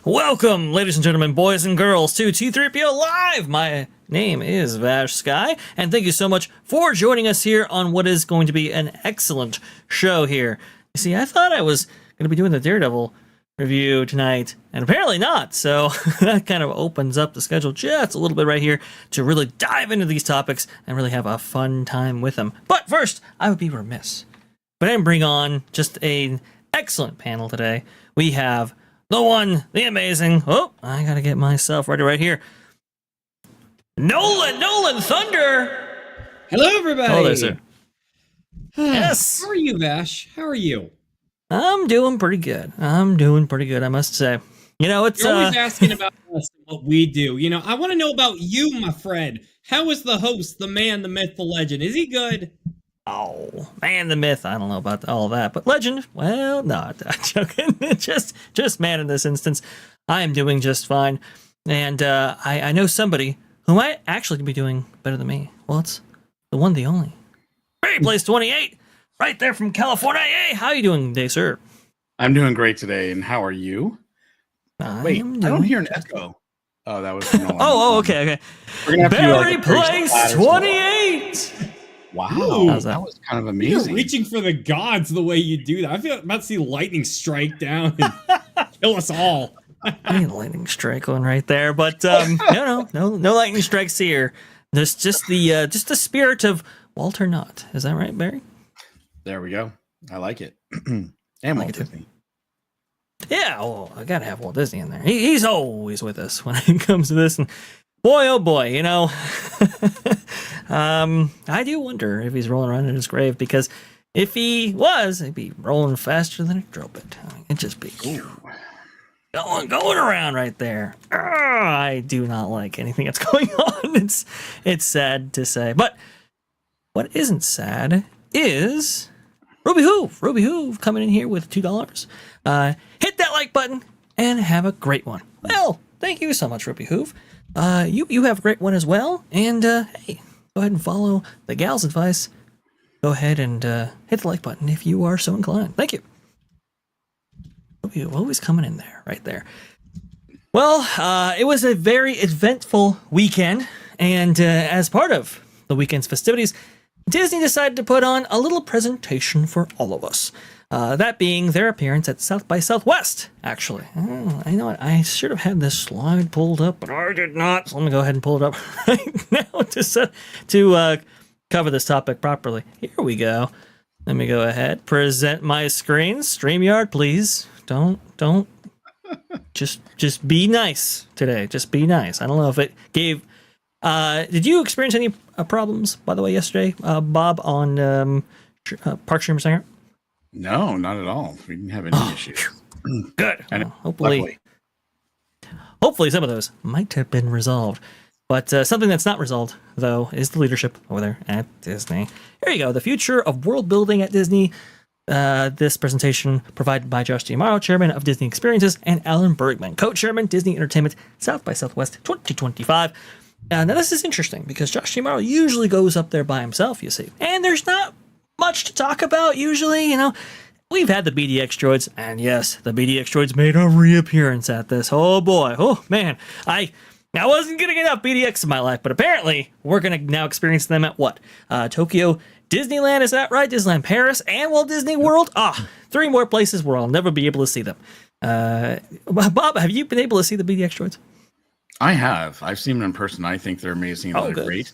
Welcome, ladies and gentlemen, boys and girls, to T3PO Live! My name is VashSky, and thank you so much for joining us here on what is going to be an excellent show here. You see, I thought I was going to be doing the Daredevil review tonight, and apparently not, so that kind of opens up the schedule just a little bit right here to really dive into these topics and really have a fun time with them. But first, I would be remiss, but I didn't bring on just an excellent panel today. We have the one, the amazing, oh, I gotta get myself ready right here. Nolan Thunder! Hello, everybody! Hello there, sir. Yes! How are you, Vash? How are you? I'm doing pretty good. I must say. You know, it's... You're always asking about us and what we do. You know, I want to know about you, my friend. How is the host, the man, the myth, the legend? Is he good? Oh, man, the myth. I don't know about all that, but legend, well, no, I'm joking. just man in this instance. I am doing just fine. And I know somebody who might actually be doing better than me. Well, it's the one, the only. Great Place 28, right there from California. Hey, how are you doing today, sir? I'm doing great today, and how are you? Wait, I don't hear an echo. Oh, that was Nolan. Okay. We're gonna have Berry to do, like, Place 28! Wow, that was kind of amazing. You're reaching for the gods the way you do that. I feel about to see lightning strike down and kill us all. I need a lightning strike one right there, but no lightning strikes here. There's just the spirit of Walter Knott. Is that right, Barry? There we go. I like it. And Walt Disney. Yeah, well, I gotta have Walt Disney in there. He's always with us when it comes to this. And boy, oh boy, you know, I do wonder if he's rolling around in his grave, because if he was, he'd be rolling faster than a drill bit. I mean, it'd just be going around right there. I do not like anything that's going on. It's sad to say, but what isn't sad is Ruby Hoove coming in here with $2. Hit that like button and have a great one. Well, thank you so much, Ruby Hoove. You have a great one as well. And hey, go ahead and follow the gal's advice. Go ahead and hit the like button if you are so inclined. Thank you. Always coming in there, right there. Well, it was a very eventful weekend, and as part of the weekend's festivities, Disney decided to put on a little presentation for all of us. That being their appearance at South by Southwest, actually. Oh, I know what, I should have had this slide pulled up, but I did not. So let me go ahead and pull it up right now to cover this topic properly. Here we go. Let me go ahead, present my screen. StreamYard, please. Don't. Just be nice today. Just be nice. I don't know if it gave... did you experience any problems, by the way, yesterday, Bob, on Park Streamer Singer? No, not at all. We didn't have any issues. Good. And hopefully some of those might have been resolved. But something that's not resolved, though, is the leadership over there at Disney. Here you go. The future of world building at Disney. This presentation provided by Josh D'Amaro, chairman of Disney Experiences, and Alan Bergman, co-chairman, Disney Entertainment, South by Southwest 2025. Now, this is interesting because Josh D'Amaro usually goes up there by himself, you see. And there's not much to talk about usually, you know. We've had the BDX droids, and yes, the BDX droids made a reappearance at this. Oh boy, oh man. I wasn't getting enough BDX in my life, but apparently we're going to now experience them at what? Tokyo Disneyland, is that right? Disneyland Paris and Walt Disney World? 3 more places where I'll never be able to see them. Bob, have you been able to see the BDX droids? I have. I've seen them in person. I think they're amazing. They're great.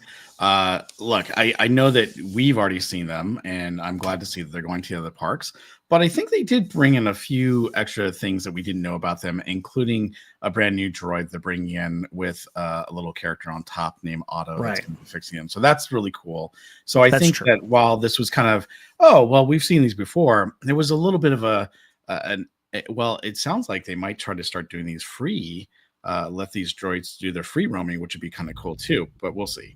Look, I know that we've already seen them, and I'm glad to see that they're going to the other parks. But I think they did bring in a few extra things that we didn't know about them, including a brand new droid they're bringing in with a little character on top named Otto that's going to be fixing them. So that's really cool. So I think that while this was kind of, we've seen these before, there was a little bit of it sounds like they might try to start doing these free, let these droids do their free roaming, which would be kind of cool too, but we'll see.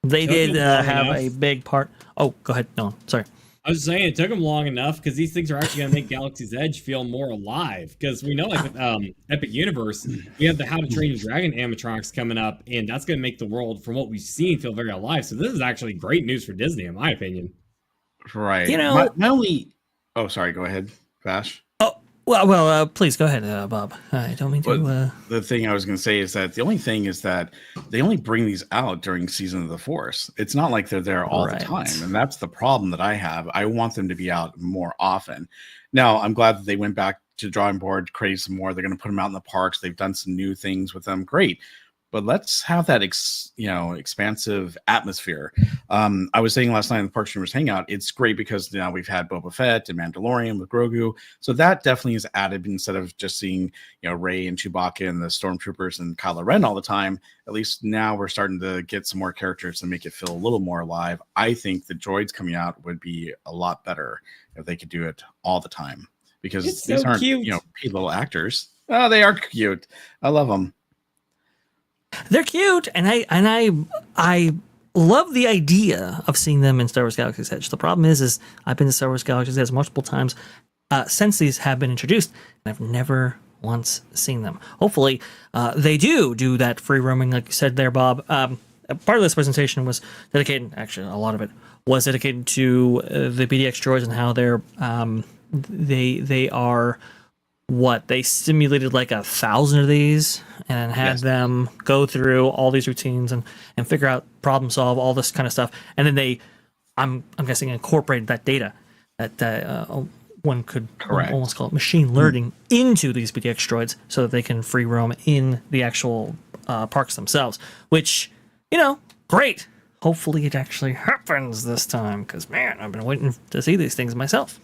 They did have a big part. Oh, go ahead. No, sorry. I was saying it took them long enough because these things are actually going to make Galaxy's Edge feel more alive. Because we know, like with Epic Universe, we have the How to Train Your Dragon animatronics coming up, and that's going to make the world, from what we've seen, feel very alive. So this is actually great news for Disney, in my opinion. Right. You know, not only. Oh, sorry. Go ahead, Vash. Well, please go ahead, Bob. I don't mean to. The thing I was going to say is that the only thing is that they only bring these out during Season of the Force. It's not like they're there all the time, and that's the problem that I have. I want them to be out more often. Now, I'm glad that they went back to the drawing board, create some more. They're going to put them out in the parks. They've done some new things with them. Great. But let's have that, expansive atmosphere. I was saying last night in the Park Streamers Hangout, it's great because now we've had Boba Fett and Mandalorian with Grogu. So that definitely is added instead of just seeing, Rey and Chewbacca and the Stormtroopers and Kylo Ren all the time. At least now we're starting to get some more characters to make it feel a little more alive. I think the droids coming out would be a lot better if they could do it all the time because these aren't, paid little actors. Oh, they are cute. I love them. They're cute, and I love the idea of seeing them in Star Wars Galaxy's Edge. The problem is I've been to Star Wars Galaxy's Edge multiple times since these have been introduced, and I've never once seen them. Hopefully, they do that free roaming, like you said there, Bob. Part of this presentation was dedicated, actually, a lot of it was dedicated to the BDX droids and how they are. They simulated like 1,000 of these and had them go through all these routines and figure out, problem solve, all this kind of stuff. And then I'm guessing, incorporated that data that one could almost call it machine learning into these BDX droids so that they can free roam in the actual parks themselves, which, great. Hopefully it actually happens this time because, man, I've been waiting to see these things myself.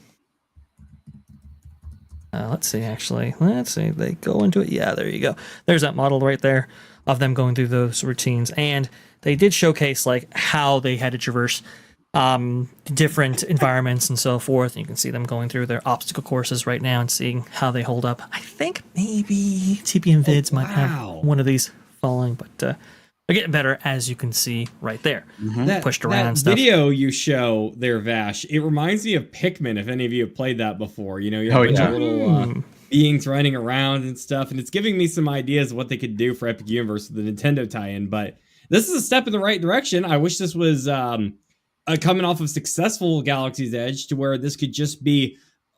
Let's see. They go into it. Yeah, there you go. There's that model right there of them going through those routines. And they did showcase like how they had to traverse different environments and so forth. And you can see them going through their obstacle courses right now and seeing how they hold up. I think maybe TPM Vids might have one of these following, but they're getting better, as you can see right there. Pushed around and stuff. Video you show there, Vash, it reminds me of Pikmin, if any of you have played that before. You have a bunch of little beings running around and stuff, and it's giving me some ideas of what they could do for Epic Universe with the Nintendo tie-in, but this is a step in the right direction. I wish this was coming off of successful Galaxy's Edge to where this could just be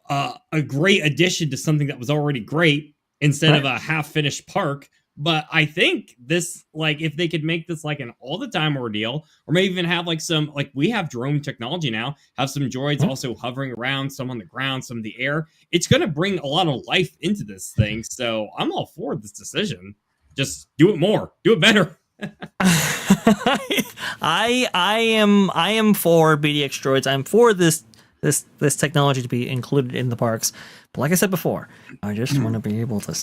a great addition to something that was already great instead of a half-finished park. But I think this, like, if they could make this like an all-the-time ordeal, or maybe even have like some, like we have drone technology now, have some droids also hovering around, some on the ground, some in the air. It's going to bring a lot of life into this thing. So I'm all for this decision. Just do it more, do it better. I am for BDX droids. I'm for this technology to be included in the parks. But like I said before, I just want to be able to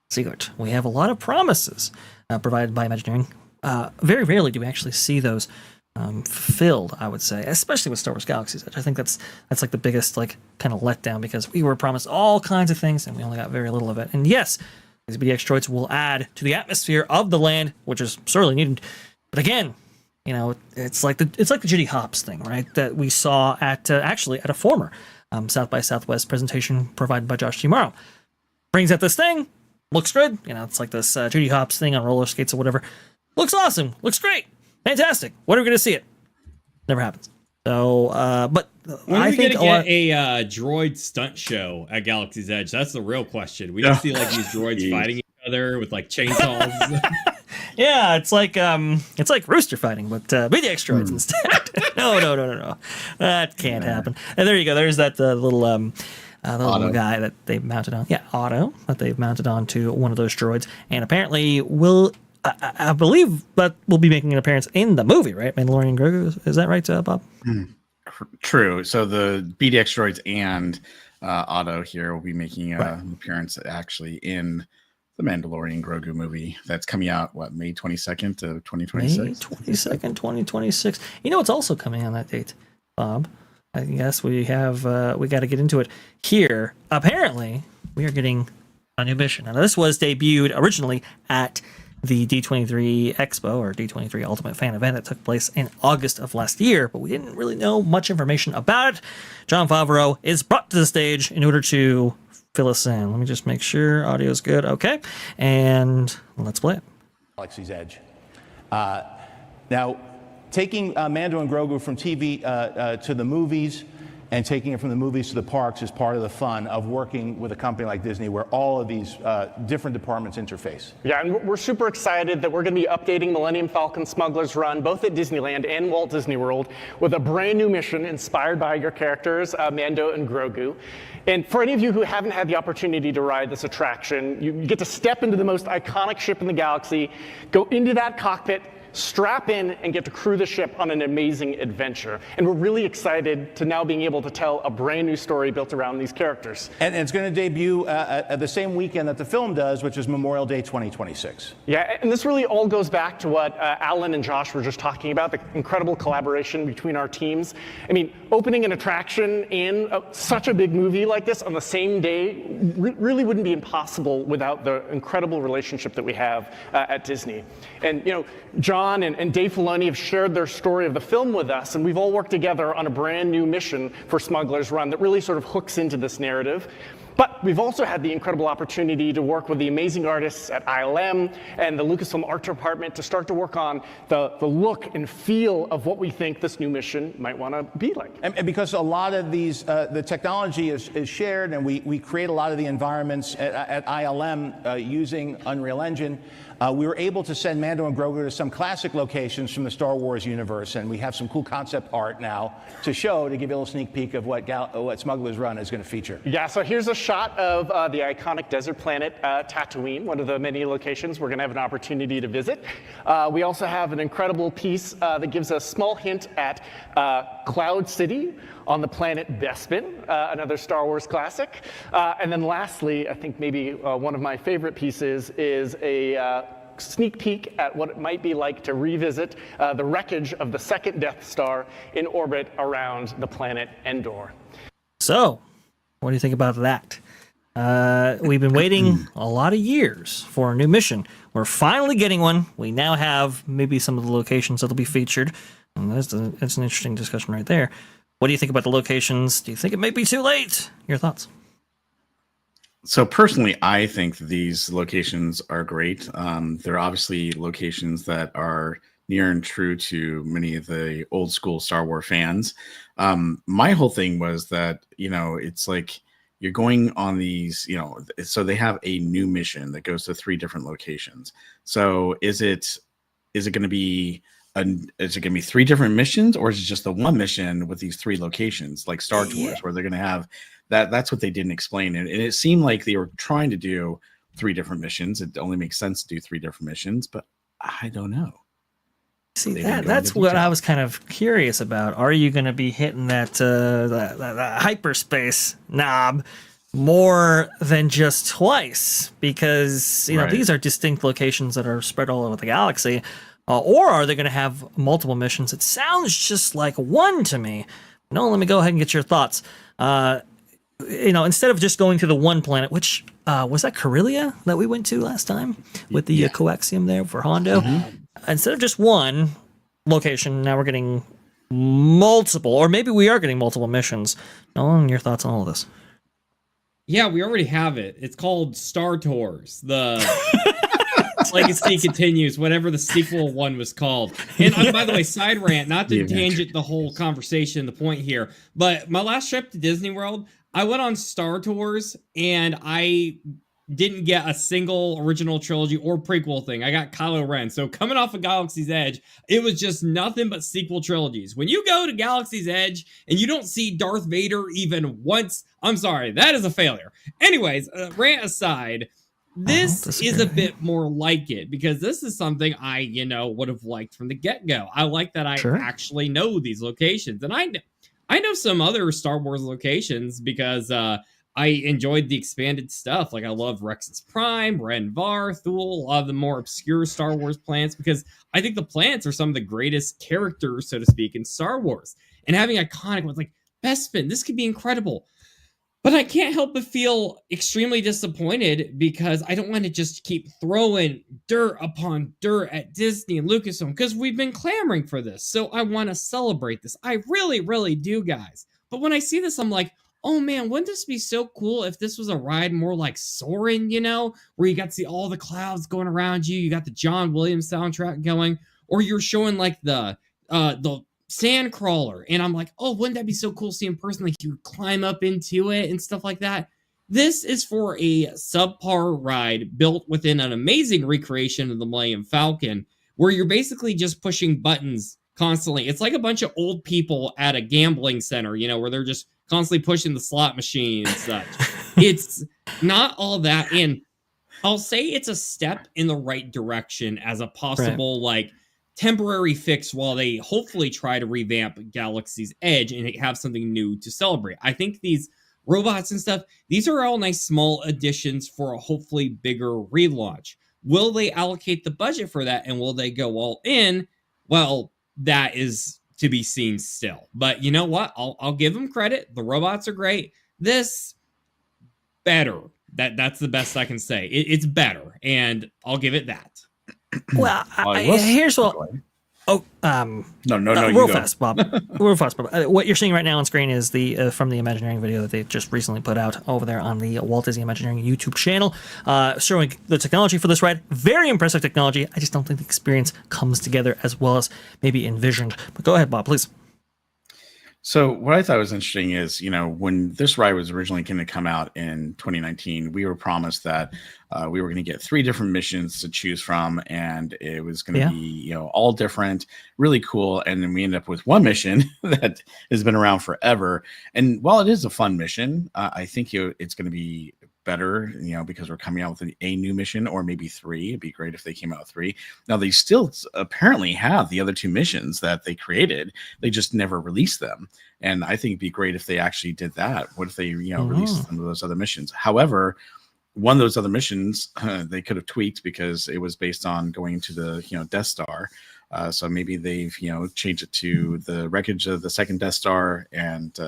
see it. We have a lot of promises provided by Imagineering. Very rarely do we actually see those fulfilled, I would say, especially with Star Wars Galaxy's Edge. I think that's like the biggest like kind of letdown, because we were promised all kinds of things and we only got very little of it. And yes, these BDX droids will add to the atmosphere of the land, which is sorely needed. But again, you know, it's like the Jitty Hops thing, right? That we saw at actually at a former South by Southwest presentation provided by Josh Tomorrow. Brings out this thing. Looks good. You know, it's like this Judy Hopps thing on roller skates or whatever. Looks awesome. Looks great. Fantastic. When are we going to see it? Never happens. So, but when I are we think going to get a droid stunt show at Galaxy's Edge? That's the real question. We don't see like these droids fighting each other with like chainsaws. Yeah, it's like rooster fighting, but BDX droids instead. No. That can't happen. And there you go. There's that little little guy that they've mounted on. Yeah, Otto, that they've mounted on to one of those droids. And apparently I believe that will be making an appearance in the movie, right? Mandalorian Grogu. Is that right, Bob? True. So the BDX droids and Otto here will be making an appearance actually in the Mandalorian Grogu movie that's coming out, May 22nd of 2026? May 22nd, 2026. You know what's also coming on that date, Bob? I guess we have we got to get into it here. Apparently, we are getting a new mission. Now, this was debuted originally at the D23 Expo, or D23 Ultimate Fan event that took place in August of last year, but we didn't really know much information about it. Jon Favreau is brought to the stage in order to fill us in. Let me just make sure audio's good. Okay, and let's play it. Galaxy's Edge. Now, taking Mando and Grogu from TV to the movies and taking it from the movies to the parks is part of the fun of working with a company like Disney, where all of these different departments interface. Yeah, and we're super excited that we're going to be updating Millennium Falcon Smugglers Run, both at Disneyland and Walt Disney World, with a brand new mission inspired by your characters, Mando and Grogu. And for any of you who haven't had the opportunity to ride this attraction, you get to step into the most iconic ship in the galaxy, go into that cockpit, strap in, and get to crew the ship on an amazing adventure. And we're really excited to now being able to tell a brand new story built around these characters. And it's going to debut at the same weekend that the film does, which is Memorial Day 2026. Yeah, and this really all goes back to what Alan and Josh were just talking about, the incredible collaboration between our teams. I mean, opening an attraction in such a big movie like this on the same day really wouldn't be impossible without the incredible relationship that we have at Disney. And, you know, John and Dave Filoni have shared their story of the film with us, and we've all worked together on a brand new mission for Smugglers Run that really sort of hooks into this narrative. But we've also had the incredible opportunity to work with the amazing artists at ILM and the Lucasfilm Art Department to start to work on the look and feel of what we think this new mission might want to be like. And because a lot of these, the technology is shared, and we create a lot of the environments at ILM using Unreal Engine, we were able to send Mando and Grogu to some classic locations from the Star Wars universe, and we have some cool concept art now to show, to give you a little sneak peek of what Smugglers Run is going to feature. Yeah, so here's a shot of the iconic desert planet Tatooine, one of the many locations we're going to have an opportunity to visit. We also have an incredible piece that gives a small hint at Cloud City on the planet Bespin, another Star Wars classic. And then lastly, I think maybe one of my favorite pieces is a sneak peek at what it might be like to revisit the wreckage of the second Death Star in orbit around the planet Endor. So, what do you think about that? We've been waiting a lot of years for a new mission. We're finally getting one. We now have maybe some of the locations that'll be featured. And that's an interesting discussion right there. What do you think about the locations? Do you think it may be too late? Your thoughts? So personally, I think these locations are great. They're obviously locations that are near and true to many of the old school Star Wars fans. My whole thing was that, it's like you're going on these, so they have a new mission that goes to 3 different locations. So is it going to be 3 different missions, or is it just the one mission with these 3 locations like Star Tours, where they're going to have that? That's what they didn't explain. And it seemed like they were trying to do 3 different missions. It only makes sense to do 3 different missions, but I don't know. See, that's what I was kind of curious about. Are you going to be hitting that hyperspace knob more than just twice? Because, these are distinct locations that are spread all over the galaxy. Or are they going to have multiple missions? It sounds just like one to me. No, let me go ahead and get your thoughts. Instead of just going to the one planet, which was that Corellia that we went to last time with the coaxium there for Hondo? Mm-hmm. Instead of just one location, now we're getting multiple, or maybe we are getting multiple missions. Nolan, your thoughts on all of this? Yeah, we already have it. It's called Star Tours. The Legacy continues, whatever the sequel one was called. And by the way, side rant, not to tangent the whole conversation, the point here, but my last trip to Disney World, I went on Star Tours and I didn't get a single original trilogy or prequel thing. I got Kylo Ren. So coming off of Galaxy's Edge, it was just nothing but sequel trilogies. When you go to Galaxy's Edge and you don't see Darth Vader even once, I'm sorry, that is a failure. Anyways, rant aside, this is a bit more like it, because this is something I, would have liked from the get-go. I like that I actually know these locations. And I know some other Star Wars locations because I enjoyed the expanded stuff. Like, I love Rex's Prime, Ren Var, Thule, a lot of the more obscure Star Wars planets, because I think the planets are some of the greatest characters, so to speak, in Star Wars. And having iconic ones like Bespin, this could be incredible. But I can't help but feel extremely disappointed, because I don't want to just keep throwing dirt upon dirt at Disney and Lucasfilm, because we've been clamoring for this. So I want to celebrate this. I really, really do, guys. But when I see this, I'm like, oh man, wouldn't this be so cool if this was a ride more like Soarin', where you got to see all the clouds going around you, you got the John Williams soundtrack going, or you're showing like the Sandcrawler, and I'm like, oh, wouldn't that be so cool to see in person? Like, you climb up into it and stuff like that. This is for a subpar ride built within an amazing recreation of the Millennium Falcon, where you're basically just pushing buttons constantly. It's like a bunch of old people at a gambling center, where they're just constantly pushing the slot machine and such. It's not all that. And I'll say it's a step in the right direction as a possible, temporary fix while they hopefully try to revamp Galaxy's Edge and have something new to celebrate. I think these robots and stuff, these are all nice small additions for a hopefully bigger relaunch. Will they allocate the budget for that, and will they go all in? Well, that is to be seen still. But you know what? I'll give them credit. The robots are great. This, better. That's the best I can say. It's better, and I'll give it that. Well, here's what. No. Real fast, Bob. Real fast, Bob. What you're seeing right now on screen is the from the Imagineering video that they just recently put out over there on the Walt Disney Imagineering YouTube channel, showing the technology for this ride. Very impressive technology. I just don't think the experience comes together as well as maybe envisioned. But go ahead, Bob, please. So what I thought was interesting is, when this ride was originally going to come out in 2019, we were promised that we were going to get 3 different missions to choose from, and it was going to be, all different, really cool. And then we ended up with one mission that has been around forever. And while it is a fun mission, I think it's going to be better, because we're coming out with a new mission, or maybe 3. It'd be great if they came out with 3. Now, they still apparently have the other 2 missions that they created. They just never released them. And I think it'd be great if they actually did that. What if they, released some of those other missions? However, one of those other missions, they could have tweaked, because it was based on going to the, Death Star. So maybe they've, changed it to the wreckage of the second Death Star, and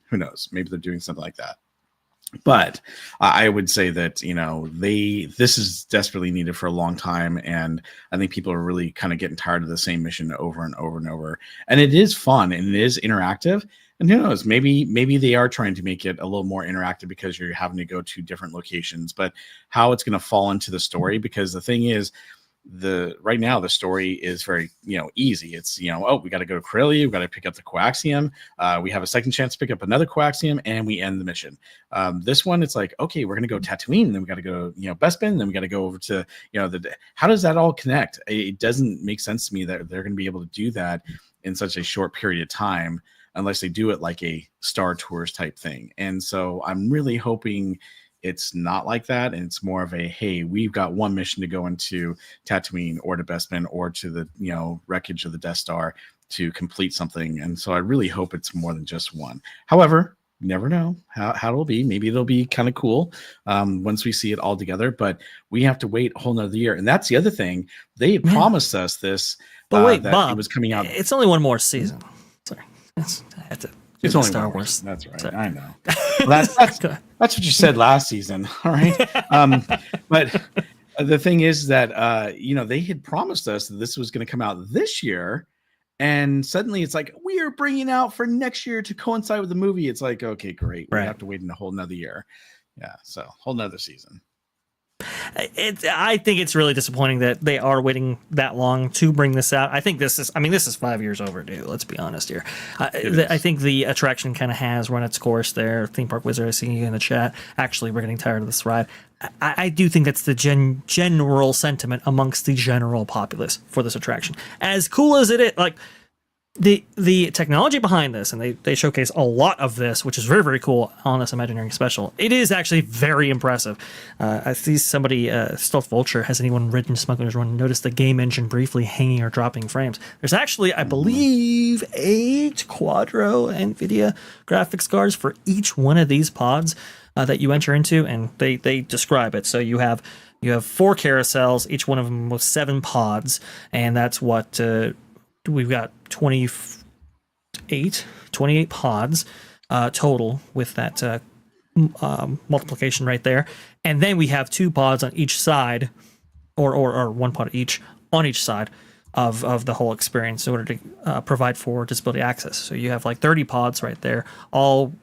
who knows? Maybe they're doing something like that. But I would say that, this is desperately needed for a long time. And I think people are really kind of getting tired of the same mission over and over and over. And it is fun, and it is interactive. And who knows, maybe they are trying to make it a little more interactive, because you're having to go to different locations. But how it's going to fall into the story, because the thing is, right now the story is very easy. It's oh, we got to go to Corellia, we got to pick up the coaxium, we have a second chance to pick up another coaxium, and we end the mission. This one, it's like, okay, we're gonna go Tatooine, then we got to go Bespin, then we got to go over to how does that all connect? It doesn't make sense to me that they're gonna be able to do that in such a short period of time unless they do it like a Star Tours type thing. And so I'm really hoping it's not like that, and it's more of a, hey, we've got one mission to go into Tatooine or to Bespin or to the wreckage of the Death Star to complete something. And so I really hope it's more than just one. However, you never know how it'll be. Maybe it'll be kind of cool once we see it all together, but we have to wait a whole nother year. And that's the other thing. They had promised us this, but wait, that Bob, it was coming out. It's only one more season. Sorry. I had to It's only Star one Wars. That's right. Sorry. I know. Well, that's what you said last season. All right. But the thing is that they had promised us that this was going to come out this year, and suddenly it's like we are bringing out for next year to coincide with the movie. It's like, okay, great. We have to wait in a whole nother year. Yeah. So whole nother season. I think it's really disappointing that they are waiting that long to bring this out. I think this is 5 years overdue. Let's be honest here. I think the attraction kind of has run its course there. Theme Park Wizard, I see you in the chat. Actually, we're getting tired of this ride. I do think that's the general sentiment amongst the general populace for this attraction. As cool as it is, like the technology behind this, and they showcase a lot of this, which is very, very cool on this Imagineering special. It is actually very impressive. I see somebody, Stealth Vulture, has anyone ridden Smugglers Run noticed the game engine briefly hanging or dropping frames? There's actually, I believe, 8 Quadro NVIDIA graphics cards for each one of these pods that you enter into, and they describe it. So you have 4 carousels, each one of them with 7 pods, and that's what we've got 28 pods total with that multiplication right there. And then we have 2 pods on each side, or 1 pod each on each side of the whole experience in order to provide for disability access. So you have like 30 pods right there, all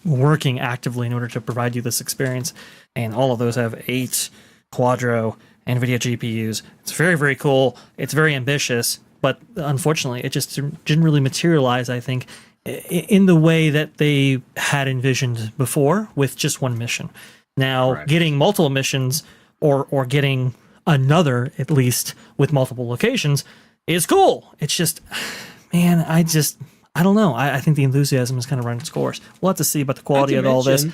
working actively in order to provide you this experience. And all of those have 8 Quadro NVIDIA GPUs. It's very, very cool. It's very ambitious. But unfortunately, it just didn't really materialize, I think, in the way that they had envisioned before with just one mission. Now, getting multiple missions or getting another, at least, with multiple locations is cool. It's just, man, I don't know. I think the enthusiasm has kind of run its course. We'll have to see about the quality of all this.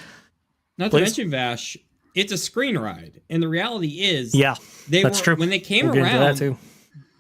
Not to mention, Vash, it's a screen ride. And the reality is, that's true. When they came around,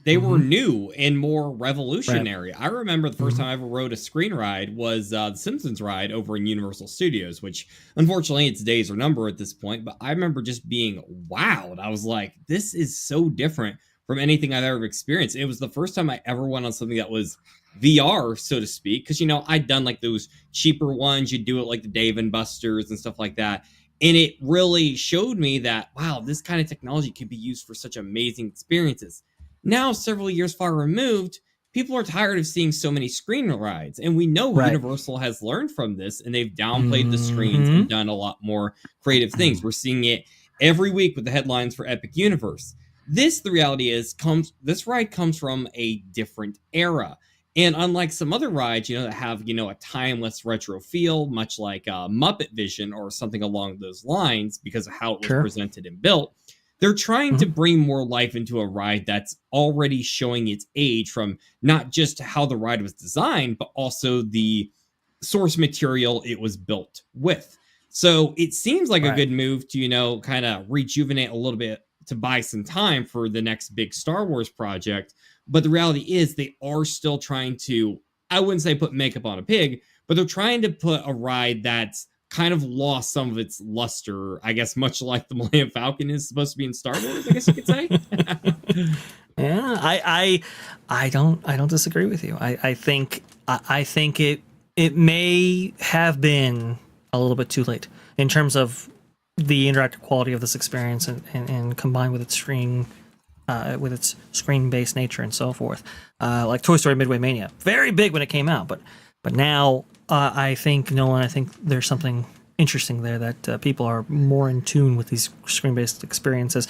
they were new and more revolutionary. Right. I remember the first time I ever rode a screen ride was the Simpsons ride over in Universal Studios, which unfortunately its days are numbered at this point. But I remember just being wowed. I was like, this is so different from anything I've ever experienced. It was the first time I ever went on something that was VR, so to speak. Because, I'd done like those cheaper ones. You'd do it like the Dave and Buster's and stuff like that. And it really showed me that, wow, this kind of technology can be used for such amazing experiences. Now, several years far removed, people are tired of seeing so many screen rides. And we know Universal has learned from this, and they've downplayed the screens and done a lot more creative things. We're seeing it every week with the headlines for Epic Universe. The reality is, this ride comes from a different era. And unlike some other rides, that have, a timeless retro feel, much like Muppet Vision or something along those lines, because of how it was presented and built, they're trying to bring more life into a ride that's already showing its age, from not just how the ride was designed, but also the source material it was built with. So it seems like a good move to, kind of rejuvenate a little bit, to buy some time for the next big Star Wars project. But the reality is they are still trying to, I wouldn't say put makeup on a pig, but they're trying to put a ride that's kind of lost some of its luster, I guess, much like the Millennium Falcon is supposed to be in Star Wars, I guess you could say. Yeah, I don't disagree with you. I think it may have been a little bit too late in terms of the interactive quality of this experience, and combined with its screen-based nature and so forth. Like Toy Story Midway Mania, very big when it came out, but now I think Nolan, there's something interesting there that people are more in tune with these screen-based experiences.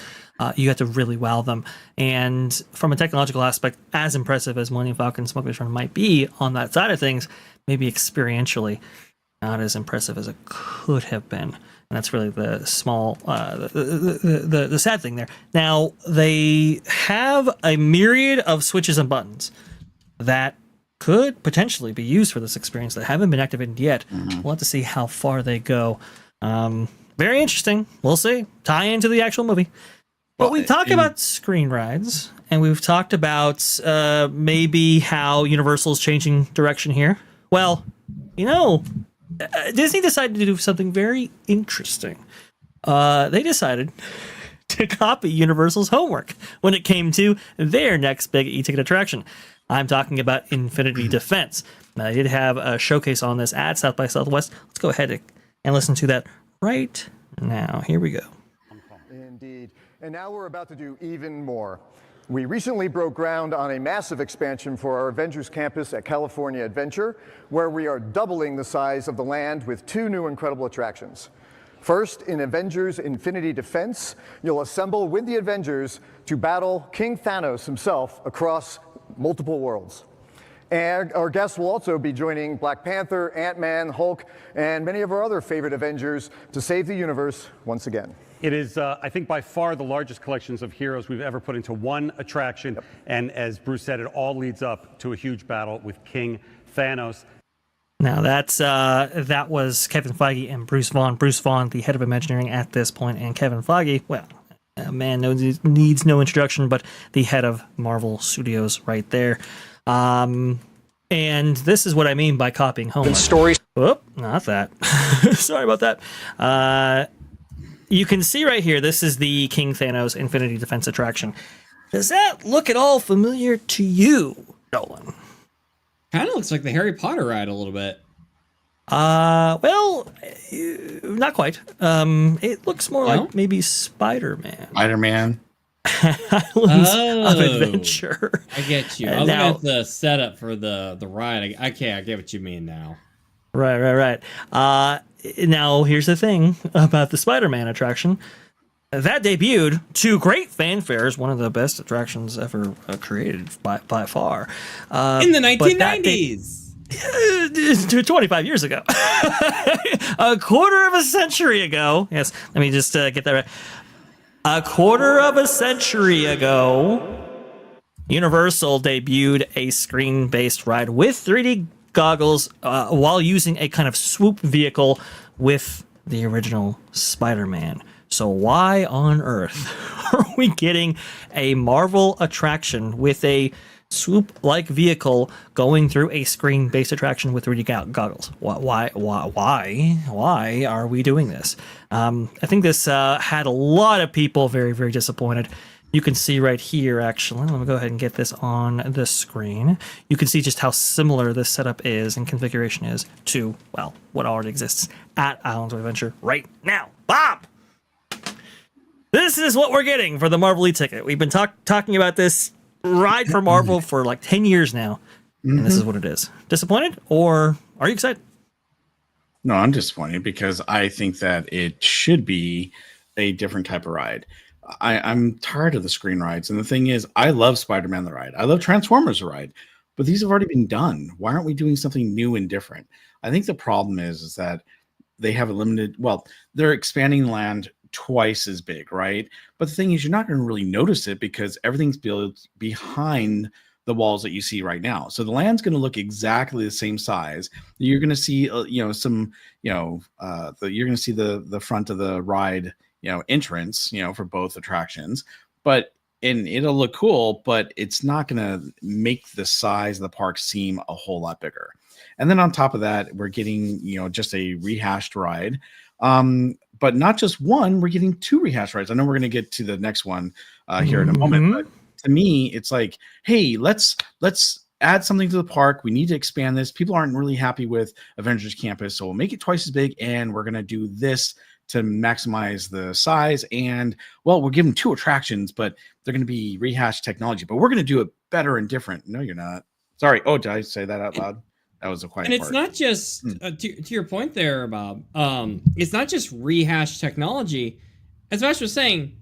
You have to really wow them. And from a technological aspect, as impressive as Millennium Falcon Smugglers Run might be on that side of things, maybe experientially not as impressive as it could have been. And that's really the small, the sad thing there. Now, they have a myriad of switches and buttons that could potentially be used for this experience that haven't been activated yet. We'll have to see how far they go. Very interesting. We'll see. Tie into the actual movie. But we talk about screen rides, and we've talked about maybe how Universal's changing direction here. Well, Disney decided to do something very interesting. They decided to copy Universal's homework when it came to their next big e-ticket attraction. I'm talking about Infinity Defense. Now, I did have a showcase on this at South by Southwest. Let's go ahead and listen to that right now. Here we go. Indeed. And now we're about to do even more. We recently broke ground on a massive expansion for our Avengers campus at California Adventure, where we are doubling the size of the land with 2 new incredible attractions. First, in Avengers Infinity Defense, you'll assemble with the Avengers to battle King Thanos himself across multiple worlds. And our guests will also be joining Black Panther, Ant-Man, Hulk, and many of our other favorite Avengers to save the universe once again. It is, I think, by far the largest collections of heroes we've ever put into one attraction. Yep. And as Bruce said, it all leads up to a huge battle with King Thanos. Now, that was Kevin Feige and Bruce Vaughn. Bruce Vaughn, the head of Imagineering at this point, and Kevin Feige, well, a man needs no introduction, but the head of Marvel Studios right there. And this is what I mean by copying homework. Stories. Oh, not that. Sorry about that. You can see right here, this is the King Thanos Infinity Defense attraction. Does that look at all familiar to you, Dolan? Kind of looks like the Harry Potter ride a little bit. Well, not quite. It looks more like maybe Spider-Man. Spider-Man. Islands of Adventure. I get you. I was looking at the setup for the ride. I get what you mean now. Right. Now, here's the thing about the Spider-Man attraction. That debuted to great fanfares, one of the best attractions ever created by far. In the 1990s. 25 years ago. A quarter of a century ago. Yes, let me just get that right. A quarter of a century ago, Universal debuted a screen-based ride with 3D goggles while using a kind of swoop vehicle with the original Spider-Man. So why on earth are we getting a Marvel attraction with a swoop-like vehicle going through a screen-based attraction with 3D goggles? Why are we doing this? I think this had a lot of people very, very disappointed. You can see right here, actually, let me go ahead and get this on the screen. You can see just how similar this setup is and configuration is to, well, what already exists at Islands of Adventure right now. Bob! This is what we're getting for the Marvel e-ticket. We've been talking about this ride for Marvel for like 10 years now, and this is what it is. Disappointed, or are you excited? No, I'm disappointed because I think that it should be a different type of ride. I'm tired of the screen rides, and the thing is, I love Spider-Man the ride. I love Transformers the ride, but these have already been done. Why aren't we doing something new and different? I think the problem is that they have a limited. Well, they're expanding land twice as big, right? But the thing is, you're not going to really notice it because everything's built behind the walls that you see right now. So the land's going to look exactly the same size. You're going to see, you're going to see the front of the ride, entrance, for both attractions, and it'll look cool, but it's not going to make the size of the park seem a whole lot bigger. And then on top of that, we're getting, just a rehashed ride. But not just one, we're getting 2 rehashed rides. I know we're going to get to the next one here in a moment, but to me, it's like, hey, let's add something to the park. We need to expand this. People aren't really happy with Avengers Campus, so we'll make it twice as big, and we're going to do this to maximize the size. And, well, we'll give them 2 attractions, but they're going to be rehashed technology. But we're going to do it better and different. No, you're not. Sorry. Oh, did I say that out loud? That was a quiet And it's part. not just to your point there, Bob. It's not just rehashed technology. As Vash was saying,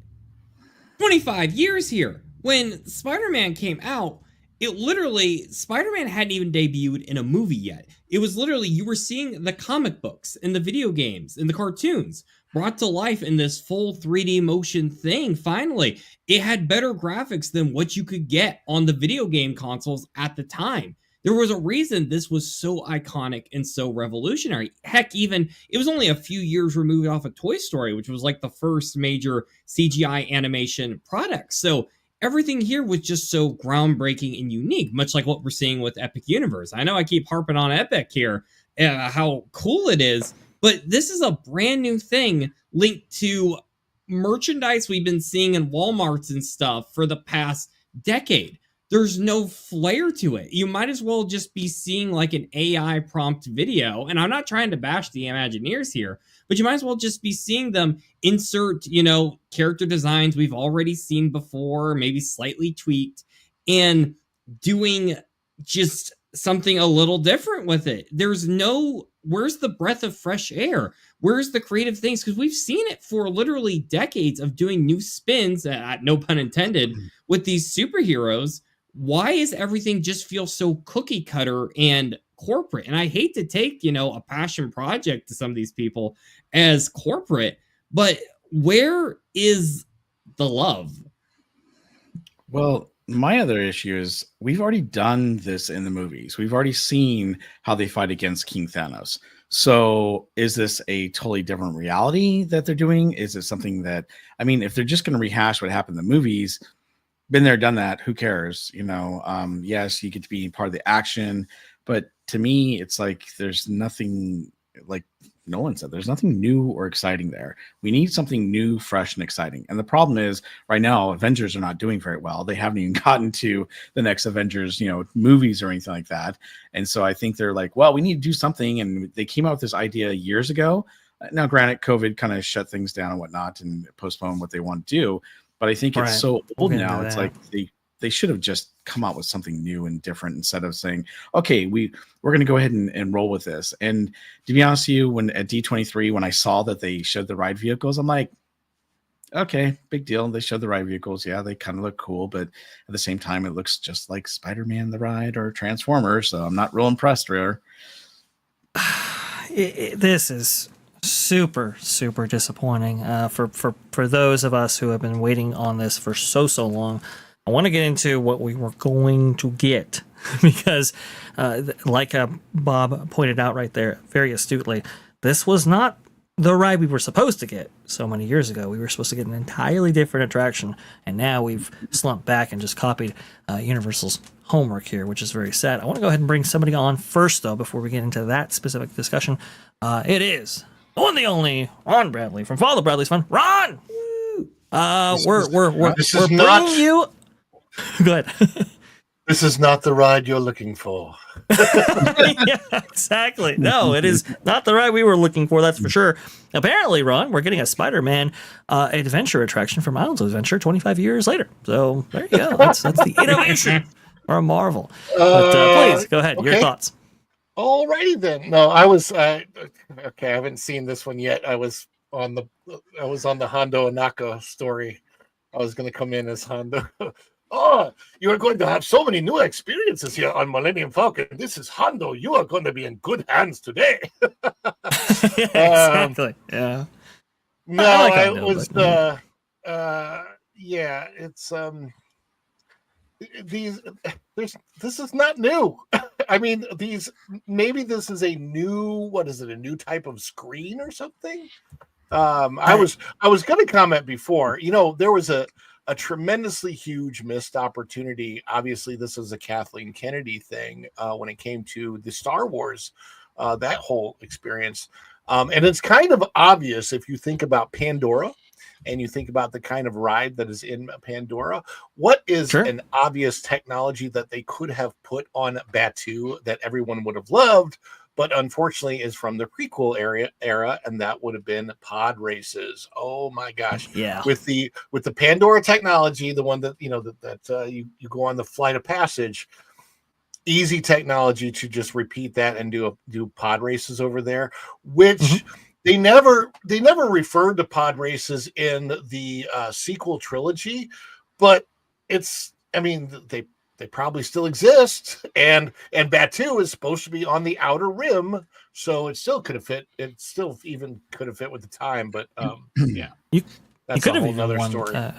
25 years here. When Spider-Man came out, it literally, Spider-Man hadn't even debuted in a movie yet. It was literally, you were seeing the comic books and the video games and the cartoons brought to life in this full 3D motion thing. Finally, it had better graphics than what you could get on the video game consoles at the time. There was a reason this was so iconic and so revolutionary. Heck, even it was only a few years removed off of Toy Story, which was like the first major CGI animation product. So everything here was just so groundbreaking and unique, much like what we're seeing with Epic Universe. I know I keep harping on Epic here, how cool it is, but this is a brand new thing linked to merchandise we've been seeing in Walmarts and stuff for the past decade. There's no flair to it. You might as well just be seeing like an AI prompt video. And I'm not trying to bash the Imagineers here, but you might as well just be seeing them insert, character designs we've already seen before, maybe slightly tweaked, and doing just something a little different with it. Where's the breath of fresh air? Where's the creative things? Because we've seen it for literally decades of doing new spins, no pun intended, with these superheroes. Why is everything just feel so cookie cutter and corporate? And I hate to take, a passion project to some of these people as corporate, but where is the love? Well, my other issue is we've already done this in the movies. We've already seen how they fight against King Thanos. So is this a totally different reality that they're doing? Is it something that, if they're just going to rehash what happened in the movies, been there, done that, who cares? Yes, you get to be part of the action, but to me, it's like there's nothing, like Nolan said, there's nothing new or exciting there. We need something new, fresh, and exciting. And the problem is right now, Avengers are not doing very well. They haven't even gotten to the next Avengers, movies or anything like that. And so I think they're like, well, we need to do something. And they came out with this idea years ago. Now, granted, COVID kind of shut things down and whatnot and postponed what they want to do. But I think it's so old now. It's like they should have just come out with something new and different instead of saying, okay, we're going to go ahead and roll with this. And to be honest with you, when at D23, when I saw that they showed the ride vehicles, I'm like, okay, big deal. They showed the ride vehicles. Yeah, they kind of look cool. But at the same time, it looks just like Spider-Man the ride or Transformers. So I'm not real impressed there. This is super disappointing for those of us who have been waiting on this for so long. I want to get into what we were going to get because like Bob pointed out right there very astutely, this was not the ride we were supposed to get so many years ago. We were supposed to get an entirely different attraction, and now we've slumped back and just copied Universal's homework here, which is very sad. I want to go ahead and bring somebody on first, though, before we get into that specific discussion. It is the one, the only Ron Bradley from Follow Bradley's Fun. Ron, we're bringing you. Go ahead. This is not the ride you're looking for. Yeah, exactly. No, it is not the ride we were looking for, that's for sure. Apparently, Ron, we're getting a Spider-Man adventure attraction from Islands of Adventure 25 years later. So there you go. That's the innovation or Marvel. But please, go ahead. Okay. Your thoughts. Alrighty then. No, I was okay. I haven't seen this one yet. I was on the Hondo Anaka story. I was going to come in as Hondo. Oh, you are going to have so many new experiences here on Millennium Falcon. This is Hondo. You are going to be in good hands today. Exactly. Yeah. No, I was. Yeah, it's these. This is not new. I mean, maybe this is a new. What is it? A new type of screen or something? I was going to comment before. There was a tremendously huge missed opportunity. Obviously, this is a Kathleen Kennedy thing when it came to the Star Wars, that whole experience. And it's kind of obvious if you think about Pandora and you think about the kind of ride that is in Pandora. What is an obvious technology that they could have put on Batuu that everyone would have loved, but unfortunately is from the prequel era, and that would have been pod races. Oh my gosh! Yeah, with the Pandora technology, the one that you go on the flight of passage. easy technology to just repeat that and do pod races over there, which they never referred to pod races in the sequel trilogy, but they probably still exist, and Batu is supposed to be on the outer rim, so it still could have fit. It still even could have fit with the time, but yeah, that's a whole other story.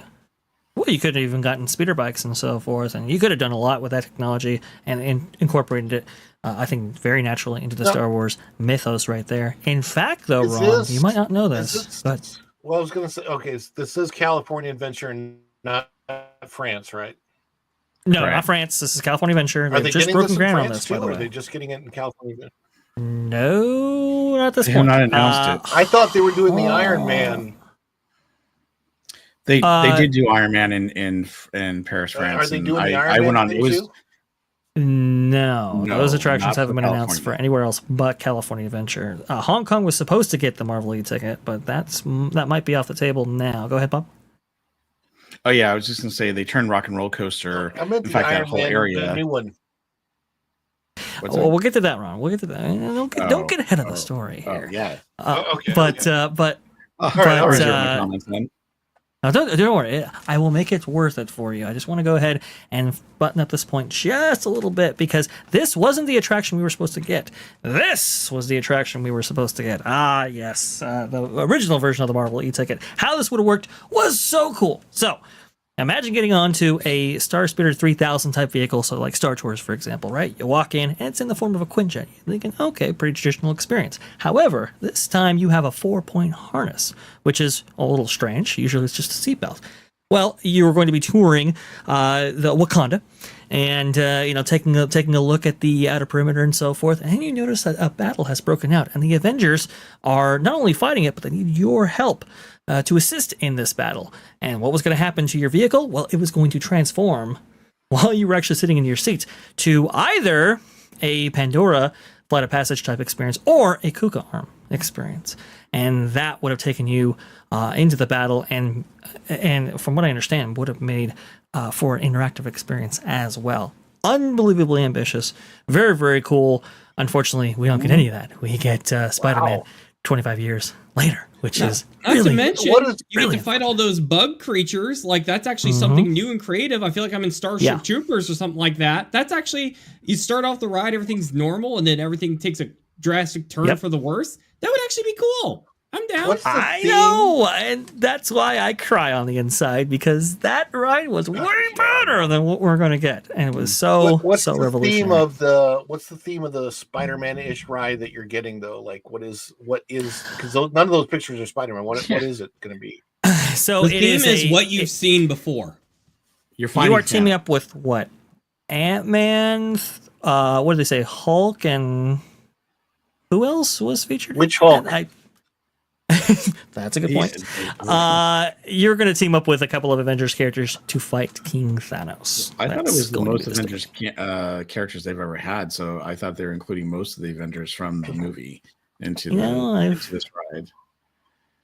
Well, you could have even gotten speeder bikes and so forth, and you could have done a lot with that technology and incorporated it, I think, very naturally into the Star Wars mythos right there. In fact, though, Ron, you might not know this, but... Well, I was going to say, okay, this is California Adventure and not France, right? No, not France. This is California Adventure. Are they just getting broken this in ground France on this, too, by the or way. are they just getting it in California Adventure? No, not this They point. have not announced it. I thought they were doing the Iron Man. They did do Iron Man in Paris, France. Are they doing the I Iron went Man on. thing It was too? No, those No, attractions not haven't for been announced for California. anywhere else but California Adventure. Hong Kong was supposed to get the Marvel e-ticket, but that might be off the table now. Go ahead, Bob. Oh yeah, I was just gonna say they turned Rock and Roll Coaster. I meant In the fact, that Iron whole Man, area. the new one. What's Well, that? we'll get to that, Ron. We'll get to that. Don't get ahead of the story Oh here. yeah. Okay. But All right, I'll all right. reserve my comments then. now, don't worry. I will make it worth it for you. I just want to go ahead and button up this point just a little bit because this wasn't the attraction we were supposed to get. This was the attraction we were supposed to get. Ah, yes. The original version of the Marvel e-ticket. How this would have worked was so cool. So, imagine getting onto a Star Speeder 3000 type vehicle, so like Star Tours, for example, right? You walk in, and it's in the form of a Quinjet. You're thinking, okay, pretty traditional experience. However, this time you have a 4-point harness, which is a little strange. Usually it's just a seatbelt. Well, you were going to be touring the Wakanda, and taking a look at the outer perimeter and so forth, and you notice that a battle has broken out, and the Avengers are not only fighting it, but they need your help to assist in this battle. And what was going to happen to your vehicle? Well, it was going to transform while you were actually sitting in your seats to either a Pandora Flight of Passage type experience or a Kuka arm experience. And that would have taken you into the battle and from what I understand, would have made for an interactive experience as well. Unbelievably ambitious. Very, very cool. Unfortunately, we don't get any of that. We get Spider-Man 25 years later, which is not really to mention what is you get to fight all those bug creatures. Like that's actually something new and creative. I feel like I'm in Starship Troopers or something like that. That's actually, you start off the ride, everything's normal, and then everything takes a drastic turn for the worse. That would actually be cool. I'm down. I know, and that's why I cry on the inside, because that ride was way better than what we're going to get, and it was what's so the revolutionary. what's the theme of the Spider-Man-ish ride that you're getting though? Like what is because none of those pictures are Spider-Man. What is it going to be? So the theme is what you've seen before. You are teaming up with what? Ant-Man. What did they say? Hulk and who else was featured? Which Hulk? That's a good point. You're going to team up with a couple of Avengers characters to fight King Thanos. I thought it That's was the going to most be Avengers characters they've ever had, so I thought they were including most of the Avengers from the movie into this ride.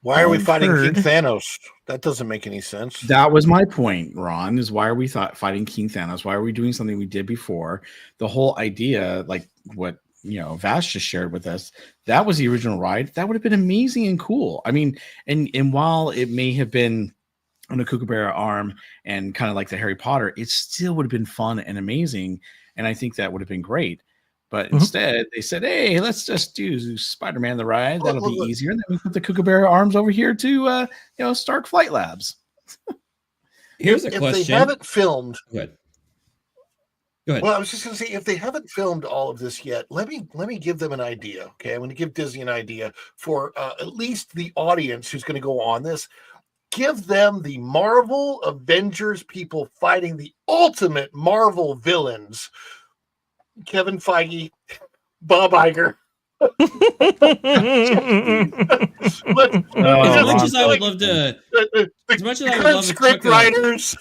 Why are we fighting heard- King Thanos? That doesn't make any sense. That was my point, Ron, is why are we fighting King Thanos? Why are we doing something we did before? The whole idea, like what Vash just shared with us, that was the original ride. That would have been amazing and cool. I mean, and while it may have been on a Kookaburra arm and kind of like the Harry Potter, it still would have been fun and amazing. And I think that would have been great. But instead, they said, hey, let's just do Spider-Man the ride. That'll be easier. And then we put the Kookaburra arms over here to, Stark Flight Labs. Here's a if question. They haven't filmed. Good. Go ahead. Well, I was just going to say, if they haven't filmed all of this yet, let me give them an idea. Okay, I'm going to give Disney an idea for at least the audience who's going to go on this. Give them the Marvel Avengers people fighting the ultimate Marvel villains. Kevin Feige, Bob Iger. As much as I would love to, as much as I would love to script writers.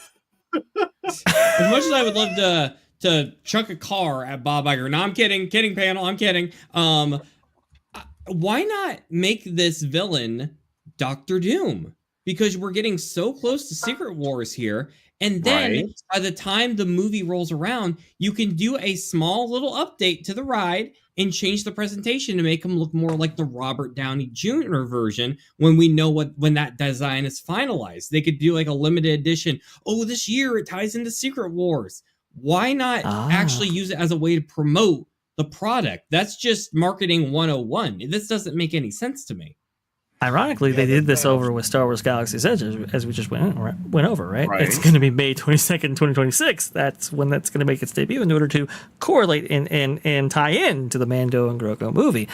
As much as I would love to chuck a car at Bob Iger. No, I'm kidding, panel. I'm kidding. Why not make this villain Doctor Doom? Because we're getting so close to Secret Wars here, And then Right. by the time the movie rolls around, you can do a small little update to the ride and change the presentation to make them look more like the Robert Downey Jr. version when we know when that design is finalized. They could do like a limited edition. Oh, this year it ties into Secret Wars. Why not actually use it as a way to promote the product? That's just marketing 101. This doesn't make any sense to me. Ironically, they did this over with Star Wars Galaxy's Edge, as we just went over, right? Right. It's going to be May 22nd, 2026. That's when that's going to make its debut in order to correlate and tie in to the Mando and Grogu movie.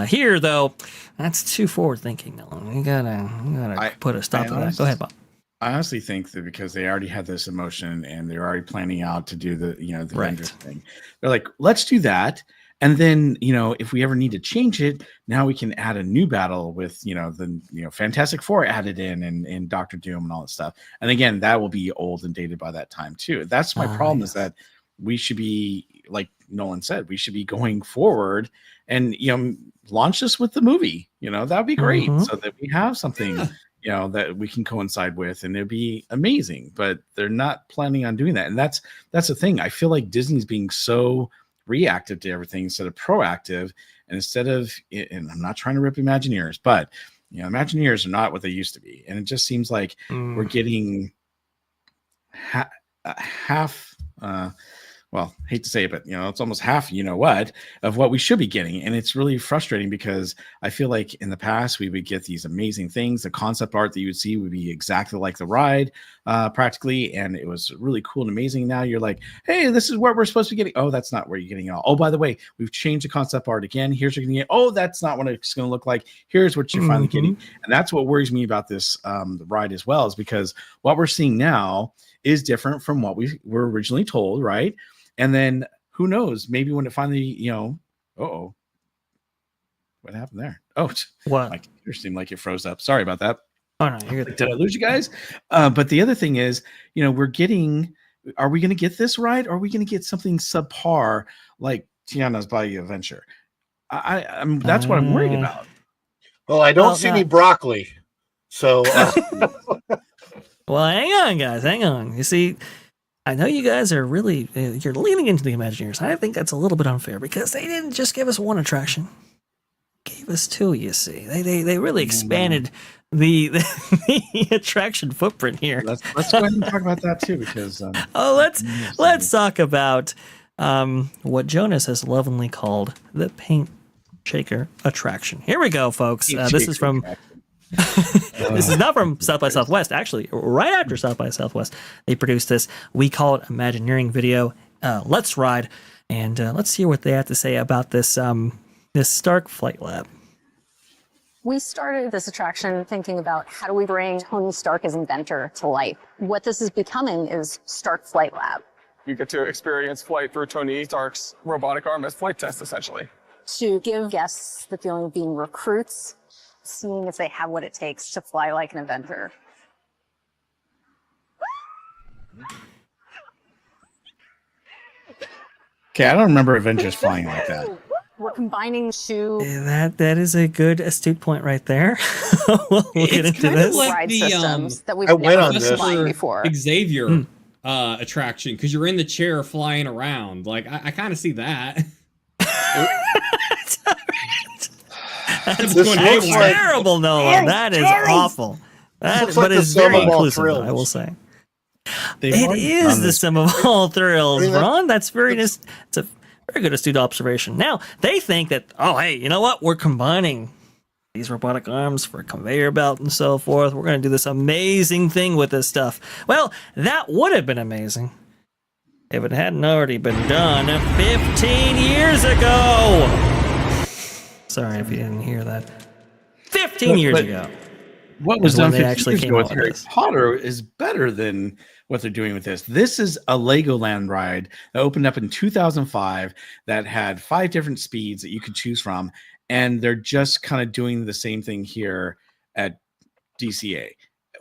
Here, though, that's too forward-thinking. You gotta put a stop to that. Go ahead, Bob. I honestly think that because they already had this emotion and they're already planning out to do the Avengers thing, they're like, let's do that. And then, if we ever need to change it, now we can add a new battle with, the Fantastic Four added in and Doctor Doom and all that stuff. And again, that will be old and dated by that time too. That's my problem is that we should be, like Nolan said, we should be going forward and, launch this with the movie. That would be great so that we have something, that we can coincide with, and it'd be amazing. But they're not planning on doing that. And that's the thing. I feel like Disney's being so reactive to everything instead of proactive, and instead of, and I'm not trying to rip Imagineers, but Imagineers are not what they used to be, and it just seems like we're getting half well, hate to say it, but it's almost half of what we should be getting. And it's really frustrating because I feel like in the past we would get these amazing things. The concept art that you would see would be exactly like the ride, practically, and it was really cool and amazing. Now you're like, hey, this is what we're supposed to be getting. Oh, that's not where you're getting it all. Oh, by the way, we've changed the concept art again. Here's what you're gonna get. Oh, that's not what it's gonna look like. Here's what you're finally getting. And that's what worries me about this ride as well, is because what we're seeing now is different from what we were originally told, right? And then who knows? Maybe when it finally, what happened there? Oh, what? My computer seemed like it froze up. Sorry about that. Oh no, you're good. Did I lose you guys? But the other thing is, are we going to get this right? Or are we going to get something subpar like Tiana's Bayou Adventure? That's what I'm worried about. Well, I don't see any broccoli. So, well, hang on, guys. Hang on. You see, I know you guys are really, you're leaning into the Imagineers. I think that's a little bit unfair because they didn't just give us one attraction. Gave us two, you see. They really expanded the attraction footprint here. Let's go ahead and talk about that too, because let's talk about what Jonas has lovingly called the paint shaker attraction. Here we go, folks. This is from this is not from South by Southwest. Actually, right after South by Southwest, they produced this. We call it Imagineering video. Let's ride, and let's hear what they have to say about this this Stark Flight Lab. We started this attraction thinking about how do we bring Tony Stark as inventor to life. What this is becoming is Stark Flight Lab. You get to experience flight through Tony Stark's robotic arm as flight test, essentially. To give guests the feeling of being recruits, seeing if they have what it takes to fly like an inventor. Okay, I don't remember Avengers flying like that. We're combining two That is a good astute point right there. we'll get into this. Like ride the, systems that we've I went never on been this. flying before. Xavier attraction, because you're in the chair flying around. Like I kind of see that. That's This looks like- terrible, Nolan. That is awful. That, looks but like it's the sum very of all inclusive, thrills. I will say. They've It already is done the this. sum of all thrills, I mean, Ron. That's it's a very good astute observation. Now, they think that, oh, hey, you know what? We're combining these robotic arms for a conveyor belt and so forth. We're going to do this amazing thing with this stuff. Well, that would have been amazing if it hadn't already been done 15 years ago. Sorry if you didn't hear that. 15 years ago. What was is when done they 50 actually years came ago out with with Harry this. Potter is better than what they're doing with this. This is a Legoland ride that opened up in 2005 that had 5 different speeds that you could choose from, and they're just kind of doing the same thing here at DCA.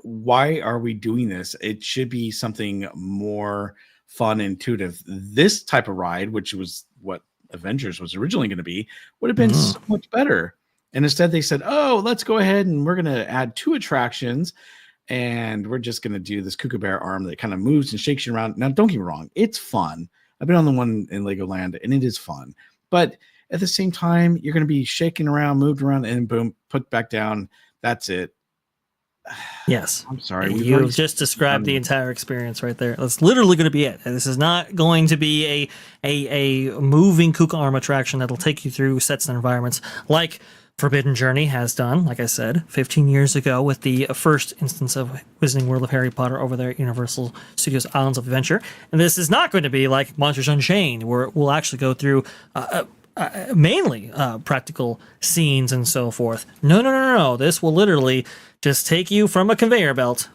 Why are we doing this? It should be something more fun, intuitive. This type of ride, which was what Avengers was originally going to be, would have been so much better. And instead they said, oh, let's go ahead and we're going to add 2 attractions. and we're just going to do this kookaburra arm that kind of moves and shakes you around. Now, don't get me wrong, it's fun. I've been on the one in Legoland, and it is fun. But at the same time, you're going to be shaking around, moved around, and boom, put back down. That's it. Yes. I'm sorry. You've just described the entire experience right there. That's literally going to be it. This is not going to be a moving Kuka arm attraction that'll take you through sets and environments like Forbidden Journey has done, like I said, 15 years ago with the first instance of Wizarding World of Harry Potter over there at Universal Studios Islands of Adventure. And this is not going to be like Monsters Unchained, where we'll actually go through mainly practical scenes and so forth. No. This will literally just take you from a conveyor belt,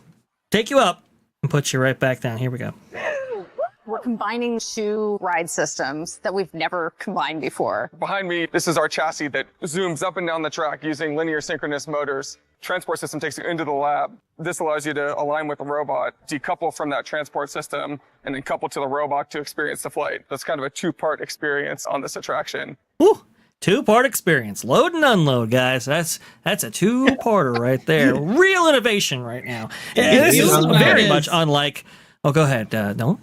take you up, and put you right back down. Here we go. We're combining 2 ride systems that we've never combined before. Behind me, this is our chassis that zooms up and down the track using linear synchronous motors. Transport system takes you into the lab. This allows you to align with the robot, decouple from that transport system, and then couple to the robot to experience the flight. That's kind of a 2-part experience on this attraction. Woo! 2-part experience. Load and unload, guys. That's a 2-parter right there. Real innovation right now. And this is very much unlike... Oh, go ahead, Nolan.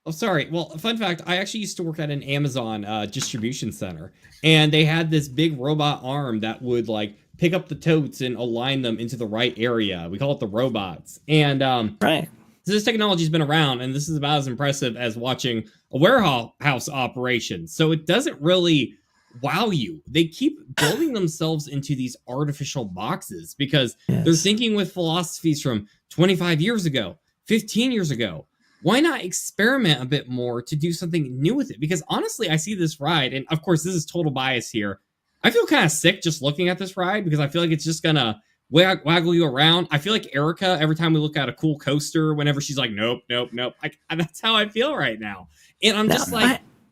Oh, sorry. Well, fun fact, I actually used to work at an Amazon distribution center, and they had this big robot arm that would like pick up the totes and align them into the right area. We call it the robots. And right. So this technology's been around, and this is about as impressive as watching a warehouse operation. So it doesn't really wow you. They keep building themselves into these artificial boxes because they're thinking with philosophies from 25 years ago, 15 years ago. Why not experiment a bit more to do something new with it? Because honestly, I see this ride, and of course, this is total bias here. I feel kind of sick just looking at this ride because I feel like it's just gonna waggle you around. I feel like Erica, every time we look at a cool coaster, whenever she's like, nope. That's how I feel right now. And I'm just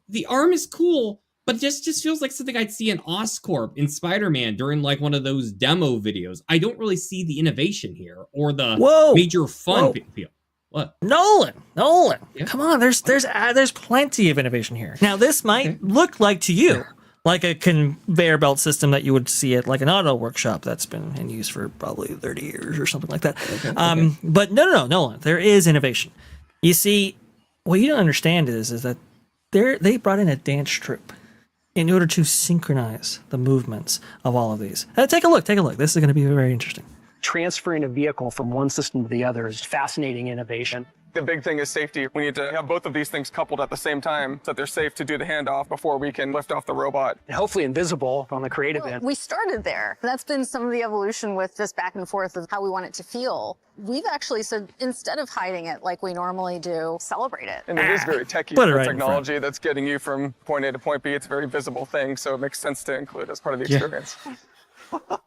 the arm is cool, but just feels like something I'd see in Oscorp in Spider-Man during like one of those demo videos. I don't really see the innovation here or the major fun feel. What? Nolan, come on. There's plenty of innovation here. Now, this might look like to you like a conveyor belt system that you would see at like an auto workshop that's been in use for probably 30 years or something like that. But no, Nolan, there is innovation. You see, what you don't understand is that they brought in a dance troupe in order to synchronize the movements of all of these. Take a look. This is going to be very interesting. Transferring a vehicle from one system to the other is fascinating innovation. The big thing is safety. We need to have both of these things coupled at the same time so that they're safe to do the handoff before we can lift off the robot. And hopefully invisible on the creative end. We started there. That's been some of the evolution with this back and forth of how we want it to feel. We've actually said, instead of hiding it like we normally do, celebrate it. And it is very techy technology that's getting you from point A to point B. It's a very visible thing, so it makes sense to include as part of the experience.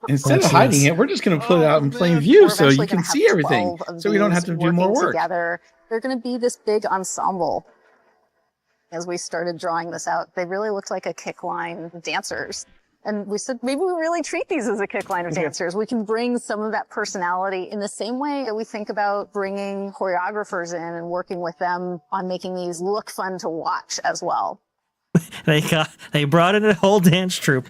Instead of hiding it, we're just going to put it out in plain view so you can see everything, so we don't have to do more work. Together. They're going to be this big ensemble. As we started drawing this out, they really looked like a kick line of dancers. And we said, maybe we really treat these as a kick line of dancers. We can bring some of that personality in the same way that we think about bringing choreographers in and working with them on making these look fun to watch as well. They brought in a whole dance troupe.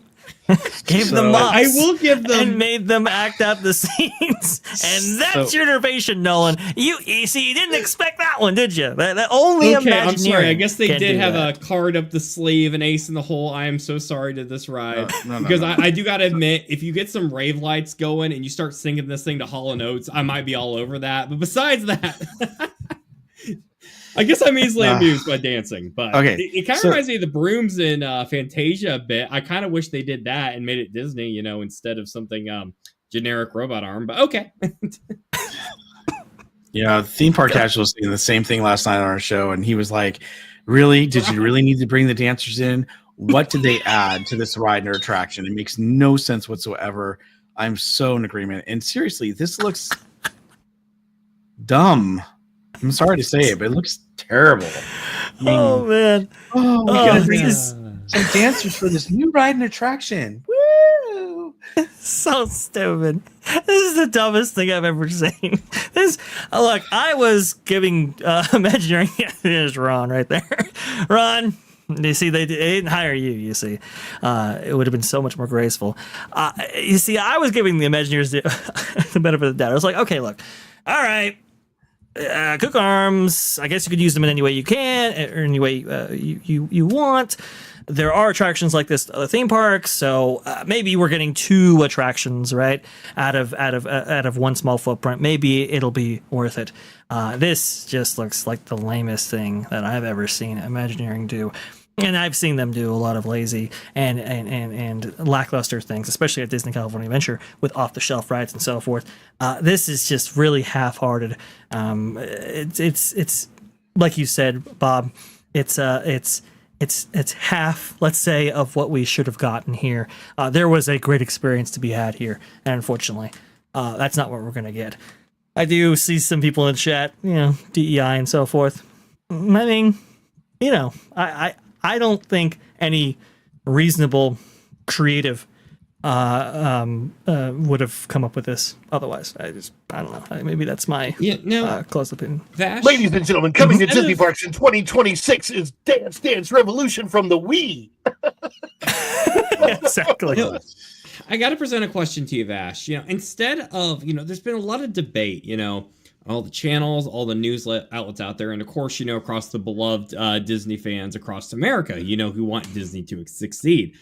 Gave them mops. I will give them and made them act out the scenes, and that's your innovation, Nolan. You see, you didn't expect that one, did you? That only Imagineering. I'm sorry. I guess they did have a card up the sleeve, an ace in the hole. I am so sorry to this ride because I do gotta admit, if you get some rave lights going and you start singing this thing to Hall & Oates, I might be all over that. But besides that. I guess I'm easily amused by dancing, but it kind of reminds me of the brooms in Fantasia a bit. I kind of wish they did that and made it Disney, instead of something generic robot arm, but okay. Yeah, Theme Park Casual was saying the same thing last night on our show, and he was like, really? Did you really need to bring the dancers in? What did they add to this ride or attraction? It makes no sense whatsoever. I'm so in agreement. And seriously, this looks dumb. I'm sorry to say it, but it looks terrible. Oh, man. Oh, we gotta bring some dancers for this new ride and attraction. Woo! So stupid. This is the dumbest thing I've ever seen. Look, I was giving Imagineering. There's Ron right there. Ron, you see, they didn't hire you, you see. It would have been so much more graceful. You see, I was giving the Imagineers the benefit of the doubt. I was like, okay, look. all right, Cook Arms, I guess you could use them in any way you can, or any way you want. There are attractions like this at other theme parks, so maybe we're getting 2 attractions, right, out of one small footprint. Maybe it'll be worth it. This just looks like the lamest thing that I've ever seen Imagineering do. And I've seen them do a lot of lazy and lackluster things, especially at Disney California Adventure with off-the-shelf rides and so forth. This is just really half-hearted. It's like you said, Bob. It's half, let's say, of what we should have gotten here. There was a great experience to be had here, and unfortunately, that's not what we're gonna get. I do see some people in chat, DEI and so forth. I mean, I don't think any reasonable, creative would have come up with this otherwise. I don't know. Maybe that's my close opinion. Ladies and gentlemen, coming to Disney Parks in 2026 is Dance Dance Revolution from the Wii. Exactly. I got to present a question to you, Vash. Instead of, there's been a lot of debate, all the channels, all the news outlets out there, and of course, across the beloved Disney fans across America, who want Disney to succeed.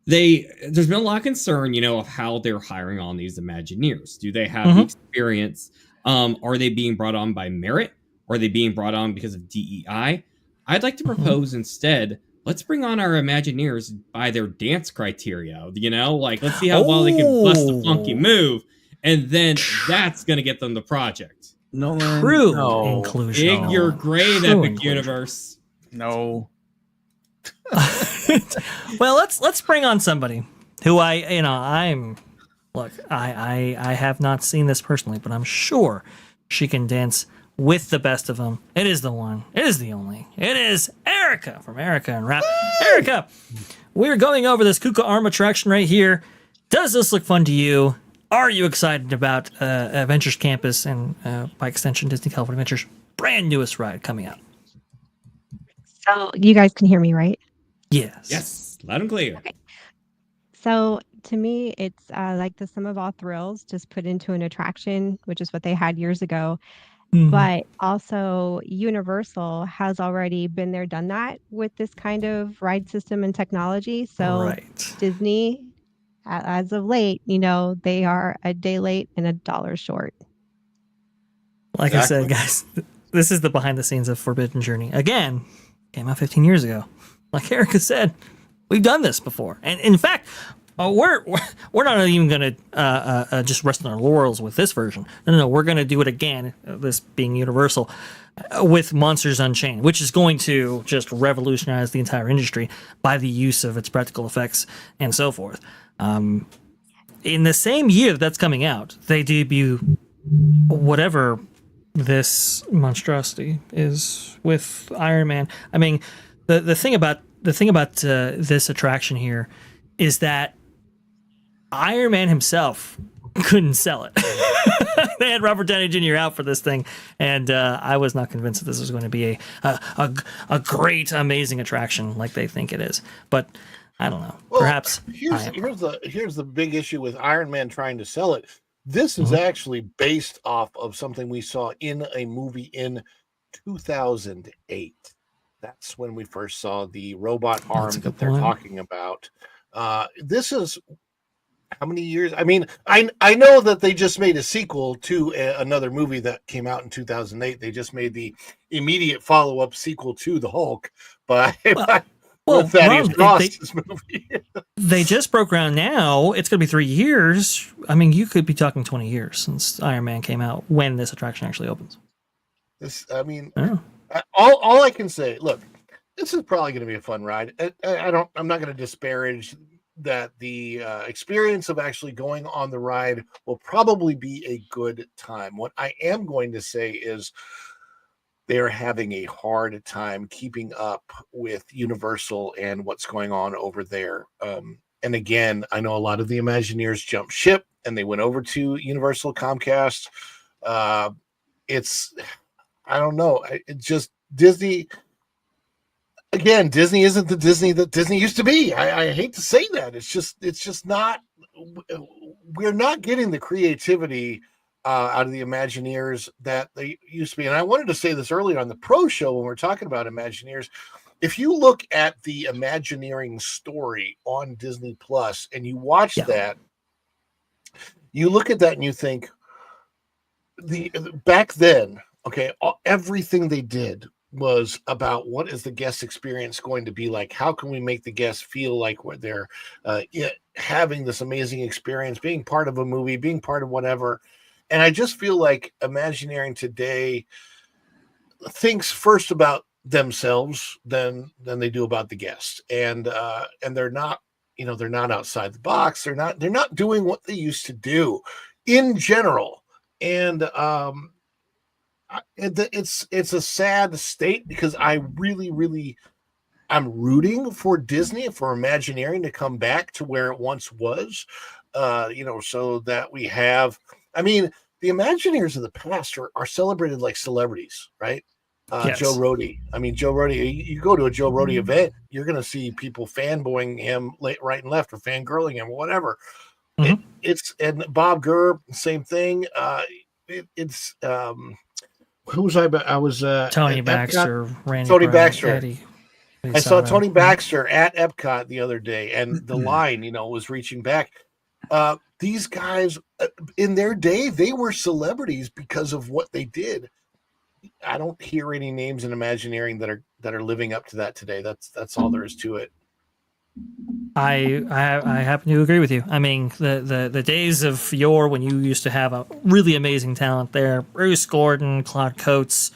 There's been a lot of concern, of how they're hiring on these Imagineers. Do they have the experience? Are they being brought on by merit? Are they being brought on because of DEI? I'd like to propose instead, let's bring on our Imagineers by their dance criteria. Let's see how well they can bust a funky move, and then that's going to get them the project. True inclusion. Figure great epic universe. No. Well, let's bring on somebody who I have not seen this personally, but I'm sure she can dance with the best of them. It is the one. It is the only. It is Erica from Erica and Rap. Erica, we're going over this Kuka Arm attraction right here. Does this look fun to you? Are you excited about Avengers Campus and, by extension, Disney California Adventures' brand newest ride coming out? So you guys can hear me, right? Yes. Yes, loud and clear. Okay. So to me, it's like the sum of all thrills just put into an attraction, which is what they had years ago. But also Universal has already been there, done that with this kind of ride system and technology. So Disney, as of late, they are a day late and $1 short. Like I said, guys, this is the behind the scenes of Forbidden Journey. Again, came out 15 years ago. Like Erica said, we've done this before. And in fact, we're not even going to just rest on our laurels with this version. No, we're going to do it again, this being Universal, with Monsters Unchained, which is going to just revolutionize the entire industry by the use of its practical effects and so forth. In the same year that's coming out, they debut whatever this monstrosity is with Iron Man. I mean, the thing about this attraction here is that Iron Man himself couldn't sell it. They had Robert Downey Jr. out for this thing, and I was not convinced that this was going to be a great, amazing attraction like they think it is. But I don't know. Well, perhaps here's the big issue with Iron Man trying to sell it. This is actually based off of something we saw in a movie in 2008. That's when we first saw the robot arm that they're talking about. This is how many years? I mean, I know that they just made a sequel to another movie that came out in 2008. They just made the immediate follow-up sequel to The Hulk, but with Thaddeus Ross's movie. They just broke ground now. It's going to be 3 years. I mean, you could be talking 20 years since Iron Man came out when this attraction actually opens. All I can say, look, this is probably going to be a fun ride. I'm not going to disparage that the experience of actually going on the ride will probably be a good time. What I am going to say is they're having a hard time keeping up with Universal and what's going on over there. And again, I know a lot of the Imagineers jumped ship and they went over to Universal Comcast. I don't know. It's just Disney. Again, Disney isn't the Disney that Disney used to be. I hate to say that. It's just not. We're not getting the creativity out of the Imagineers that they used to be. And I wanted to say this earlier on the Pro Show when we're talking about Imagineers. If you look at the Imagineering story on Disney Plus and you watch that, you look at that and you think, back then, okay, everything they did was about what is the guest experience going to be like? How can we make the guests feel like they're having this amazing experience, being part of a movie, being part of whatever. And I just feel like Imagineering today thinks first about themselves than they do about the guests. And they're not, they're not outside the box. They're not doing what they used to do in general. And it's a sad state because I really I'm rooting for Disney, for Imagineering to come back to where it once was, so that we have, the Imagineers of the past are celebrated like celebrities, right? Yes. Joe Rohde. Joe Rohde, you go to a Joe Rohde event, you're going to see people fanboying him right and left or fangirling him, whatever. Mm-hmm. And Bob Gurr, same thing. Who was I? I was Tony Baxter, Randy Tony Brown, Baxter. Eddie. I saw Tony Baxter at Epcot the other day, and the line, was reaching back. These guys, in their day, they were celebrities because of what they did. I don't hear any names in Imagineering that are living up to that today. That's all there is to it. I happen to agree with you. The days of yore when you used to have a really amazing talent there, Bruce Gordon, Claude Coates,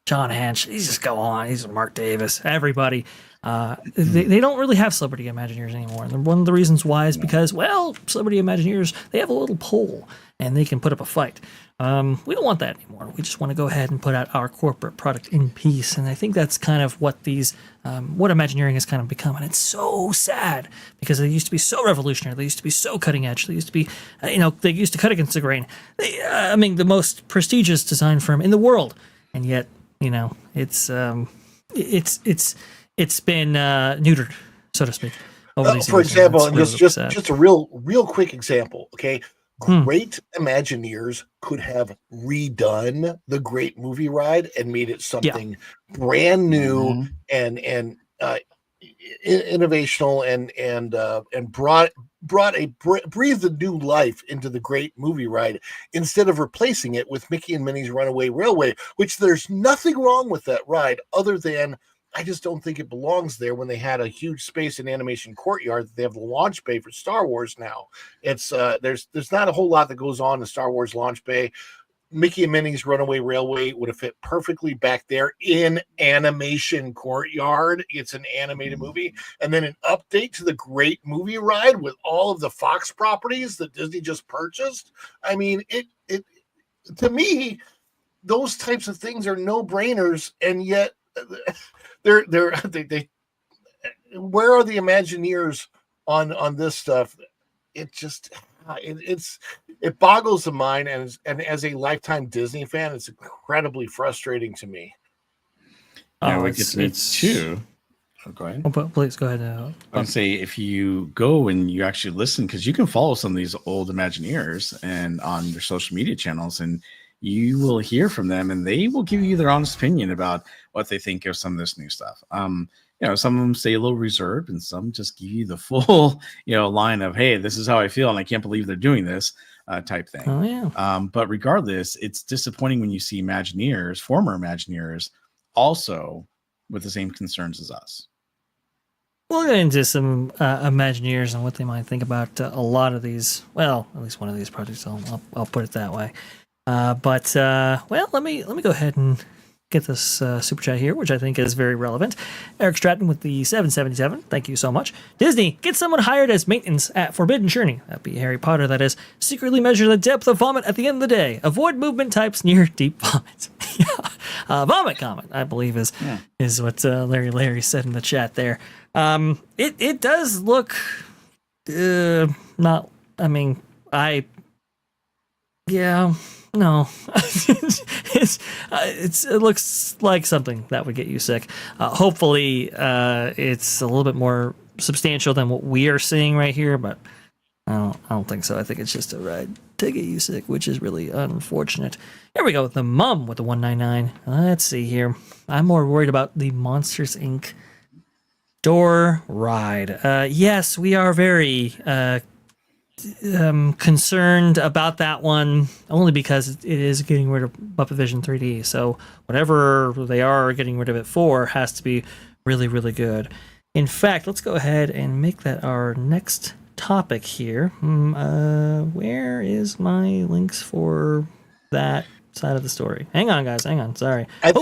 John Hanch, these just go on. These are Mark Davis, everybody. They don't really have celebrity Imagineers anymore. And one of the reasons why is because, celebrity Imagineers, they have a little pole and they can put up a fight. We don't want that anymore. We just want to go ahead and put out our corporate product in peace. And I think that's kind of what what Imagineering has kind of become. And it's so sad because they used to be so revolutionary. They used to be so cutting edge. They used to be, they used to cut against the grain. The most prestigious design firm in the world. And yet, it's been neutered, so to speak. Over these for years. example, Really just a real quick example, okay? Great Imagineers could have redone the Great Movie Ride and made it something brand new and innovational and breathed a new life into the Great Movie Ride instead of replacing it with Mickey and Minnie's Runaway Railway, which there's nothing wrong with that ride other than I just don't think it belongs there when they had a huge space and animation courtyard that they have the launch bay for Star Wars now. It's there's not a whole lot that goes on in the Star Wars launch bay. Mickey and Minnie's Runaway Railway would have fit perfectly back there in animation courtyard. It's an animated movie. And then an update to the Great Movie Ride with all of the Fox properties that Disney just purchased. It to me, those types of things are no-brainers, and yet they where are the Imagineers on this stuff? It just it boggles the mind, and as a lifetime Disney fan, it's incredibly frustrating to me. It's too. Oh, go ahead. Oh, please go ahead. I would say if you go and you actually listen, because you can follow some of these old Imagineers and on their social media channels, and you will hear from them, and they will give you their honest opinion about what they think of some of this new stuff. Some of them stay a little reserved, and some just give you the full, line of, "Hey, this is how I feel, and I can't believe they're doing this," type thing. Oh yeah. But regardless, it's disappointing when you see Imagineers, former Imagineers, also with the same concerns as us. We'll get into some Imagineers and what they might think about a lot of these. Well, at least one of these projects. I'll put it that way. Let me go ahead and get this super chat here, which I think is very relevant. Eric Stratton with the 777. Thank you so much. Disney, get someone hired as maintenance at Forbidden Journey. That'd be Harry Potter, that is. Secretly measure the depth of vomit at the end of the day. Avoid movement types near deep vomit. Vomit comment, I believe, is what Larry said in the chat there. It does look not. No, it looks like something that would get you sick. Hopefully, it's a little bit more substantial than what we are seeing right here, but I don't think so. I think it's just a ticket, you sick, which is really unfortunate. Here we go with the mum with the 199. Let's see here. I'm more worried about the Monsters Inc. door ride. Yes, we are very concerned about that one, only because it is getting rid of Muppet Vision 3D. So whatever they are getting rid of it for has to be really, really good. In fact, let's go ahead and make that our next topic here. Where is my links for that side of the story? Hang on, guys. Hang on. Sorry. I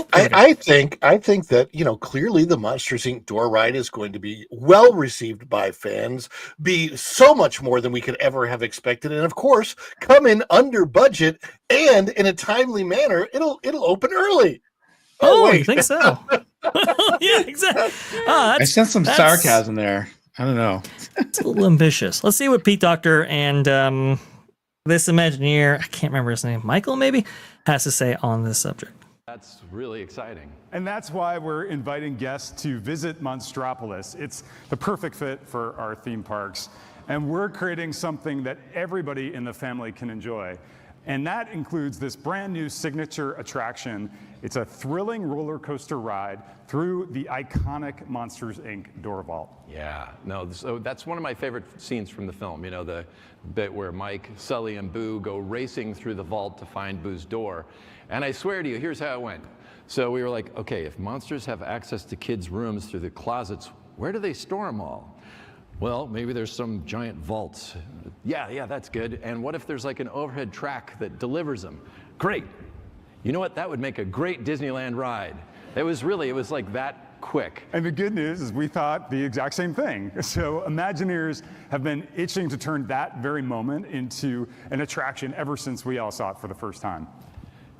think that, you know, clearly the Monsters Inc. door ride is going to be well received by fans, be so much more than we could ever have expected, and of course, come in under budget and in a timely manner. It'll open early. Oh, you think so? Yeah, exactly. I sense some sarcasm there. I don't know. It's a little ambitious. Let's see what Pete Doctor and this Imagineer, I can't remember his name, Michael maybe, has to say on this subject. That's really exciting. And that's why we're inviting guests to visit Monstropolis. It's the perfect fit for our theme parks. And we're creating something that everybody in the family can enjoy. And that includes this brand new signature attraction. It's a thrilling roller coaster ride through the iconic Monsters Inc. door vault. Yeah, no, so that's one of my favorite scenes from the film. You know, the bit where Mike, Sully, and Boo go racing through the vault to find Boo's door. And I swear to you, here's how it went. So we were like, okay, if monsters have access to kids' rooms through the closets, where do they store them all? Well, maybe there's some giant vaults. Yeah, that's good. And what if there's like an overhead track that delivers them? Great. You know what? That would make a great Disneyland ride. It was like that quick. And the good news is we thought the exact same thing. So Imagineers have been itching to turn that very moment into an attraction ever since we all saw it for the first time.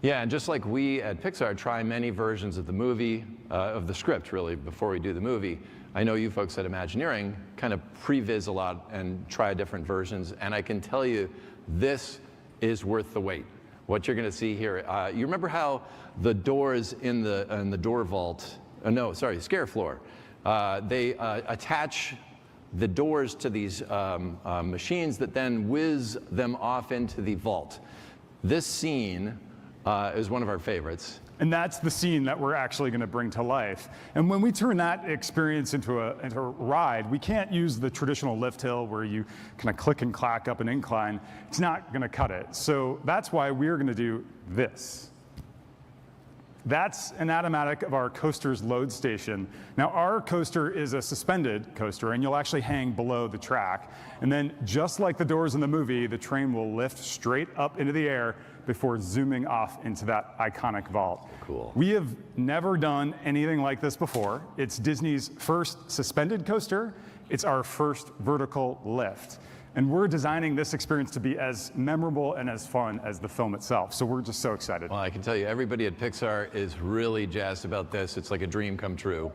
Yeah, and just like we at Pixar try many versions of the movie, of the script really, before we do the movie, I know you folks at Imagineering kind of previs a lot and try different versions, and I can tell you this is worth the wait. What you're going to see here, you remember how the doors in the door vault, scare floor, they attach the doors to these machines that then whiz them off into the vault. This scene is one of our favorites. And that's the scene that we're actually going to bring to life. And when we turn that experience into a ride, we can't use the traditional lift hill where you kind of click and clack up an incline. It's not going to cut it. So that's why we're going to do this. That's an automatic of our coaster's load station. Now, our coaster is a suspended coaster, and you'll actually hang below the track. And then, just like the doors in the movie, the train will lift straight up into the air before zooming off into that iconic vault. Cool. We have never done anything like this before. It's Disney's first suspended coaster. It's our first vertical lift. And we're designing this experience to be as memorable and as fun as the film itself. So we're just so excited. Well, I can tell you, everybody at Pixar is really jazzed about this. It's like a dream come true.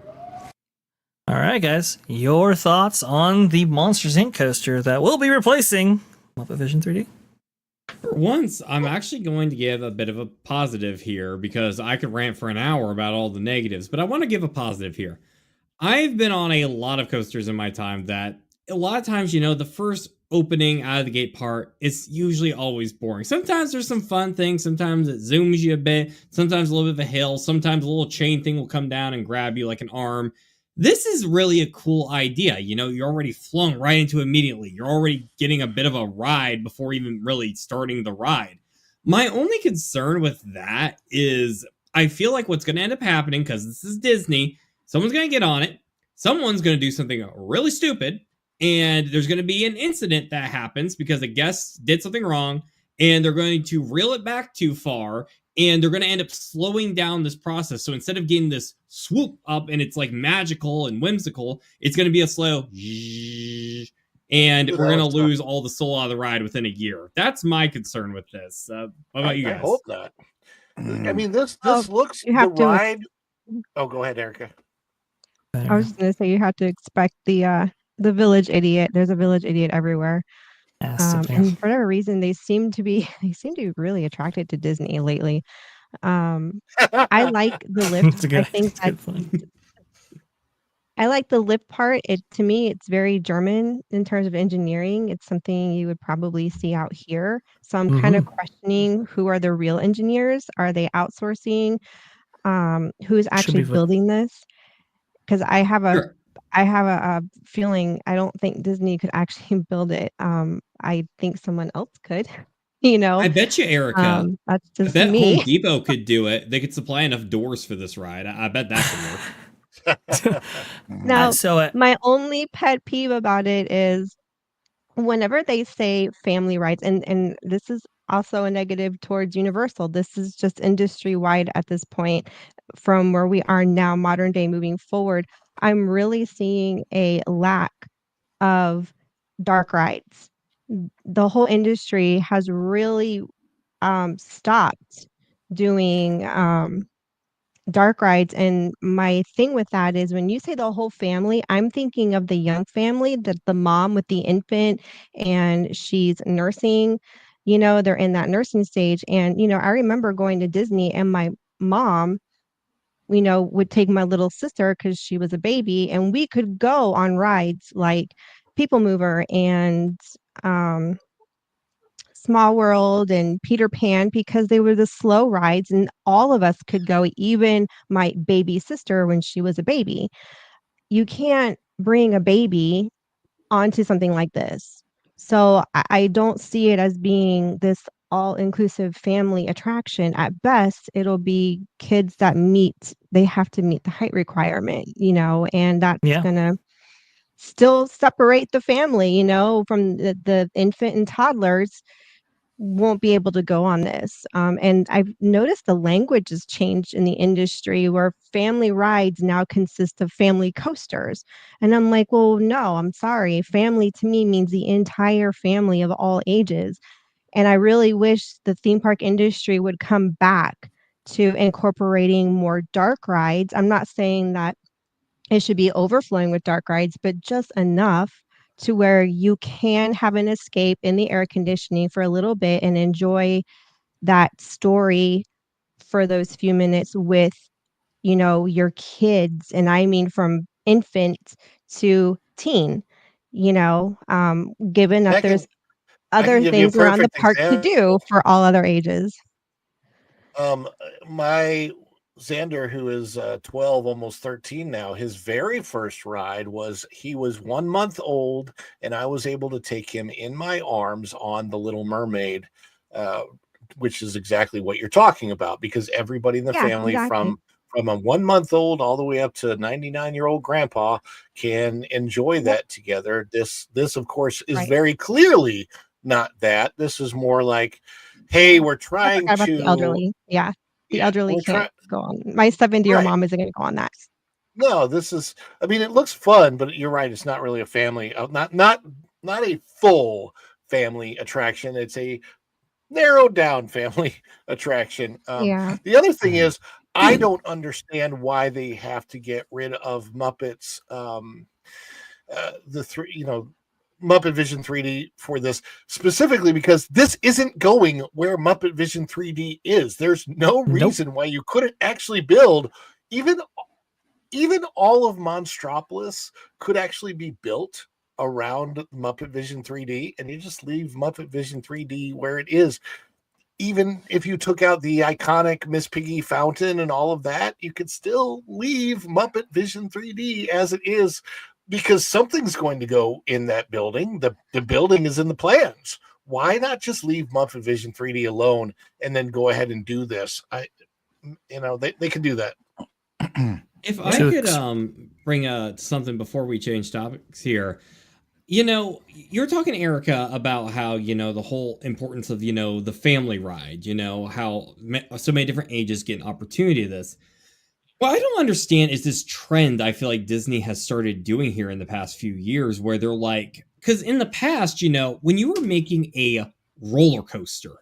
All right, guys, your thoughts on the Monsters Inc. coaster that will be replacing Muppet Vision 3D? For once, I'm actually going to give a bit of a positive here because I could rant for an hour about all the negatives, but I want to give a positive here. I've been on a lot of coasters in my time that a lot of times, you know, the first opening out of the gate part is usually always boring. Sometimes there's some fun things. Sometimes it zooms you a bit. Sometimes a little bit of a hill. Sometimes a little chain thing will come down and grab you like an arm. This is really a cool idea. You know, you're already flung right into it immediately. You're already getting a bit of a ride before even really starting the ride. My only concern with that is I feel like what's going to end up happening, because this is Disney, someone's going to get on it. Someone's going to do something really stupid. And there's going to be an incident that happens because a guest did something wrong, and they're going to reel it back too far, and they're going to end up slowing down this process. So instead of getting this swoop up and it's like magical and whimsical, it's going to be a slow and we're going to lose all the soul out of the ride within a year. That's my concern with this. What about you guys? I hope not. I mean, this looks the ride. Oh, go ahead, Erica. I was just going to say you have to expect the village idiot. There's a village idiot everywhere. And for whatever reason, they seem to be really attracted to Disney lately. I like the lift. I like the lift part. To me, it's very German in terms of engineering. It's something you would probably see out here. So I'm kind of questioning, who are the real engineers? Are they outsourcing? Who's actually building this? Because I have a feeling I don't think Disney could actually build it. I think someone else could. I bet you, Erica. That's I just bet me. Home Depot could do it. They could supply enough doors for this ride. I bet that could work. Now, my only pet peeve about it is whenever they say family rights, and this is also a negative towards Universal. This is just industry wide at this point, from where we are now, modern day, moving forward. I'm really seeing a lack of dark rides. The whole industry has really stopped doing dark rides. And my thing with that is, when you say the whole family, I'm thinking of the young family, that the mom with the infant and she's nursing, they're in that nursing stage. And, I remember going to Disney, and my mom, would take my little sister because she was a baby, and we could go on rides like People Mover and Small World and Peter Pan, because they were the slow rides and all of us could go, even my baby sister when she was a baby. You can't bring a baby onto something like this. So I don't see it as being this all-inclusive family attraction. At best, it'll be kids that they have to meet the height requirement, and that's gonna still separate the family, from the infant and toddlers won't be able to go on this. And I've noticed the language has changed in the industry, where family rides now consist of family coasters. And I'm like, well, no, I'm sorry. Family to me means the entire family of all ages. And I really wish the theme park industry would come back to incorporating more dark rides. I'm not saying that it should be overflowing with dark rides, but just enough to where you can have an escape in the air conditioning for a little bit and enjoy that story for those few minutes with, your kids. And I mean, from infant to teen, given that there's other things around the park to do for all other ages. My Xander, who is 12, almost 13 now, his very first ride he was 1 month old, and I was able to take him in my arms on the Little Mermaid, which is exactly what you're talking about, because everybody in the family, from a 1 month old all the way up to 99-year-old grandpa, can enjoy that together. This of course is very clearly not that. This is more like, hey, we're trying to the elderly. The elderly can't go on. My 70-year-old mom isn't going to go on that. No, this is, I mean, it looks fun, but you're right, it's not really a family, not a full family attraction. It's a narrowed down family attraction. The other thing is, I don't understand why they have to get rid of Muppets, Muppet Vision 3D for this, specifically because this isn't going where Muppet Vision 3D is. There's no reason why you couldn't actually build even all of Monstropolis could actually be built around Muppet Vision 3D, and you just leave Muppet Vision 3D where it is. Even if you took out the iconic Miss Piggy fountain and all of that, you could still leave Muppet Vision 3D as it is, because something's going to go in that building. The building is in the plans. Why not just leave Muppet Vision 3D alone and then go ahead and do this? They can do that. If I could bring something before we change topics here. You're talking, Erica, about how, the whole importance of, the family ride, how so many different ages get an opportunity to this. What I don't understand is this trend I feel like Disney has started doing here in the past few years, where they're like, because in the past, when you were making a roller coaster,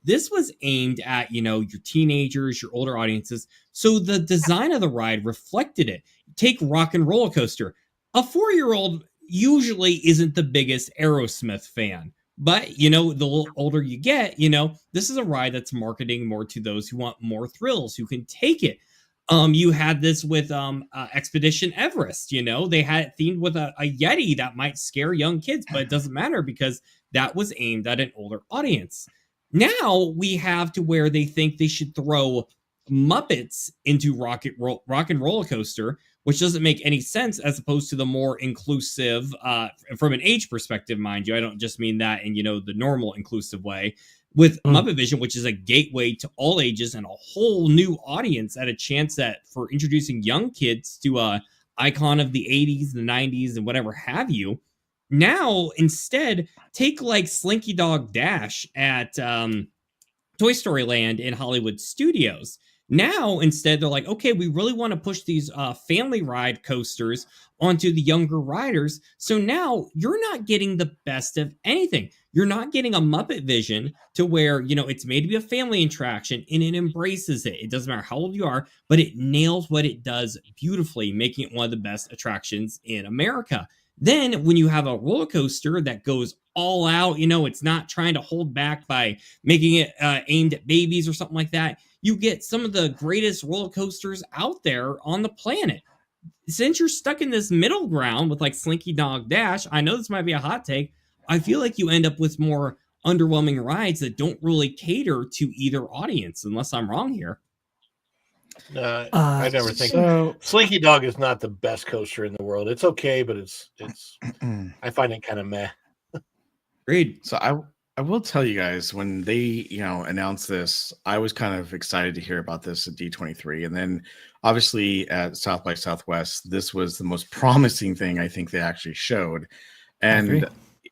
this was aimed at, your teenagers, your older audiences. So the design of the ride reflected it. Take Rock and Roller Coaster. A 4-year-old usually isn't the biggest Aerosmith fan. But, the little older you get, this is a ride that's marketing more to those who want more thrills, who can take it. You had this with Expedition Everest. You know, they had it themed with a Yeti that might scare young kids, but it doesn't matter because that was aimed at an older audience. Now we have to where they think they should throw Muppets into Rock and Roller Coaster, which doesn't make any sense as opposed to the more inclusive, from an age perspective, mind you. I don't just mean that in, the normal inclusive way. With Muppet Vision, which is a gateway to all ages and a whole new audience at a chance for introducing young kids to a icon of the 80s, the 90s, and whatever have you. Now, instead, take like Slinky Dog Dash at Toy Story Land in Hollywood Studios. Now, instead, they're like, okay, we really want to push these family ride coasters onto the younger riders. So now you're not getting the best of anything. You're not getting a Muppet Vision to where, it's made to be a family attraction and it embraces it. It doesn't matter how old you are, but it nails what it does beautifully, making it one of the best attractions in America. Then when you have a roller coaster that goes all out, it's not trying to hold back by making it aimed at babies or something like that. You get some of the greatest roller coasters out there on the planet. Since you're stuck in this middle ground with like Slinky Dog Dash, I know this might be a hot take, I feel like you end up with more underwhelming rides that don't really cater to either audience, unless I'm wrong here. I never think Slinky Dog is not the best coaster in the world. It's okay, but it's I find it kind of meh. Agreed. So I will tell you guys, when they announced this, I was kind of excited to hear about this at D23, and then obviously at South by Southwest, this was the most promising thing I think they actually showed. And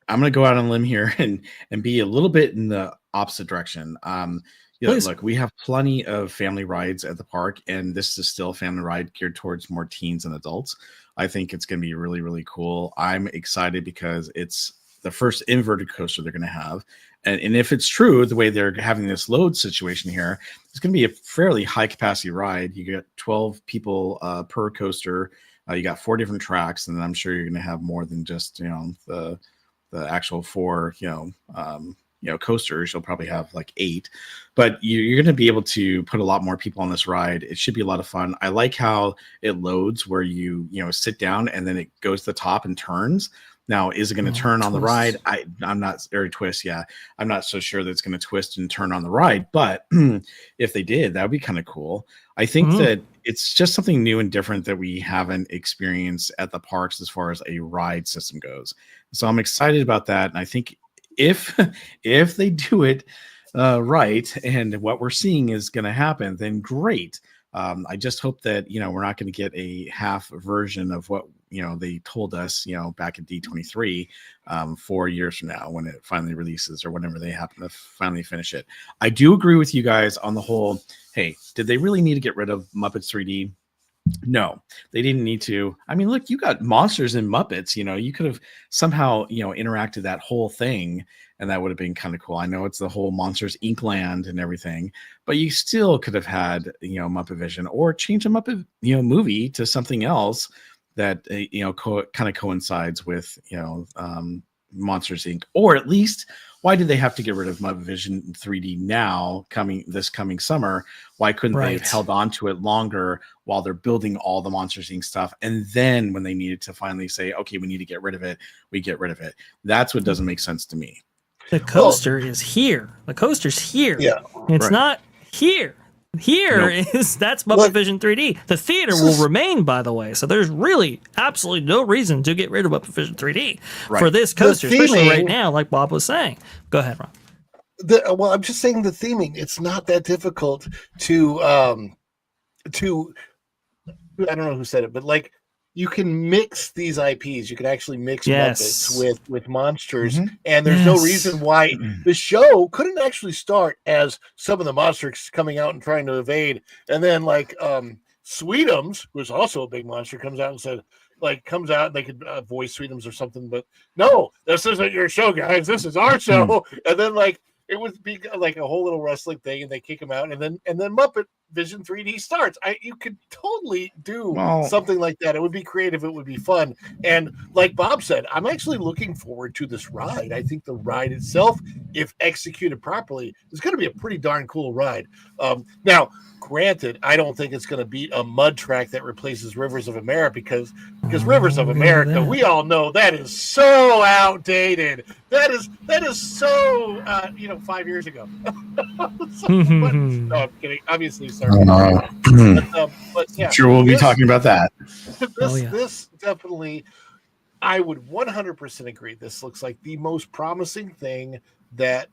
I'm going to go out on a limb here and be a little bit in the opposite direction. Look, we have plenty of family rides at the park, and this is still a family ride geared towards more teens and adults. I think it's going to be really, really cool. I'm excited because it's the first inverted coaster they're going to have. And if it's true, the way they're having this load situation here, it's going to be a fairly high capacity ride. You get 12 people per coaster. You got 4 different tracks, and I'm sure you're going to have more than just, the actual 4, coasters. You'll probably have like 8, but you're going to be able to put a lot more people on this ride. It should be a lot of fun. I like how it loads where you sit down and then it goes to the top and turns. Now, is it going to turn on the ride? I'm not very twist. Yeah, I'm not so sure that it's going to twist and turn on the ride, but if they did, that would be kind of cool. I think that it's just something new and different that we haven't experienced at the parks as far as a ride system goes. So I'm excited about that. And I think if they do it right and what we're seeing is going to happen, then great. I just hope that, we're not going to get a half version of what, they told us, back at D23 4 years from now when it finally releases or whenever they happen to finally finish it. I do agree with you guys on the whole. Hey, did they really need to get rid of Muppets 3D? No, they didn't need to. I mean, look, you got monsters and Muppets, you could have somehow, interacted that whole thing, and that would have been kind of cool. I know it's the whole Monsters Inc. land and everything, but you still could have had, Muppet Vision or change a Muppet, movie to something else that, kind of coincides with, Monsters Inc. Or at least, why did they have to get rid of Muppet Vision 3D now, this coming summer? Why couldn't they have held on to it longer while they're building all the Monsters Inc. stuff? And then when they needed to finally say, okay, we need to get rid of it, we get rid of it. That's what doesn't make sense to me. The coaster is here. The coaster's here. Yeah. It's not here. That's Muppet Vision 3D. The theater will remain, by the way. So there's really absolutely no reason to get rid of Muppet Vision 3D for this coaster, especially right now, like Bob was saying. Go ahead, Ron. Well, I'm just saying the theming. It's not that difficult to I don't know who said it, but like you can mix these IPs. You can actually mix Muppets with monsters, and there's no reason why the show couldn't actually start as some of the monsters coming out and trying to evade, and then like Sweetums, who's also a big monster, comes out and said, comes out, they could voice Sweetums or something, but no, this isn't your show, guys. This is our show, and then it would be like a whole little wrestling thing, and they kick him out, and then Muppet Vision 3D starts. You could totally do something like that. It would be creative. It would be fun. And like Bob said, I'm actually looking forward to this ride. I think the ride itself if executed properly, is going to be a pretty darn cool ride. Now, granted, I don't think it's going to beat a mud track that replaces Rivers of America because Rivers of America, we all know that is so outdated. That is so 5 years ago. No, I'm kidding. Obviously, sorry. But yeah, sure, we'll be talking about that. This definitely, I would 100% agree. This looks like the most promising thing that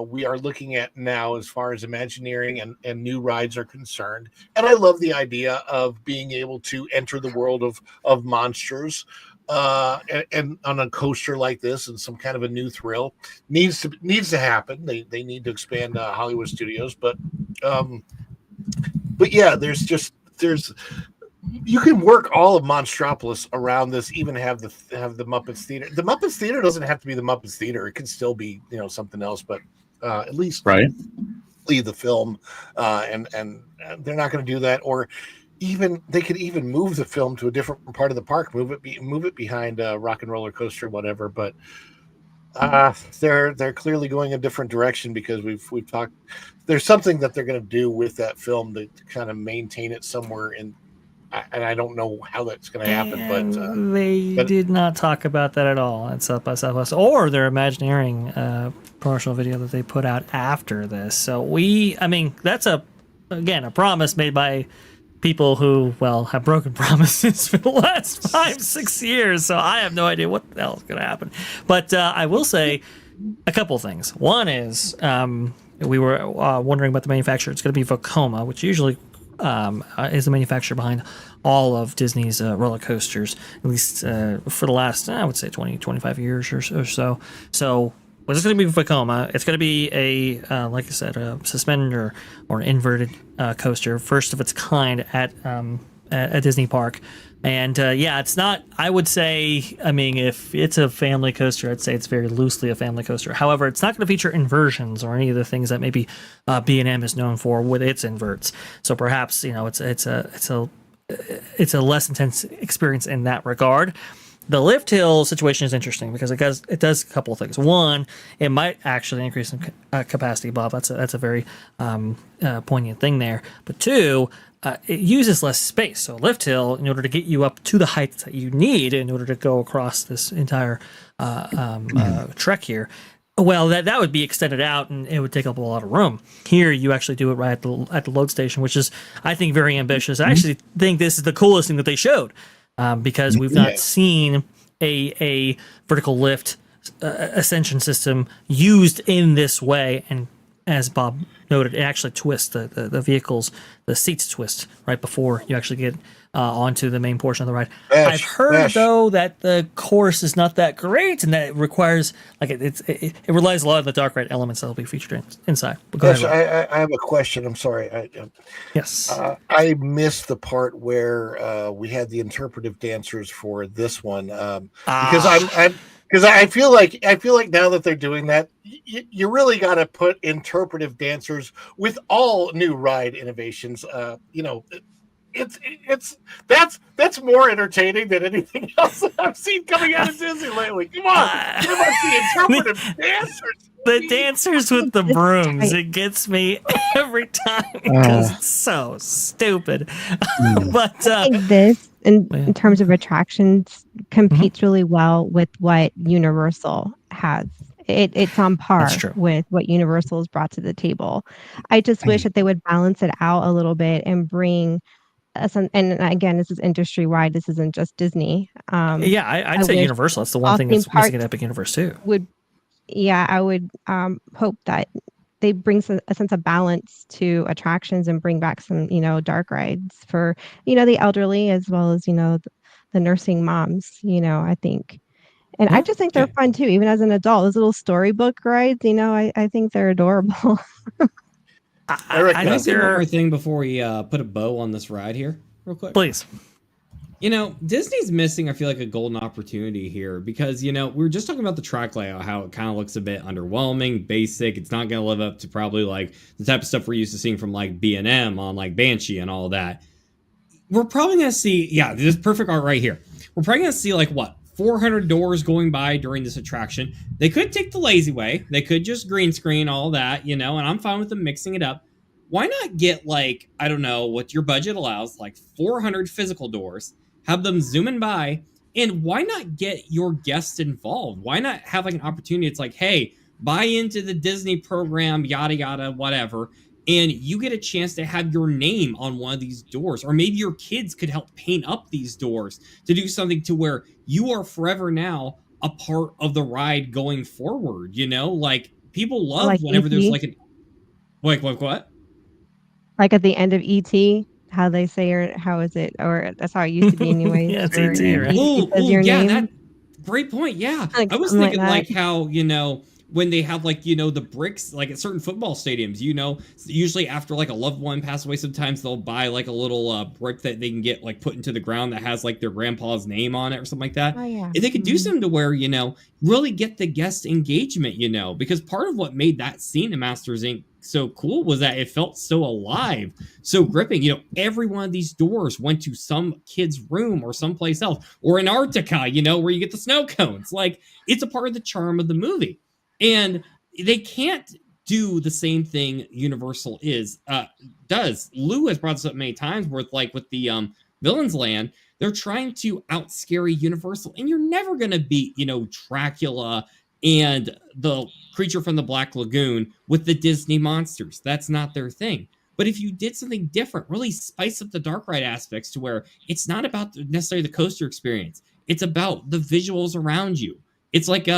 we are looking at now as far as Imagineering and new rides are concerned. And I love the idea of being able to enter the world of monsters and on a coaster like this, and some kind of a new thrill needs to happen. They need to expand Hollywood Studios, but yeah, there's you can work all of Monstropolis around this. Even have the Muppets Theater. The Muppets Theater doesn't have to be the Muppets Theater. It can still be something else, but at least leave the film. And they're not going to do that. Or even they could even move the film to a different part of the park. Move it behind Rock and Roller Coaster, whatever. But they're clearly going a different direction because we've talked. There's something that they're going to do with that film to kind of maintain it somewhere in. And I don't know how that's going to happen, but they did not talk about that at all at South by Southwest or their Imagineering promotional video that they put out after this. So that's a promise made by people who have broken promises for the last 5-6 years. So I have no idea what the hell is going to happen. But I will say a couple things. One is we were wondering about the manufacturer. It's going to be Vekoma, which usually is the manufacturer behind all of Disney's roller coasters, at least for the last, I would say 20-25 years or so. So it's going to be Vekoma. It's going to be like I said, a suspended or inverted coaster, first of its kind at a Disney park. And it's not, I would say, if it's a family coaster, I'd say it's very loosely a family coaster. However, it's not going to feature inversions or any of the things that maybe B&M is known for with its inverts. So perhaps, it's a less intense experience in that regard. The lift hill situation is interesting because it does a couple of things. One, it might actually increase in capacity, Bob. That's a very poignant thing there. But two, it uses less space. So lift hill, in order to get you up to the heights that you need in order to go across this entire trek here, that would be extended out and it would take up a lot of room. Here, you actually do it right at the load station, which is, I think, very ambitious. I actually think this is the coolest thing that they showed because we've not seen a vertical lift ascension system used in this way. And as Bob noted, it actually twists the vehicles, the seats twist right before you actually get onto the main portion of the ride. I've heard though that the course is not that great and that it requires it relies a lot on the dark ride elements that will be featured inside. But go ahead, I have a question. I'm sorry. Yes. I missed the part where we had the interpretive dancers for this one because I feel like now that they're doing that, you really got to put interpretive dancers with all new ride innovations. That's more entertaining than anything else that I've seen coming out of Disney lately. Come on, give us the interpretive dancers. The dancers with the brooms, it gets me every time because it's so stupid. But I think this, in terms of attractions, competes really well with what Universal has. It's on par with what Universal has brought to the table. I just wish that they would balance it out a little bit and bring and again, this is industry wide. This isn't just Disney. I'd say Universal. That's the one thing that's missing at Epic Universe too. I would hope that they bring a sense of balance to attractions and bring back some, dark rides for, the elderly as well as, the nursing moms, I think. And I just think they're fun too, even as an adult. Those little storybook rides, I think they're adorable. I think one more thing before we put a bow on this ride here, real quick. Please. Disney's missing, I feel like, a golden opportunity here because, we were just talking about the track layout, how it kind of looks a bit underwhelming, basic. It's not going to live up to probably like the type of stuff we're used to seeing from like B&M on like Banshee and all that. We're probably going to see, this perfect art right here. We're probably going to see like what, 400 doors going by during this attraction. They could take the lazy way. They could just green screen all that, and I'm fine with them mixing it up. Why not get, like, I don't know what your budget allows, like 400 physical doors, have them zooming by, and why not get your guests involved? Why not have like an opportunity? It's like, hey, buy into the Disney program, yada, yada, whatever. And you get a chance to have your name on one of these doors. Or maybe your kids could help paint up these doors to do something to where you are forever now a part of the ride going forward. Like people love like whenever there's E.T.? like what? Like at the end of ET, how they say, or how is it? Or that's how it used to be anyway. Yeah, it's ET, right? Oh, yeah, that great point. Yeah. Like I was something thinking like like how, when they have like, the bricks, like at certain football stadiums, usually after like a loved one passed away, sometimes they'll buy like a little brick that they can get like put into the ground that has like their grandpa's name on it or something like that. Oh, yeah. And they could do something to where, really get the guest engagement, because part of what made that scene in Masters Inc. so cool was that it felt so alive, so gripping. Every one of these doors went to some kid's room or someplace else, or Antarctica, where you get the snow cones. Like, it's a part of the charm of the movie. And they can't do the same thing Universal does. Lou has brought this up many times with the Villains Land. They're trying to out-scary Universal, and you're never going to beat, Dracula and the Creature from the Black Lagoon with the Disney monsters. That's not their thing. But if you did something different, really spice up the dark ride aspects to where it's not about necessarily the coaster experience. It's about the visuals around you. It's like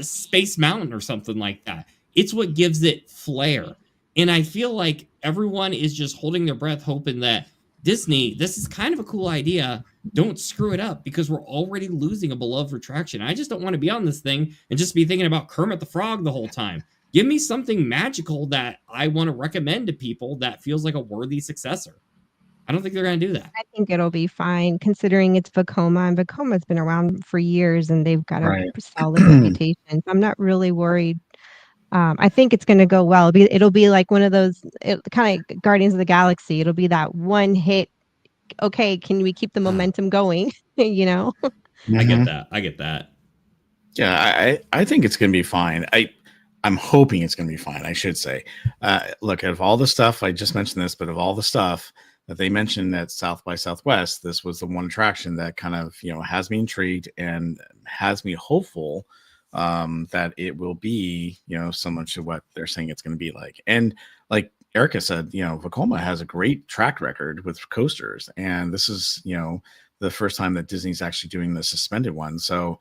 Space Mountain or something like that. It's what gives it flair. And I feel like everyone is just holding their breath, hoping that Disney, this is kind of a cool idea. Don't screw it up, because we're already losing a beloved attraction. I just don't want to be on this thing and just be thinking about Kermit the Frog the whole time. Give me something magical that I want to recommend to people that feels like a worthy successor. I don't think they're going to do that. I think it'll be fine, considering it's Vekoma, and Vekoma's been around for years, and they've got a solid reputation. So I'm not really worried. I think it's going to go well. It'll be like one of those kind of Guardians of the Galaxy. It'll be that one hit. Okay, can we keep the momentum going? I get that. Yeah, I think it's going to be fine. I'm hoping it's going to be fine, I should say. Look, of all the stuff, I just mentioned this, but of all the stuff that they mentioned at South by Southwest, this was the one attraction that kind of, has me intrigued and has me hopeful that it will be, so much of what they're saying it's going to be like. And like Erica said, Vekoma has a great track record with coasters, and this is, the first time that Disney's actually doing the suspended one. So,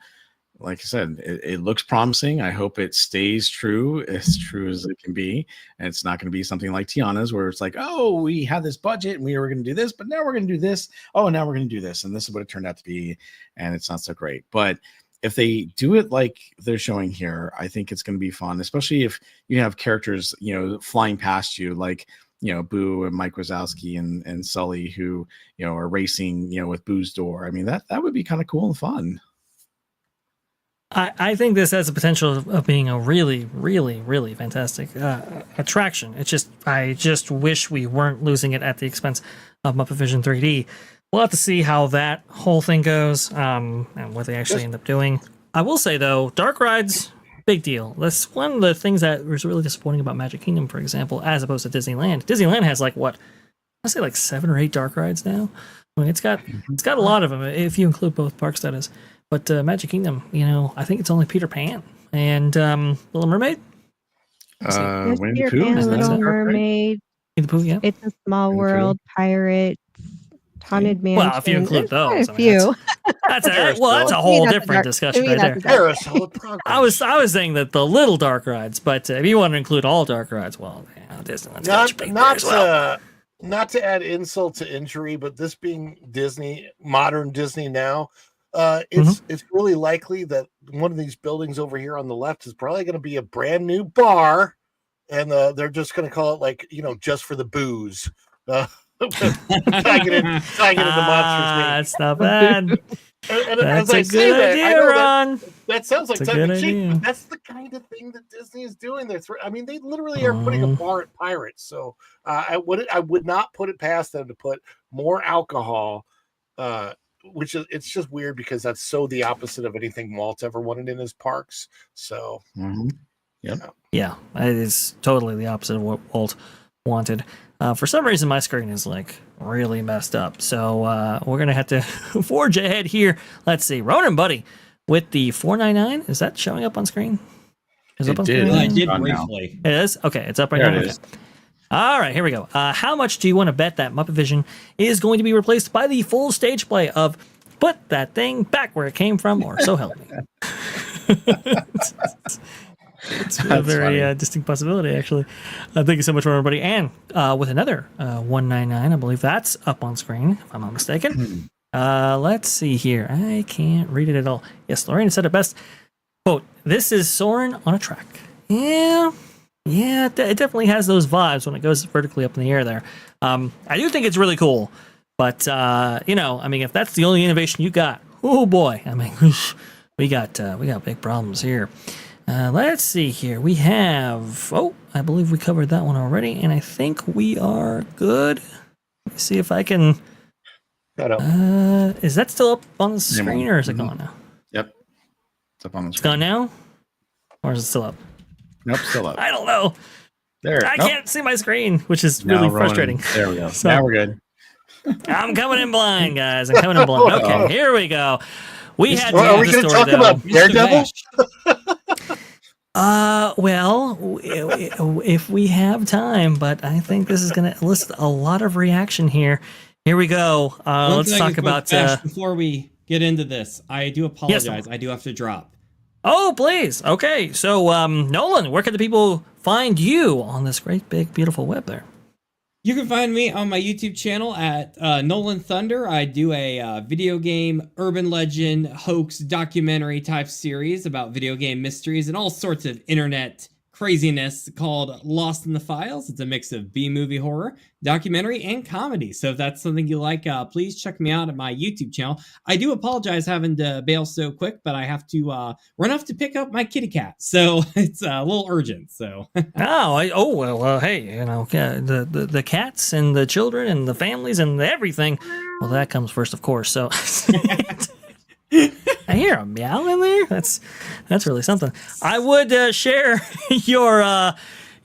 like I said, it looks promising. I hope it stays true as it can be, and it's not going to be something like Tiana's, where it's like, oh, we had this budget and we were going to do this, but now we're going to do this. Oh, now we're going to do this, and this is what it turned out to be, and it's not so great. But if they do it like they're showing here, I think it's going to be fun, especially if you have characters, flying past you, like, Boo and Mike Wazowski and Sully, who, are racing, with Boo's door. I mean, that would be kind of cool and fun. I think this has the potential of being a really, really, really fantastic attraction. I just wish we weren't losing it at the expense of Muppet Vision 3D. We'll have to see how that whole thing goes, and what they actually end up doing. I will say, though, dark rides, big deal. That's one of the things that was really disappointing about Magic Kingdom, for example, as opposed to Disneyland. Disneyland has like 7 or 8 dark rides now. I mean, it's got a lot of them, if you include both parks, that is. But Magic Kingdom, I think it's only Peter Pan and Little Mermaid. Winnie the Peter Pooh, Pan, Little Mermaid. Winnie the Pooh, yeah. It's a Small World, Pirates, Haunted Mansion. Well, if you include those, a few. That's a whole different discussion right there. I was saying that the little dark rides, but if you want to include all dark rides, well, Disneyland's not to add insult to injury, but this being Disney, modern Disney now, it's really likely that one of these buildings over here on the left is probably going to be a brand new bar, and they're just going to call it like, just for the booze. Tagging in the monsters. That's not bad. And that's as I a say good that, idea, I know Ron. that sounds like That's a tongue good in cheek, idea. but that's the kind of thing that Disney is doing. They literally are putting a bar at Pirates. So I would not put it past them to put more alcohol which is it's just weird because that's so the opposite of anything Walt's ever wanted in his parks. So Yeah, it is totally the opposite of what Walt wanted. For some reason, my screen is like really messed up, so we're gonna have to forge ahead here. Let's see, Ronan, buddy, with the $4.99, is that showing up on screen? Is it up on did. screen? I did briefly. It is? Okay, it's up right now. Okay. All right, here we go. How much do you want to bet that Muppet Vision is going to be replaced by the full stage play of "Put That Thing Back Where It Came From" or "So Help Me"? It's a very distinct possibility, actually. Thank you so much for everybody. And with another $1.99, I believe that's up on screen, if I'm not mistaken. Let's see here. I can't read it at all. Yes, Lorraine said it best. Quote, "This is Soren on a track." Yeah, it definitely has those vibes when it goes vertically up in the air there. I do think it's really cool. But, I mean, if that's the only innovation you got, oh boy, I mean, we got big problems here. Let's see here. We have, I believe we covered that one already, and I think we are good. Let me see if I can. Is that still up on the screen, or is it gone now? Yep. It's up on the screen. It's gone now? Or is it still up? Nope, still up. I don't know. There. I can't see my screen, which is really frustrating. There we go. So, now we're good. I'm coming in blind, guys. I'm coming in blind. Okay, here we go. We had are we going to talk about Daredevil? Well, if we have time, but I think this is going to elicit a lot of reaction here. Here we go. Let's talk about. Before we get into this, I do apologize. I do have to drop. Oh, please. Okay. So, Nolan, where can the people find you on this great, big, beautiful web there? You can find me on my YouTube channel at Nolan Thunder. I do a video game, urban legend, hoax, documentary type series about video game mysteries and all sorts of internet craziness called Lost in the Files. It's a mix of B-movie horror, documentary, and comedy. So if that's something you like, please check me out at my YouTube channel. I do apologize having to bail so quick, but I have to run off to pick up my kitty cat. So it's a little urgent. So hey, the cats and the children and the families and everything. Well, that comes first, of course. So I hear a meow in there. That's really something. I would share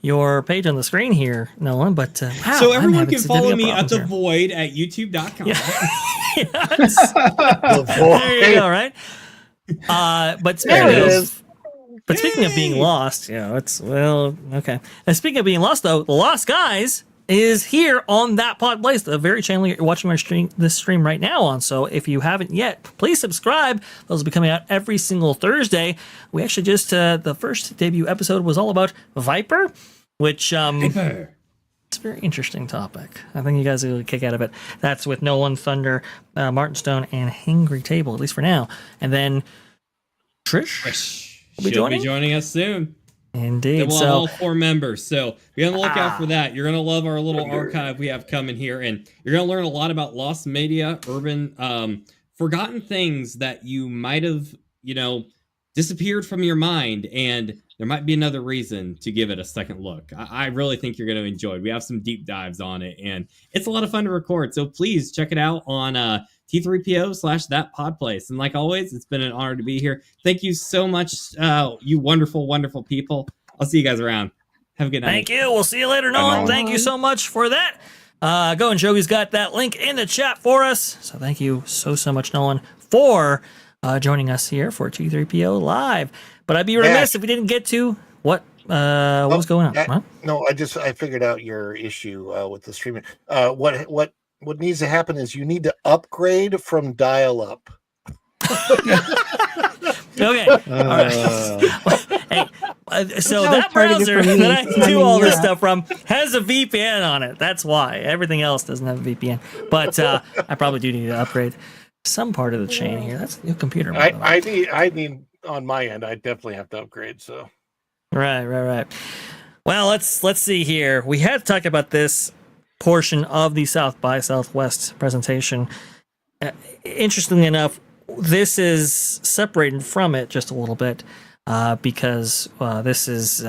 your page on the screen here, Nolan. But wow, so everyone can follow me at The Void at youtube.com. Yes. There you go. Right. But speaking of being lost, okay. And speaking of being lost, though, The Lost Guys is here on That Pod Place, the very channel you're watching this stream right now on. So if you haven't yet, please subscribe. Those will be coming out every single Thursday. We actually just, the first debut episode was all about Viper, which, it's a very interesting topic. I think you guys will get a kick out of it. That's with Nolan, Thunder, Martin Stone, and Hangry Table, at least for now. And then Trish will be joining us soon. Indeed. We'll have all 4 members. So be on the lookout for that. You're going to love our little archive we have coming here. And you're going to learn a lot about lost media, urban, forgotten things that you might have, disappeared from your mind. And there might be another reason to give it a second look. I really think you're going to enjoy it. We have some deep dives on it. And it's a lot of fun to record. So please check it out on T3PO/That Pod Place. And like always, it's been an honor to be here. Thank you so much, you wonderful, wonderful people. I'll see you guys around. Have a good night. Thank you. We'll see you later, Nolan. Thank you so much for that. Go and Joey's got that link in the chat for us. So thank you so much, Nolan, for joining us here for T3PO Live. But I'd be remiss if we didn't get to what was going on. Huh? No, I figured out your issue with the streaming. What needs to happen is you need to upgrade from dial-up. Okay. All right. Hey, so that browser that I do all this stuff from has a VPN on it. That's why. Everything else doesn't have a VPN. But I probably do need to upgrade some part of the chain here. That's your computer. I need on my end. I definitely have to upgrade. So. Right. Well, let's see here. We had to talk about this portion of the South by Southwest presentation. Interestingly enough, this is separated from it just a little bit because this is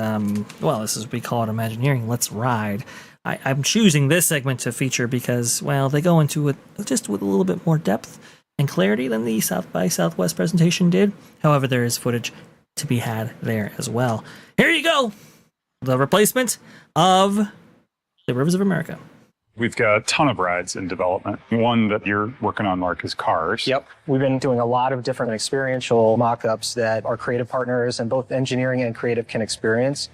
what we call it Imagineering. Let's ride. I'm choosing this segment to feature because, well, they go into it just with a little bit more depth and clarity than the South by Southwest presentation did. However, there is footage to be had there as well. Here you go. The replacement of the Rivers of America. We've got a ton of rides in development. One that you're working on, Mark, is Cars. Yep. We've been doing a lot of different experiential mock-ups that our creative partners and both engineering and creative can experience.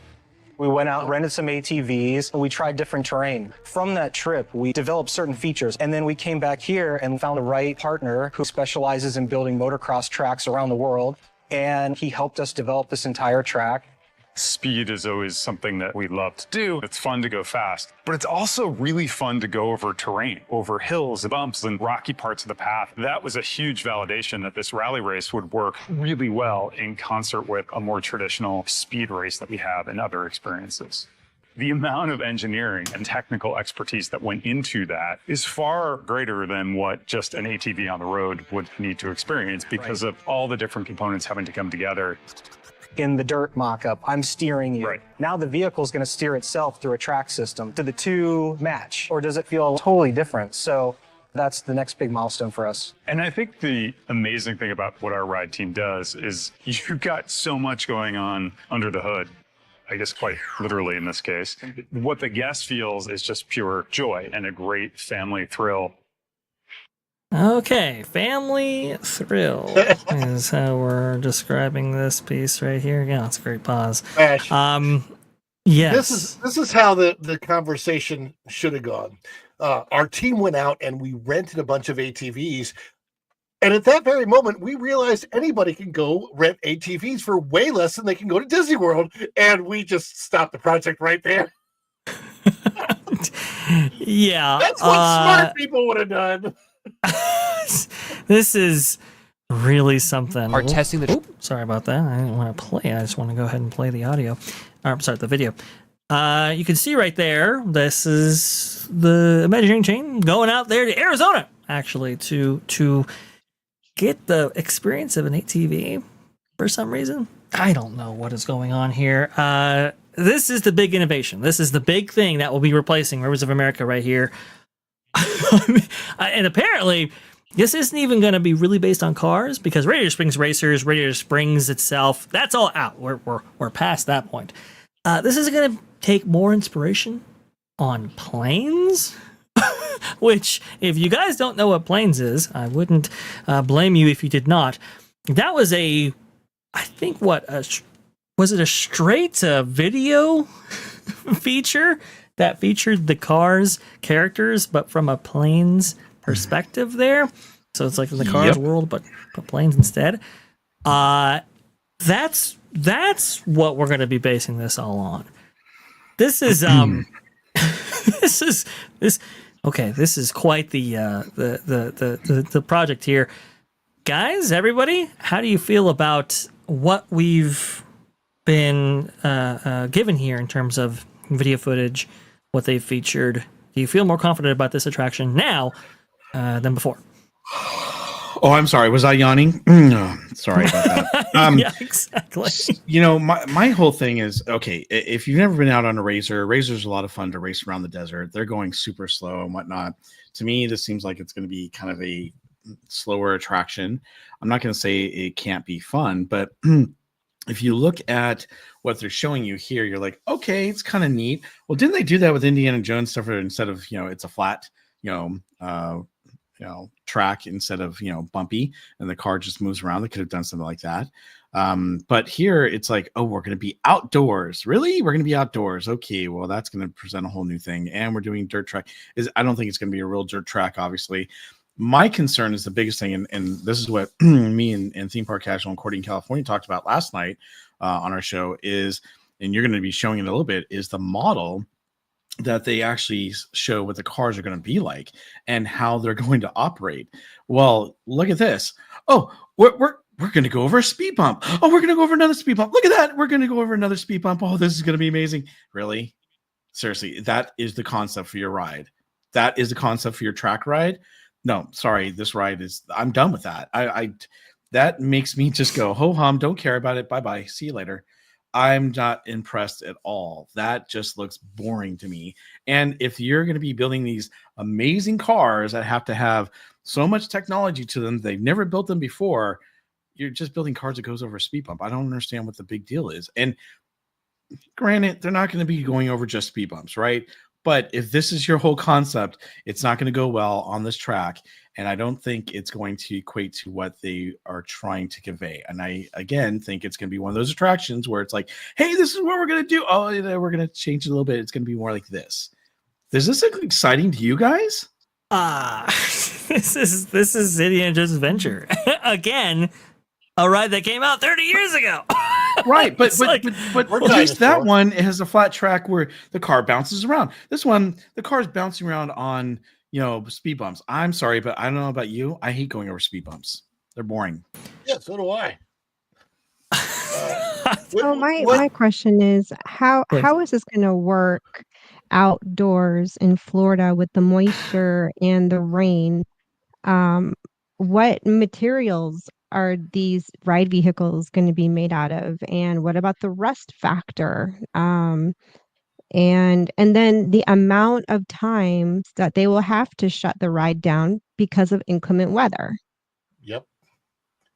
We went out, rented some ATVs, and we tried different terrain. From that trip, we developed certain features, and then we came back here and found the right partner who specializes in building motocross tracks around the world, and he helped us develop this entire track. Speed is always something that we love to do. It's fun to go fast, but it's also really fun to go over terrain, over hills and bumps and rocky parts of the path. That was a huge validation that this rally race would work really well in concert with a more traditional speed race that we have in other experiences. The amount of engineering and technical expertise that went into that is far greater than what just an ATV on the road would need to experience because of all the different components having to come together. In the dirt mock-up, I'm steering you. Right. Now the vehicle is going to steer itself through a track system. Do the two match, or does it feel totally different? So that's the next big milestone for us. And I think the amazing thing about what our ride team does is you've got so much going on under the hood. I guess quite literally in this case. What the guest feels is just pure joy and a great family thrill. Okay, family thrill is how we're describing this piece right here. Yeah, that's a great pause. Ash, yes. This is how the conversation should have gone. Our team went out and we rented a bunch of ATVs. And at that very moment, we realized anybody can go rent ATVs for way less than they can go to Disney World. And we just stopped the project right there. Yeah. That's what smart people would have done. This is really something. Are testing the... Sorry about that. I didn't want to play. I just want to go ahead and play the audio. I'm sorry, the video. You can see right there, this is the Imagineering chain going out there to Arizona, actually, to get the experience of an ATV for some reason. I don't know what is going on here. This is the big innovation. This is the big thing that will be replacing Rivers of America right here. And apparently, this isn't even going to be really based on cars because Radiator Springs Racers, Radiator Springs itself, that's all out. We're past that point. This is going to take more inspiration on planes, which, if you guys don't know what planes is, I wouldn't blame you if you did not. That was I think, was it a straight video feature that featured the Cars characters, but from a planes perspective there? So it's like the Cars world, but planes instead. That's what we're going to be basing this all on. This is this is quite the project here. Guys, everybody, how do you feel about what we've been given here in terms of video footage, what they've featured? Do you feel more confident about this attraction now than before? Oh, I'm sorry. Was I yawning? Sorry about that. Yeah, exactly. You know, my whole thing is, okay, if you've never been out on a razor's a lot of fun to race around the desert. They're going super slow and whatnot. To me, this seems like it's going to be kind of a slower attraction. I'm not going to say it can't be fun, but if you look at what they're showing you here, you're like, okay, it's kind of neat. Well, didn't they do that with Indiana Jones stuff instead of, it's a flat, track instead of, bumpy and the car just moves around? They could have done something like that. But here it's like, oh, we're going to be outdoors. Really? We're going to be outdoors. Okay, well, that's going to present a whole new thing. And we're doing dirt track. I don't think it's going to be a real dirt track, obviously. My concern is the biggest thing, and this is what me and Theme Park Casual and Courting California talked about last night on our show is, and you're going to be showing it a little bit, is the model that they actually show what the cars are going to be like and how they're going to operate. Well, look at this. Oh, we're going to go over a speed bump. Oh, we're going to go over another speed bump. Look at that. We're going to go over another speed bump. Oh, this is going to be amazing. Really? Seriously, that is the concept for your ride. That is the concept for your track ride. No, sorry, this ride I'm done with that. That makes me just go, ho hum, don't care about it. Bye-bye. See you later. I'm not impressed at all. That just looks boring to me. And if you're going to be building these amazing cars that have to have so much technology to them. They've never built them before. You're just building cars that goes over a speed bump. I don't understand what the big deal is. And granted, they're not going to be going over just speed bumps, right? But if this is your whole concept, it's not going to go well on this track. And I don't think it's going to equate to what they are trying to convey. And I, again, think it's going to be one of those attractions where it's like, hey, this is what we're going to do. Oh, we're going to change it a little bit. It's going to be more like this. Is this exciting to you guys? This is Indiana's Adventure. Again, a ride that came out 30 years ago. Right, but at least that one has a flat track where the car bounces around. This one, the car's bouncing around on, speed bumps. I'm sorry, but I don't know about you. I hate going over speed bumps. They're boring. Yeah, so do I. So my question is, how is this going to work outdoors in Florida with the moisture and the rain? What materials are these ride vehicles going to be made out of, and what about the rust factor? And then the amount of times that they will have to shut the ride down because of inclement weather. Yep.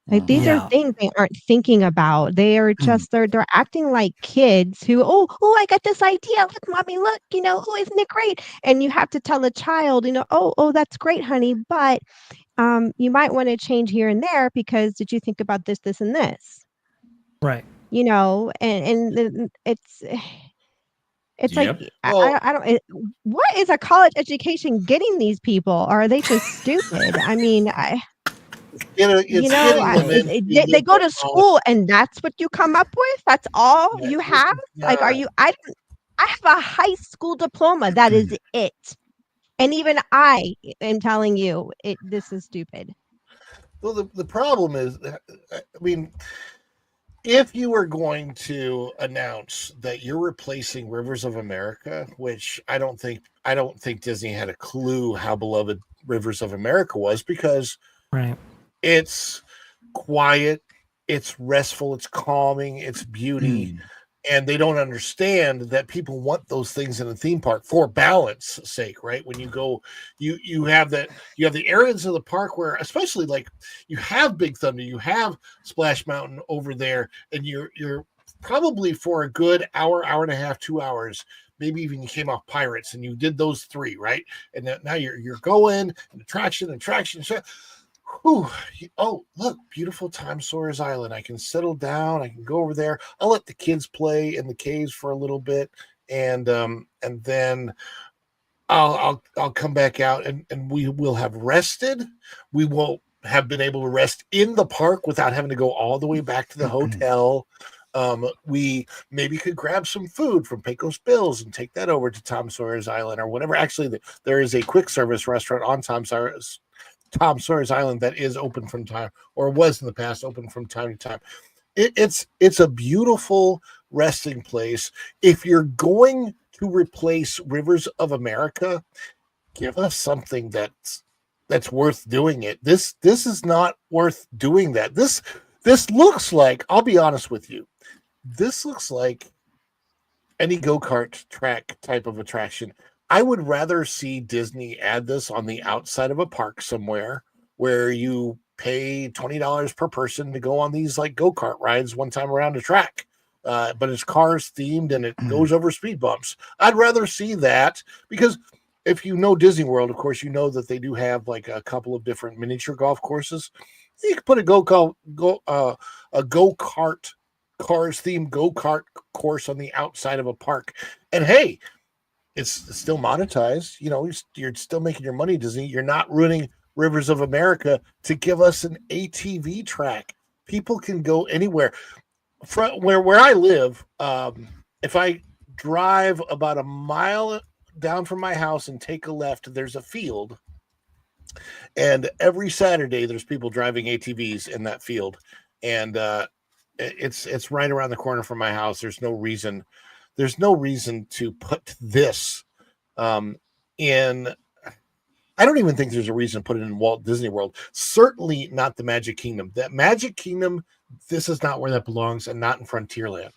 Like these are things they aren't thinking about. They are just they're acting like kids who I got this idea. Look, mommy, look, isn't it great? And you have to tell a child, oh, that's great, honey, but you might want to change here and there because did you think about this, this, and this? Right. And it's like I don't. What is a college education getting these people? Or are they just stupid? I mean, they go to school and that's what you come up with. That's all you have. Like, are you? I have a high school diploma. That is it. And even I am telling you, this is stupid. Well, the problem is, I mean, if you were going to announce that you're replacing Rivers of America, which I don't think Disney had a clue how beloved Rivers of America was, because it's quiet, it's restful, it's calming, it's beauty. And they don't understand that people want those things in a theme park for balance sake, right? When you go, you have the areas of the park where, especially like you have Big Thunder, you have Splash Mountain over there, and you're probably for a good hour and a half, 2 hours, maybe even you came off Pirates and you did those three, right? And now you're going and attraction. Whew. Oh, look, beautiful Tom Sawyer's Island. I can settle down. I can go over there. I'll let the kids play in the caves for a little bit, and then I'll come back out, and we will have rested. We will have been able to rest in the park without having to go all the way back to the hotel. We maybe could grab some food from Pecos Bill's and take that over to Tom Sawyer's Island or whatever. Actually, there is a quick service restaurant on Tom Sawyer's Island that is open from time, or was in the past open from time to time. It's a beautiful resting place. If you're going to replace Rivers of America, give us something that's worth doing it. This is not worth doing that. This looks like, I'll be honest with you, this looks like any go-kart track type of attraction. I would rather see Disney add this on the outside of a park somewhere where you pay $20 per person to go on these like go-kart rides one time around the track. But it's cars themed and it goes over speed bumps. I'd rather see that, because if you know Disney World, of course, you know that they do have like a couple of different miniature golf courses. You could put a go-kart cars themed go-kart course on the outside of a park. And hey, it's still monetized. You're still making your money, Disney. You're not ruining Rivers of America to give us an ATV track. People can go anywhere. From where I live, if I drive about a mile down from my house and take a left, there's a field. And every Saturday, there's people driving ATVs in that field. And it's right around the corner from my house. There's no reason to put this in. I don't even think there's a reason to put it in Walt Disney World. Certainly not the Magic Kingdom. That Magic Kingdom, this is not where that belongs, and not in Frontierland.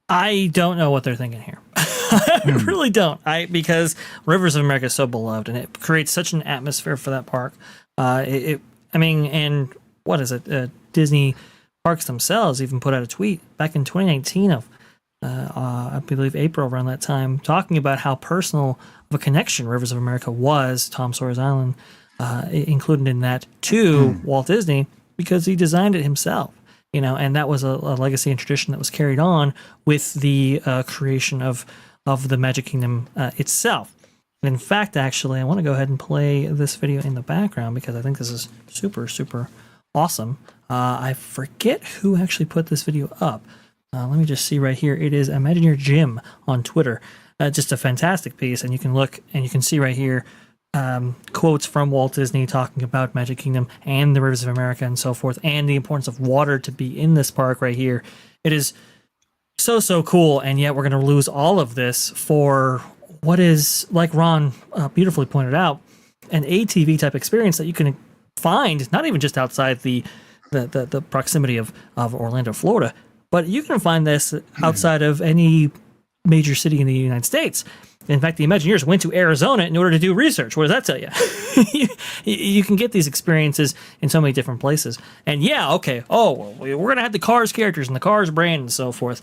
I don't know what they're thinking here. I really don't. Because Rivers of America is so beloved, and it creates such an atmosphere for that park. And what is it? Disney parks themselves even put out a tweet back in 2019 of, I believe April around that time, talking about how personal of a connection Rivers of America was, Tom Sawyer's Island, included in that, to Walt Disney, because he designed it himself. And that was a legacy and tradition that was carried on with the creation of the Magic Kingdom itself. In fact, actually, I want to go ahead and play this video in the background because I think this is super, super awesome. I forget who actually put this video up. Let me just see right here. It is Imagineer Jim on Twitter. Just a fantastic piece, and you can look and you can see right here quotes from Walt Disney talking about Magic Kingdom and the Rivers of America and so forth, and the importance of water to be in this park right here. It is so cool, and yet we're going to lose all of this for what is, like Ron beautifully pointed out, an ATV type experience that you can find not even just outside the proximity of Orlando, Florida, but you can find this outside of any major city in the United States. In fact, the Imagineers went to Arizona in order to do research. What does that tell you? You can get these experiences in so many different places. And yeah, okay, we're going to have the Cars characters and the Cars brand and so forth.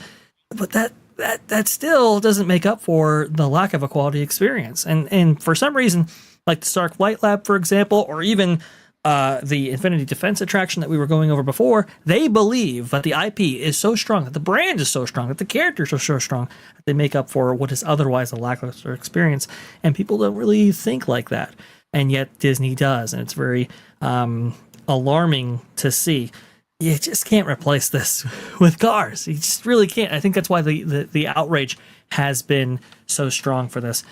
But that still doesn't make up for the lack of a quality experience. And for some reason, like the Stark Flight Lab, for example, or even the Infinity Defense attraction that we were going over before, they believe that the IP is so strong, that the brand is so strong, that the characters are so strong, that they make up for what is otherwise a lackluster experience. And people don't really think like that. And yet Disney does. And it's very alarming to see. You just can't replace this with Cars. You just really can't. I think that's why the outrage has been so strong for this.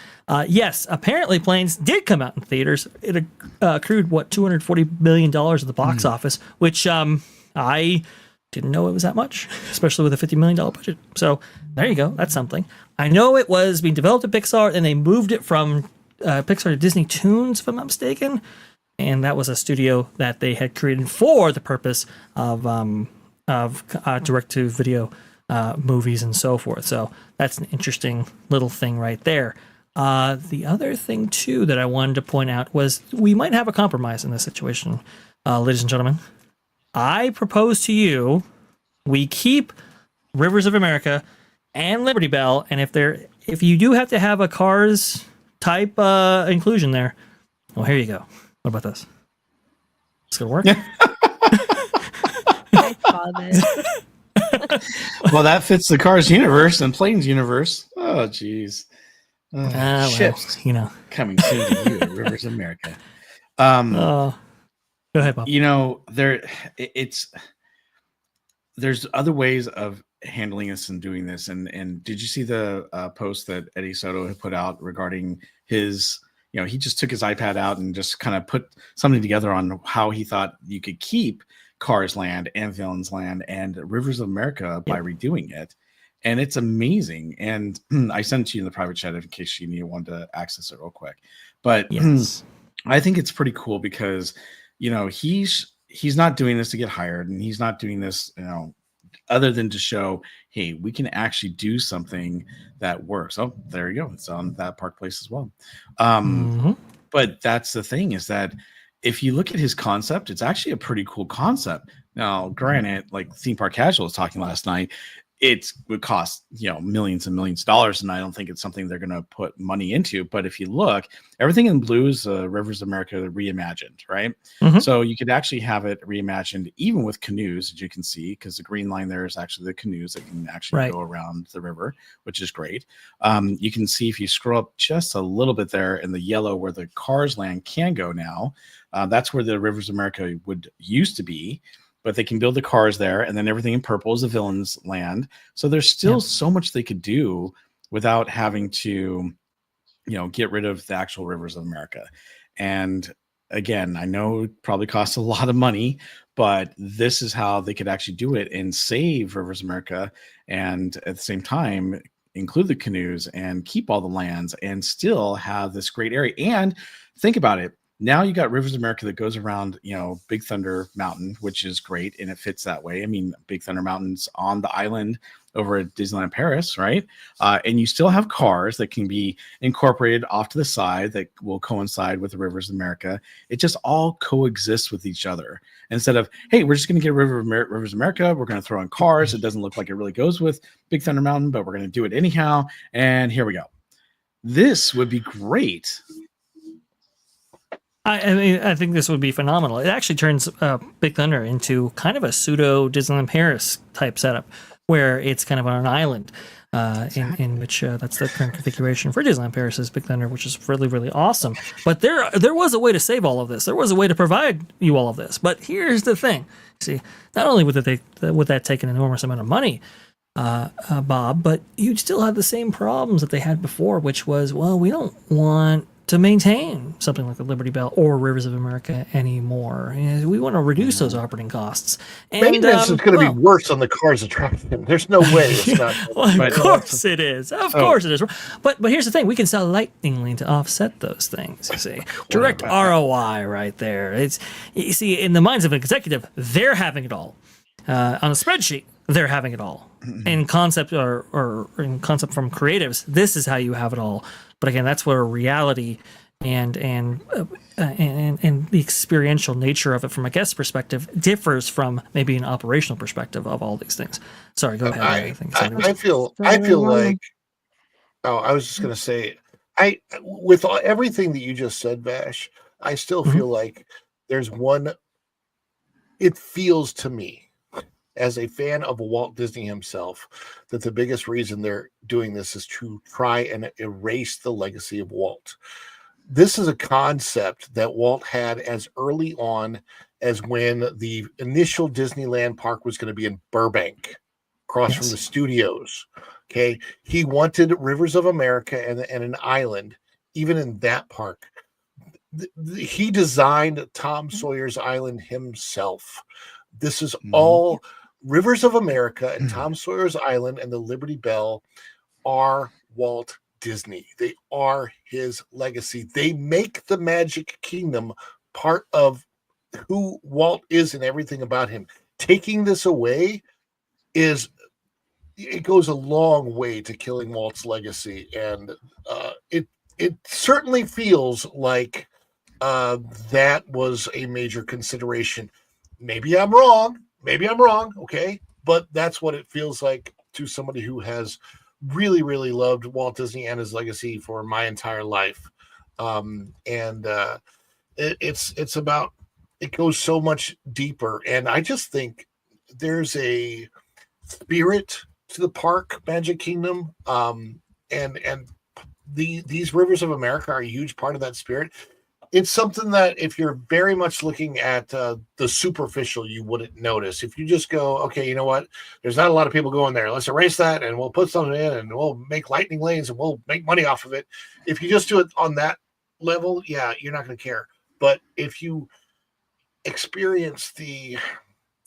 Yes, apparently Planes did come out in theaters. It accrued, $240 million at the box office, which I didn't know it was that much, especially with a $50 million budget. So there you go. That's something. I know it was being developed at Pixar, and they moved it from Pixar to Disney Toons, if I'm not mistaken. And that was a studio that they had created for the purpose of direct-to-video movies and so forth. So that's an interesting little thing right there. The other thing, too, that I wanted to point out was we might have a compromise in this situation, ladies and gentlemen. I propose to you we keep Rivers of America and Liberty Bell, and if you do have to have a Cars type inclusion there, well, here you go. What about this? It's gonna work. I saw this. Well, that fits the Cars universe and Planes universe. Oh, geez. Ships, coming soon to you, Rivers of America. Go ahead, Bob. There's other ways of handling this and doing this. And did you see the post that Eddie Soto had put out regarding his? He just took his iPad out and just kind of put something together on how he thought you could keep Cars Land and Villains Land and Rivers of America by redoing it. And it's amazing. And I sent it to you in the private chat in case you wanted to access it real quick. But yes. I think it's pretty cool because, he's not doing this to get hired, and he's not doing this, other than to show, hey, we can actually do something that works. Oh, there you go. It's on that Park Place as well. But that's the thing, is that if you look at his concept, it's actually a pretty cool concept. Now, granted, like Theme Park Casual was talking last night, it would cost millions and millions of dollars, and I don't think it's something they're going to put money into. But if you look, everything in blue is Rivers of America reimagined, right? So you could actually have it reimagined even with canoes, as you can see, because the green line there is actually the canoes that can actually go around the river, which is great. You can see if you scroll up just a little bit there in the yellow where the Cars Land can go now, that's where the Rivers of America would used to be. But they can build the cars there, and then everything in purple is the Villains Land. So there's still so much they could do without having to, get rid of the actual Rivers of America. And again, I know it probably costs a lot of money, but this is how they could actually do it and save Rivers of America, and at the same time include the canoes and keep all the lands and still have this great area. And think about it. Now you got Rivers of America that goes around, Big Thunder Mountain, which is great, and it fits that way. I mean, Big Thunder Mountain's on the island over at Disneyland Paris, right? And you still have cars that can be incorporated off to the side that will coincide with the Rivers of America. It just all coexists with each other. Instead of, hey, we're just going to get Rivers of America, we're going to throw in cars. It doesn't look like it really goes with Big Thunder Mountain, but we're going to do it anyhow. And here we go. This would be great. I mean, I think this would be phenomenal. It actually turns Big Thunder into kind of a pseudo Disneyland Paris type setup, where it's kind of on an island, in which that's the current configuration for Disneyland Paris' Big Thunder, which is really, really awesome. But there was a way to save all of this. There was a way to provide you all of this. But here's the thing: see, not only would that take an enormous amount of money, Bob, but you'd still have the same problems that they had before, which was, well, we don't want to maintain something like the Liberty Bell or Rivers of America anymore. And we want to reduce those operating costs. And, maintenance is going to be worse on the cars attraction. There's no way it's not. Well, of course it is. Of course it is. But here's the thing: we can sell Lightning Lane to offset those things. You see, direct ROI right there. It's, you see, in the minds of an executive, they're having it all. On a spreadsheet, they're having it all. In concept or in concept from creatives, this is how you have it all. But again, that's where reality and the experiential nature of it from a guest perspective differs from maybe an operational perspective of all these things. Sorry, go ahead. I feel like, I was just going to say, with everything that you just said, Vash, I still feel like there's one. It feels to me, as a fan of Walt Disney himself, that the biggest reason they're doing this is to try and erase the legacy of Walt. This is a concept that Walt had as early on as when the initial Disneyland park was going to be in Burbank, across from the studios. Okay. He wanted Rivers of America and an island, even in that park. He designed Tom Sawyer's Island himself. This is all Rivers of America and Tom Sawyer's Island and the Liberty Bell are Walt Disney. They are his legacy. They make the Magic Kingdom part of who Walt is and everything about him. Taking this away it goes a long way to killing Walt's legacy. And it certainly feels like that was a major consideration. Maybe I'm wrong. Okay. But that's what it feels like to somebody who has really, really loved Walt Disney and his legacy for my entire life. It's about, it goes so much deeper. And I just think there's a spirit to the park, Magic Kingdom. And these Rivers of America are a huge part of that spirit. It's something that if you're very much looking at the superficial, you wouldn't notice. If you just go, okay, you know what? There's not a lot of people going there. Let's erase that and we'll put something in and we'll make lightning lanes and we'll make money off of it. If you just do it on that level, yeah, you're not going to care. But if you experience the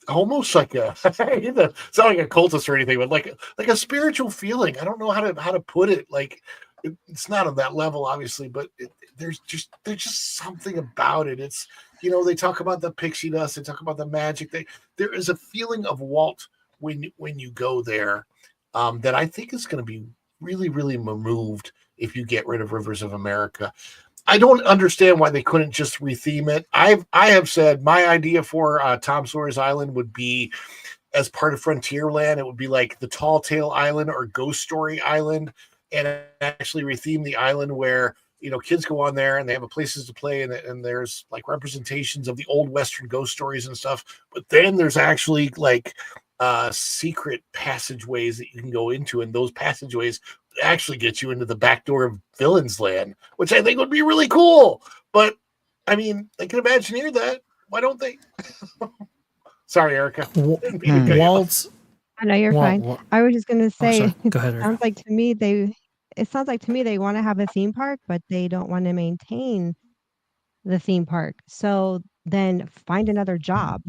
almost like a it's not like a cultist or anything, but like a spiritual feeling. I don't know how to put it. Like it's not on that level, obviously, but there's just something about it. It's, they talk about the pixie dust, they talk about the magic. There is a feeling of Walt when you go there that I think is going to be really, really removed if you get rid of Rivers of America. I don't understand why they couldn't just retheme it. I have said my idea for Tom Sawyer's Island would be as part of Frontierland. It would be like the Tall Tale Island or Ghost Story Island, and actually retheme the island where kids go on there and they have places to play, and there's like representations of the old Western ghost stories and stuff. But then there's actually like secret passageways that you can go into, and those passageways actually get you into the back door of Villain's Land, which I think would be really cool. But I mean, they can Imagineer that. Why don't they? Sorry, Erica. Walt's. I know you're fine. I was just gonna say, go ahead, Erica. It sounds like to me they want to have a theme park, but they don't want to maintain the theme park. So then find another job.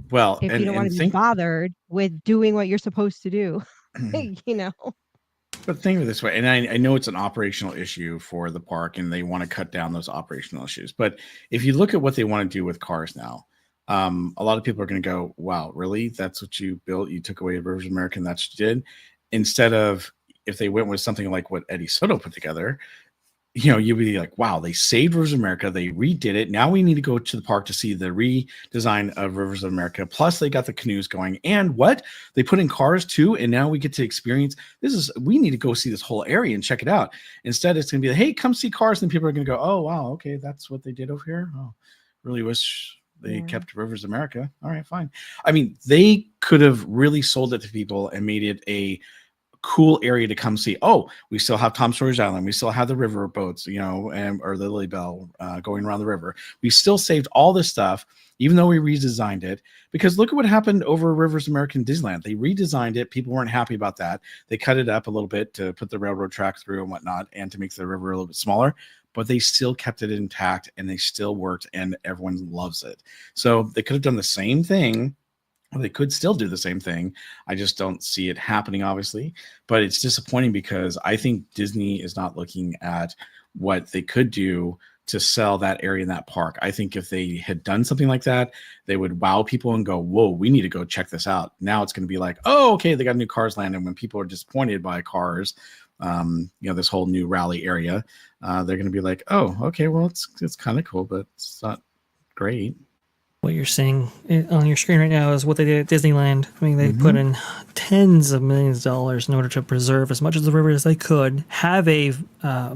Well, if you don't want to be bothered with doing what you're supposed to do, But think of it this way, and I know it's an operational issue for the park, and they want to cut down those operational issues. But if you look at what they want to do with cars now, a lot of people are going to go, wow, really? That's what you built? You took away Rivers of America and that's what you did? Instead of, if they went with something like what Eddie Soto put together, you'd be like, wow, they saved Rivers of America. They redid it. Now we need to go to the park to see the redesign of Rivers of America. Plus they got the canoes going, and what they put in cars too. And now we get to experience we need to go see this whole area and check it out. Instead, it's going to be like, hey, come see cars. And people are going to go, oh, wow. Okay. That's what they did over here. Oh, really wish they kept Rivers of America. All right, fine. I mean, they could have really sold it to people and made it a cool area to come see. Oh, we still have Tom Sawyer's Island. We still have the river boats, or the Lily Bell going around the river. We still saved all this stuff, even though we redesigned it. Because look at what happened over Rivers of America in Disneyland. They redesigned it. People weren't happy about that. They cut it up a little bit to put the railroad track through and whatnot, and to make the river a little bit smaller. But they still kept it intact, and they still worked, and everyone loves it. So they could have done the same thing. Well, they could still do the same thing. I just don't see it happening, obviously. But it's disappointing because I think Disney is not looking at what they could do to sell that area in that park. I think if they had done something like that, they would wow people and go, whoa, we need to go check this out. Now it's going to be like, oh, okay, they got a new Cars Land. And when people are disappointed by Cars, this whole new rally area, they're going to be like, oh, okay, well, it's kind of cool, but it's not great. What you're seeing on your screen right now is what they did at Disneyland. I mean, they put in tens of millions of dollars in order to preserve as much of the river as they could, have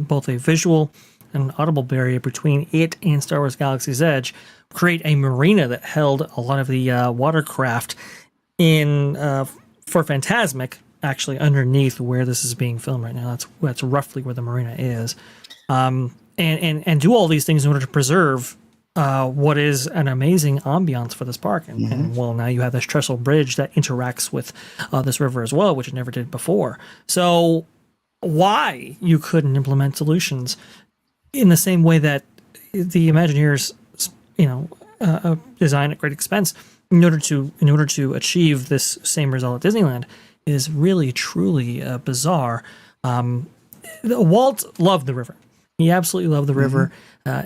both a visual and audible barrier between it and Star Wars Galaxy's Edge, create a marina that held a lot of the watercraft for Fantasmic, actually underneath where this is being filmed right now. That's roughly where the marina is. And do all these things in order to preserve what is an amazing ambiance for this park. And well, now you have this trestle bridge that interacts with this river as well, which it never did before. So why you couldn't implement solutions in the same way that the Imagineers, design at great expense in order to achieve this same result at Disneyland is really, truly bizarre. Walt loved the river. He absolutely loved the river.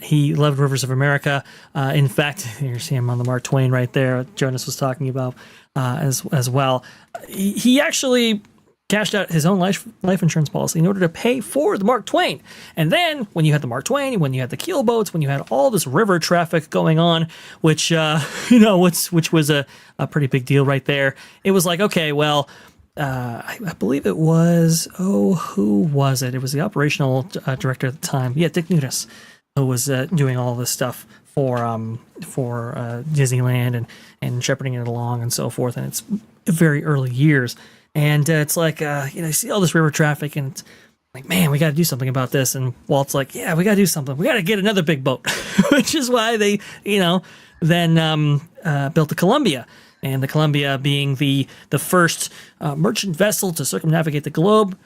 He loved Rivers of America. In fact, you see him on the Mark Twain right there. Jonas was talking about as well. He actually cashed out his own life insurance policy in order to pay for the Mark Twain. And then when you had the Mark Twain, when you had the keel boats, when you had all this river traffic going on, which was a pretty big deal right there, it was like, okay, well, I believe it was, who was it? It was the operational director at the time. Yeah, Dick Nutis, who was doing all this stuff for Disneyland and shepherding it along and so forth. And it's very early years. And it's like, you see all this river traffic and it's like, man, we got to do something about this. And Walt's like, yeah, we got to do something. We got to get another big boat, which is why they, then built the Columbia. And the Columbia being the first merchant vessel to circumnavigate the globe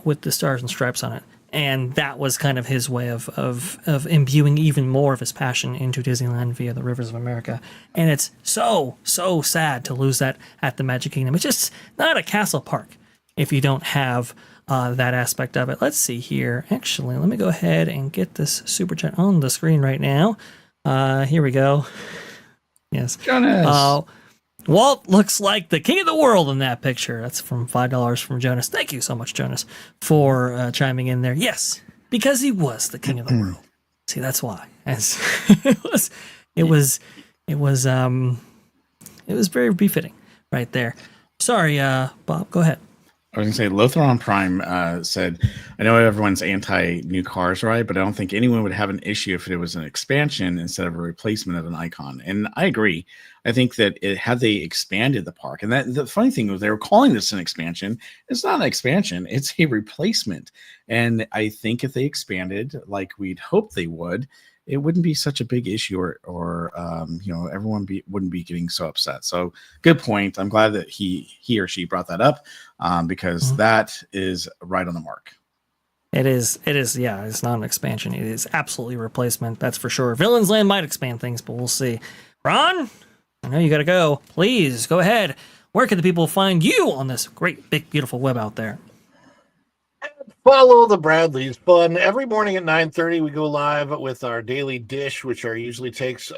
with the stars and stripes on it. And that was kind of his way of imbuing even more of his passion into Disneyland via the Rivers of America. And it's so sad to lose that at the Magic Kingdom. It's just not a castle park if you don't have that aspect of it. Let's see here. Actually, let me go ahead and get this super chat on the screen right now. Here we go. Yes. Jonas. Walt looks like the king of the world in that picture. That's from $5 from Jonas. Thank you so much, Jonas, for chiming in there. Yes, because he was the king of the world. See, that's why. It was very befitting right there. Sorry, Bob. Go ahead. I was going to say, Lothron Prime said, I know everyone's anti-new Cars ride, but I don't think anyone would have an issue if it was an expansion instead of a replacement of an icon. And I agree. I think that had they expanded the park, and that the funny thing was they were calling this an expansion. It's not an expansion. It's a replacement. And I think if they expanded like we'd hoped they would, it wouldn't be such a big issue, or everyone wouldn't be getting so upset. So good point. I'm glad that he or she brought that up because that is right on the mark. It is. Yeah, it's not an expansion. It is absolutely a replacement. That's for sure. Villains Land might expand things, but we'll see. Ron, I know you got to go. Please go ahead. Where can the people find you on this great, big, beautiful web out there? Follow the Bradleys Fun. Every morning at 9:30, we go live with our daily dish, which are usually takes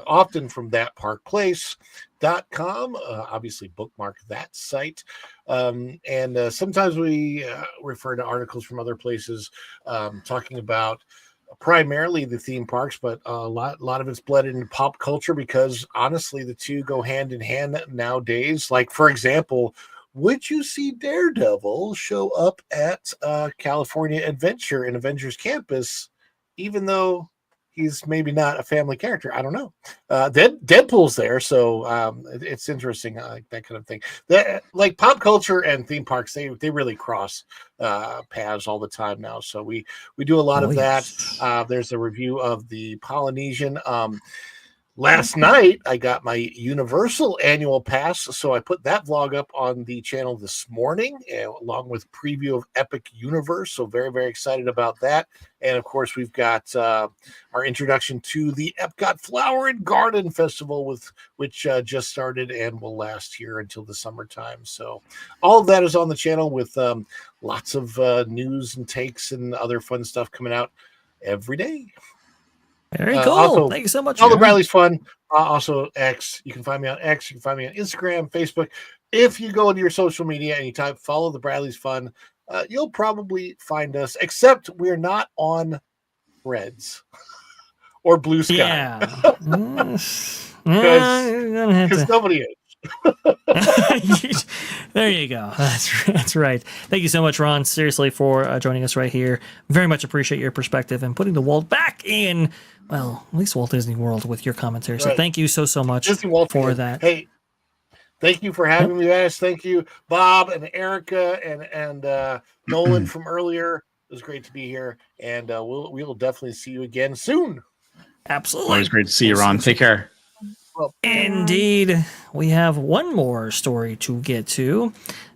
often from thatparkplace.com. Obviously, bookmark that site. And sometimes we refer to articles from other places talking about primarily the theme parks, but a lot of it's bled into pop culture because honestly, the two go hand in hand nowadays. Like, for example, would you see Daredevil show up at California Adventure in Avengers Campus, even though he's maybe not a family character? I don't know. Deadpool's there, so it's interesting, that kind of thing. That, like, pop culture and theme parks, they really cross paths all the time now. So we do a lot of that. There's a review of the Polynesian. Last night, I got my Universal annual pass, so I put that vlog up on the channel this morning, along with preview of Epic Universe. So very, very excited about that. And of course, we've got our introduction to the Epcot Flower and Garden Festival, which just started and will last here until the summertime. So all of that is on the channel with lots of news and takes and other fun stuff coming out every day. Very cool. Also, thank you so much. All the Bradley's Fun. Also, X. You can find me on X. You can find me on Instagram, Facebook. If you go into your social media and you type "follow the Bradley's Fun," you'll probably find us. Except we're not on Threads or Blue Sky. Yeah, because nobody is. There you go. That's right. Thank you so much, Ron, seriously, for joining us right here. Very much appreciate your perspective and putting the world back in, well, at least Walt Disney World with your commentary. So thank you so much for that. Hey, thank you for having me, guys. Thank you, Bob and Erica and Nolan from earlier. It was great to be here, and we'll definitely see you again soon. Absolutely. Always great to see you, Ron. Take care. Indeed, we have one more story to get to.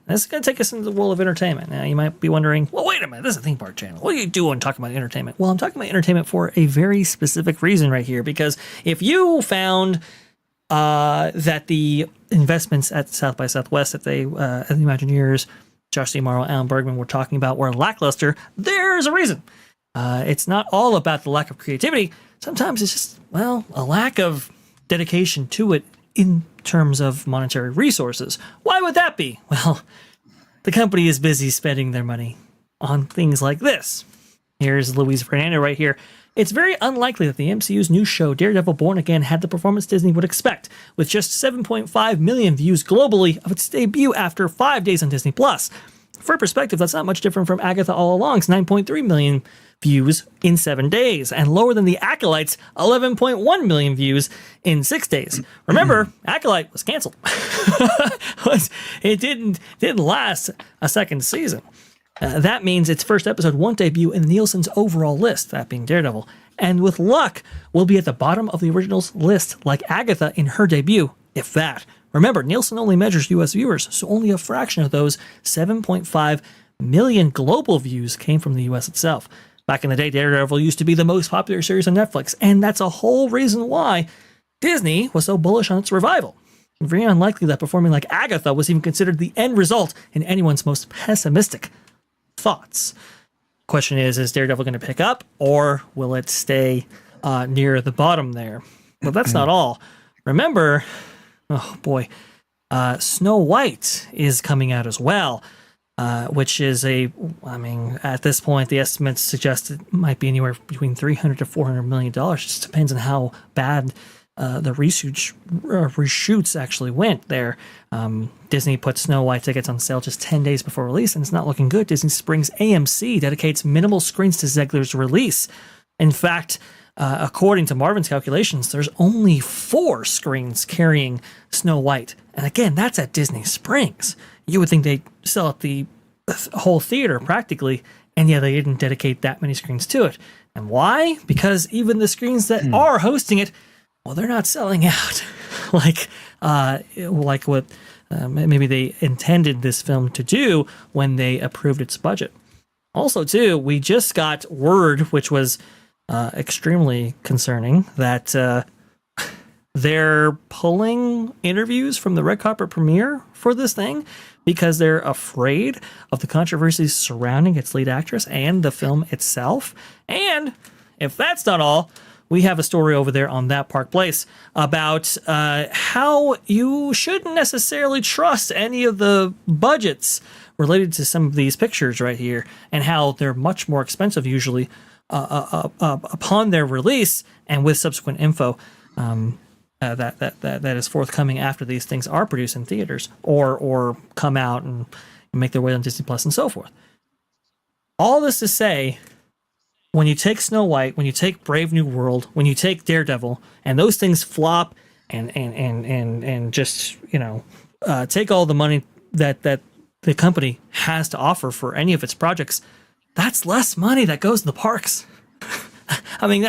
This is going to take us into the world of entertainment. Now, you might be wondering, well, wait a minute, this is a theme park channel. What are you doing talking about entertainment? Well, I'm talking about entertainment for a very specific reason right here, because if you found that the investments at South by Southwest at the Imagineers, Josh DeMaro, Alan Bergman were talking about were lackluster, there's a reason. It's not all about the lack of creativity. Sometimes it's just, well, a lack of dedication to it in terms of monetary resources. Why would that be? Well, the company is busy spending their money on things like this. Here's Luis Fernando right here. It's very unlikely that the MCU's new show, Daredevil Born Again, had the performance Disney would expect, with just 7.5 million views globally of its debut after 5 days on Disney+. For perspective, that's not much different from Agatha All Along's 9.3 million views in 7 days, and lower than The Acolyte's 11.1 million views in 6 days. Remember, Acolyte was canceled. It didn't last a second season. That means its first episode won't debut in Nielsen's overall list, that being Daredevil, and with luck, will be at the bottom of the original's list like Agatha in her debut, if that. Remember, Nielsen only measures US viewers, so only a fraction of those 7.5 million global views came from the US itself. Back in the day, Daredevil used to be the most popular series on Netflix, and that's a whole reason why Disney was so bullish on its revival. Very unlikely that performing like Agatha was even considered the end result in anyone's most pessimistic thoughts. Question is Daredevil going to pick up, or will it stay near the bottom there? But that's not all. Remember, oh boy, Snow White is coming out as well. Which is at this point, the estimates suggest it might be anywhere between $300 to $400 million. It just depends on how bad the reshoots actually went there. Disney put Snow White tickets on sale just 10 days before release, and it's not looking good. Disney Springs AMC dedicates minimal screens to Zegler's release. In fact, according to Marvin's calculations, there's only 4 screens carrying Snow White. And again, that's at Disney Springs. You would think they'd sell out the whole theater practically, and yeah, they didn't dedicate that many screens to it. And why? Because even the screens that are hosting it, well, they're not selling out like what maybe they intended this film to do when they approved its budget. Also, too, we just got word, which was extremely concerning, that they're pulling interviews from the red carpet premiere for this thing because they're afraid of the controversies surrounding its lead actress and the film itself. And if that's not all, we have a story over there on That Park Place about how you shouldn't necessarily trust any of the budgets related to some of these pictures right here, and how they're much more expensive usually upon their release, and with subsequent info that is forthcoming after these things are produced in theaters or come out and make their way on Disney Plus and so forth. All this to say, when you take Snow White, when you take Brave New World, when you take Daredevil, and those things flop and just, you know, take all the money that the company has to offer for any of its projects, that's less money that goes to the parks. I mean,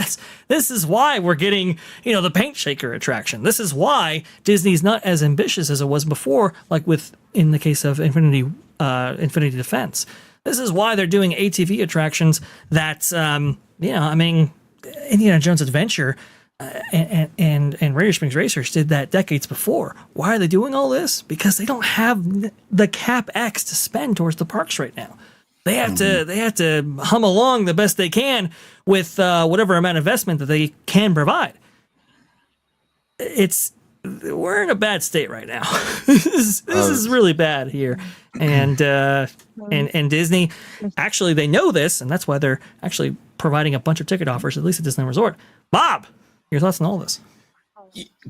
this is why we're getting, you know, the paint shaker attraction. This is why Disney's not as ambitious as it was before, like in the case of Infinity Defense. This is why they're doing ATV attractions that, you know, I mean, Indiana Jones Adventure and Radiator Springs Racers did that decades before. Why are they doing all this? Because they don't have the CapEx to spend towards the parks right now. They have to hum along the best they can with whatever amount of investment that they can provide. We're in a bad state right now. This is really bad here, and Disney actually, they know this, and that's why they're actually providing a bunch of ticket offers, at least at Disneyland Resort. Bob, your thoughts on all this?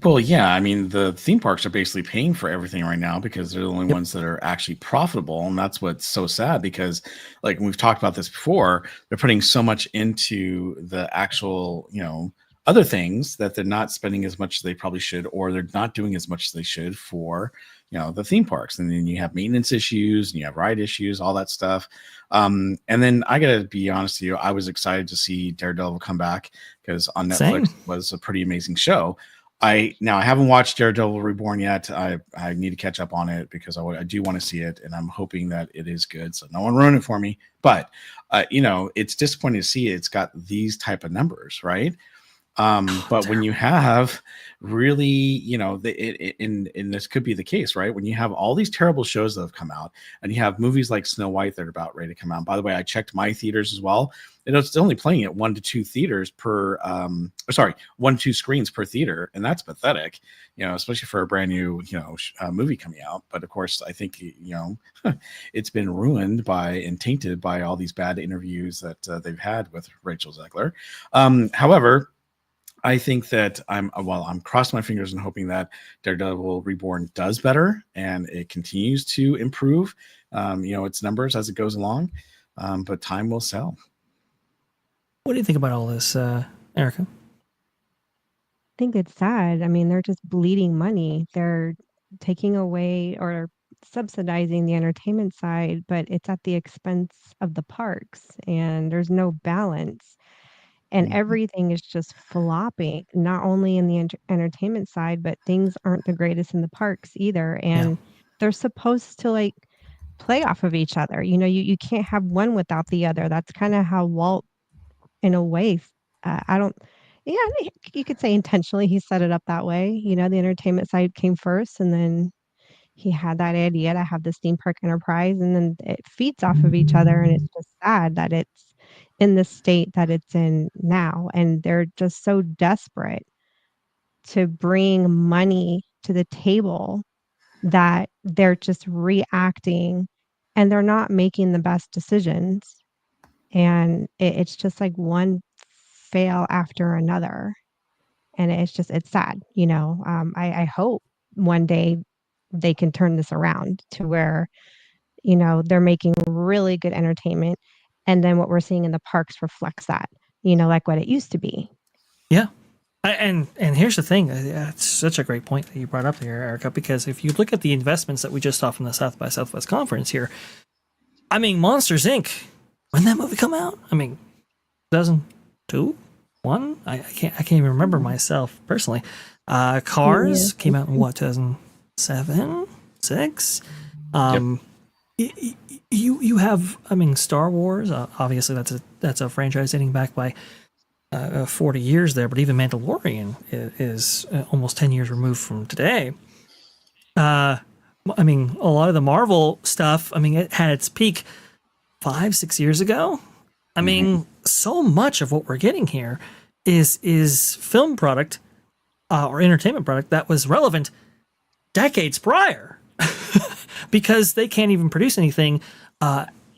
Well, yeah, I mean, the theme parks are basically paying for everything right now because they're the only ones that are actually profitable. And that's what's so sad, because, like, we've talked about this before, they're putting so much into the actual, you know, other things that they're not spending as much as they probably should, or they're not doing as much as they should for, you know, the theme parks. And then you have maintenance issues and you have ride issues, all that stuff. And then I gotta be honest with you, I was excited to see Daredevil come back, because on Netflix was a pretty amazing show. I haven't watched Daredevil Reborn yet. I need to catch up on it, because I do want to see it, and I'm hoping that it is good, so no one ruin it for me. But you know, it's disappointing to see it's got these type of numbers, right? But when you have really, you know, and this could be the case, right? When you have all these terrible shows that have come out, and you have movies like Snow White that are about ready to come out. By the way, I checked my theaters as well. And it's only playing at 1 to 2 theaters per, 1 to 2 screens per theater, and that's pathetic, you know, especially for a brand new, you know, movie coming out. But of course, I think, you know, it's been ruined and tainted by all these bad interviews that they've had with Rachel Zegler. However, I think that I'm crossing my fingers and hoping that Daredevil Reborn does better and it continues to improve, you know, its numbers as it goes along. But time will tell. What do you think about all this, Erica? I think it's sad. I mean, they're just bleeding money. They're taking away or subsidizing the entertainment side, but it's at the expense of the parks, and there's no balance. And everything is just flopping, not only in the entertainment side, but things aren't the greatest in the parks either. And they're supposed to, like, play off of each other. You know, you can't have one without the other. That's kind of how Walt, in a way, you could say intentionally he set it up that way. You know, the entertainment side came first, and then he had that idea to have this theme park enterprise, and then it feeds off of each other. And it's just sad that it's in the state that it's in now. And they're just so desperate to bring money to the table that they're just reacting, and they're not making the best decisions. And it's just like one fail after another. And it's sad, you know. I hope one day they can turn this around to where, you know, they're making really good entertainment, and then what we're seeing in the parks reflects that, you know, like what it used to be. Yeah. And here's the thing. It's such a great point that you brought up here, Erica, because if you look at the investments that we just saw from the South by Southwest conference here, I mean, Monsters, Inc., when did that movie come out? I mean, 2002? 1? I can't even remember myself personally. Cars came out in what, 2007, 6? You have, I mean, Star Wars. Obviously, that's a franchise dating back by 40 years there. But even Mandalorian is almost 10 years removed from today. I mean, a lot of the Marvel stuff, I mean, it had its peak 5-6 years ago. I mean, so much of what we're getting here is film product or entertainment product that was relevant decades prior, because they can't even produce anything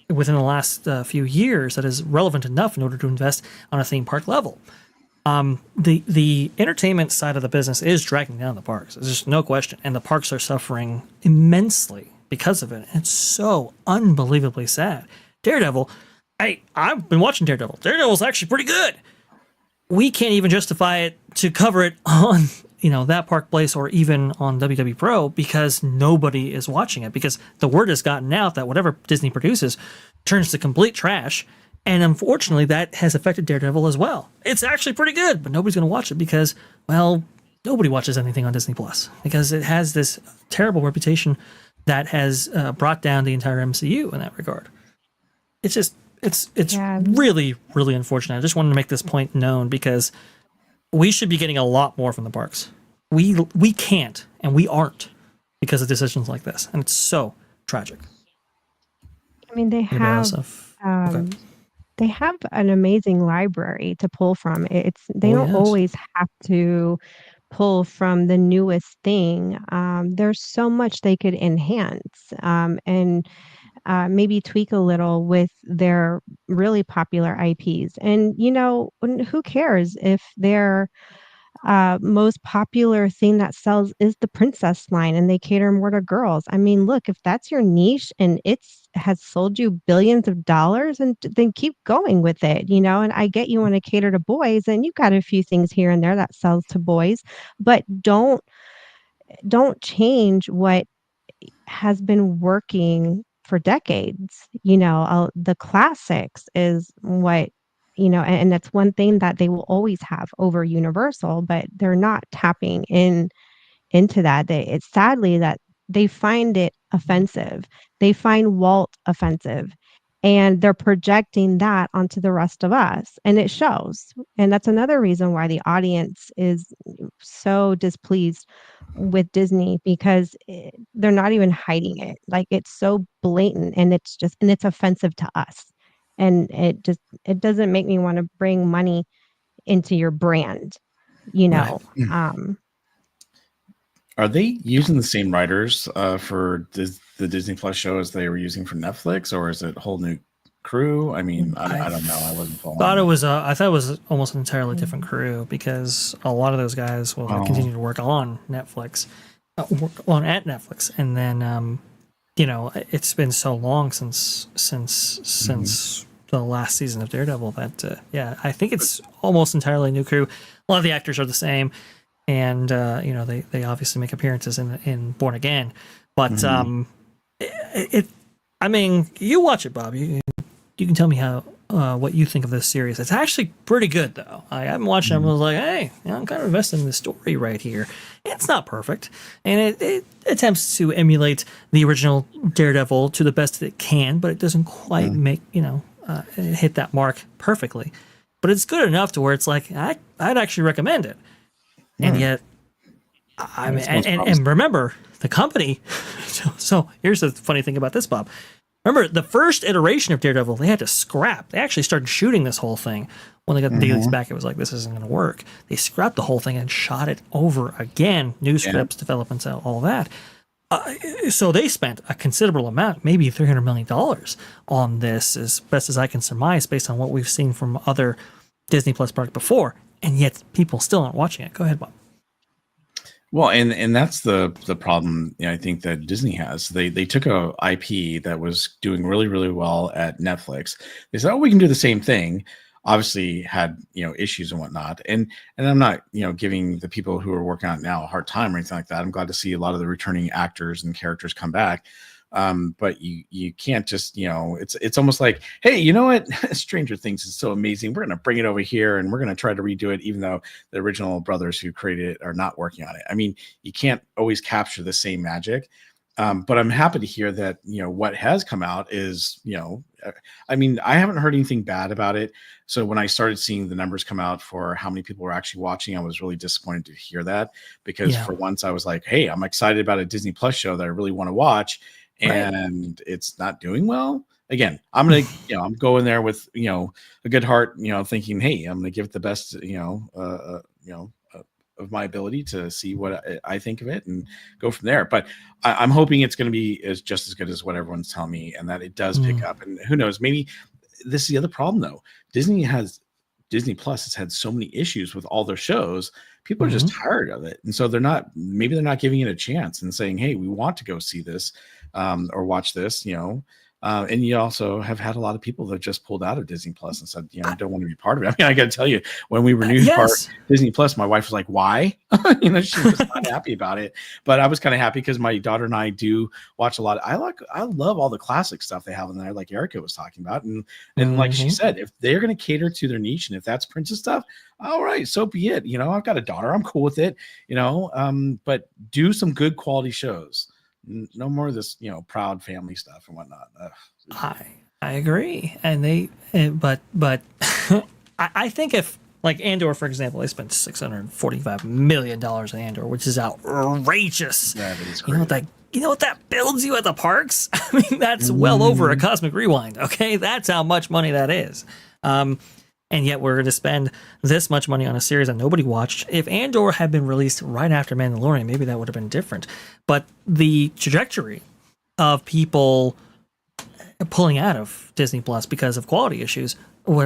within the last few years that is relevant enough in order to invest on a theme park level. The entertainment side of the business is dragging down the parks. There's just no question, and the parks are suffering immensely because of it. It's so unbelievably sad. Daredevil, I've been watching Daredevil. Daredevil's actually pretty good. We can't even justify it to cover it on that park place or even on WDW Pro because nobody is watching it, because the word has gotten out that whatever Disney produces turns to complete trash. And unfortunately, that has affected Daredevil as well. It's actually pretty good, but nobody's going to watch it because, well, nobody watches anything on Disney Plus because it has this terrible reputation that has brought down the entire MCU in that regard. It's just, it's really, really unfortunate. I just wanted to make this point known because we should be getting a lot more from the parks. We can't, and we aren't because of decisions like this, and it's so tragic. I mean, they have they have an amazing library to pull from. They don't always have to pull from the newest thing. There's so much they could enhance and maybe tweak a little with their really popular IPs. And who cares if their most popular thing that sells is the princess line and they cater more to girls? I mean, look, if that's your niche and has sold you billions of dollars, and then keep going with it, and I get you want to cater to boys, and you've got a few things here and there that sells to boys, but don't change what has been working for decades. The classics is what and that's one thing that they will always have over Universal, but they're not tapping into that. It's sadly that they find it offensive. They find Walt offensive, and they're projecting that onto the rest of us, and it shows. And that's another reason why the audience is so displeased with Disney, because they're not even hiding it. Like, it's so blatant, and it's offensive to us. And it doesn't make me want to bring money into your brand, Right. Are they using the same writers for the Disney Plus show as they were using for Netflix, or is it a whole new crew? I mean, I don't know. I wasn't following. I thought it was almost an entirely different crew, because a lot of those guys will continue to work on Netflix, at Netflix, and then it's been so long since the last season of Daredevil that I think it's almost entirely new crew. A lot of the actors are the same, and they obviously make appearances in Born Again, but I mean, you watch it, Bob. You can tell me how what you think of this series. It's actually pretty good, though. I haven't watched it. I was like, hey, I'm kind of invested in the story right here. It's not perfect, and it attempts to emulate the original Daredevil to the best that it can, but it doesn't quite make hit that mark perfectly. But it's good enough to where it's like I'd actually recommend it. And yet, and remember the company. So here's the funny thing about this, Bob. Remember, the first iteration of Daredevil, they had to scrap. They actually started shooting this whole thing. When they got the dailies back, it was like, this isn't going to work. They scrapped the whole thing and shot it over again. New scripts, developments, all that. So they spent a considerable amount, maybe $300 million on this, as best as I can surmise, based on what we've seen from other Disney Plus product before. And yet people still aren't watching it. Go ahead, Bob. Well, and that's the problem I think that Disney has. They took a IP that was doing really, really well at Netflix. They said, oh, we can do the same thing. Obviously had issues and whatnot. And I'm not giving the people who are working on it now a hard time or anything like that. I'm glad to see a lot of the returning actors and characters come back. But you can't just it's almost like, hey, you know what? Stranger Things is so amazing. We're gonna bring it over here and we're gonna try to redo it, even though the original brothers who created it are not working on it. I mean, you can't always capture the same magic. But I'm happy to hear that what has come out is I mean, I haven't heard anything bad about it. So when I started seeing the numbers come out for how many people were actually watching, I was really disappointed to hear that, because for once I was like, hey, I'm excited about a Disney Plus show that I really want to watch, and it's not doing well. Again, I'm going to, I'm going there with, a good heart, thinking, hey, I'm going to give it the best, of my ability to see what I think of it and go from there. But I'm hoping it's going to be just as good as what everyone's telling me, and that it does pick up. And who knows, maybe this is the other problem though. Disney Plus has had so many issues with all their shows. People are just tired of it. And so maybe they're not giving it a chance and saying, hey, we want to go see this or watch this, and you also have had a lot of people that just pulled out of Disney Plus and said, I don't want to be part of it. I mean, I got to tell you, when we renewed Disney Plus, my wife was like, why? She was not happy about it. But I was kind of happy because my daughter and I do watch a lot. I love all the classic stuff they have in there, like Erica was talking about. And like she said, if they're going to cater to their niche, and if that's princess stuff, all right, so be it. I've got a daughter. I'm cool with it, but do some good quality shows. No more of this, proud family stuff and whatnot. I agree, but I think if, like, Andor, for example, they spent $645 million in Andor, which is outrageous. Yeah, that is great. You know what that builds you at the parks? I mean, that's well over a Cosmic Rewind. Okay, that's how much money that is. And yet we're going to spend this much money on a series that nobody watched. If Andor had been released right after Mandalorian, maybe that would have been different. But the trajectory of people pulling out of Disney Plus because of quality issues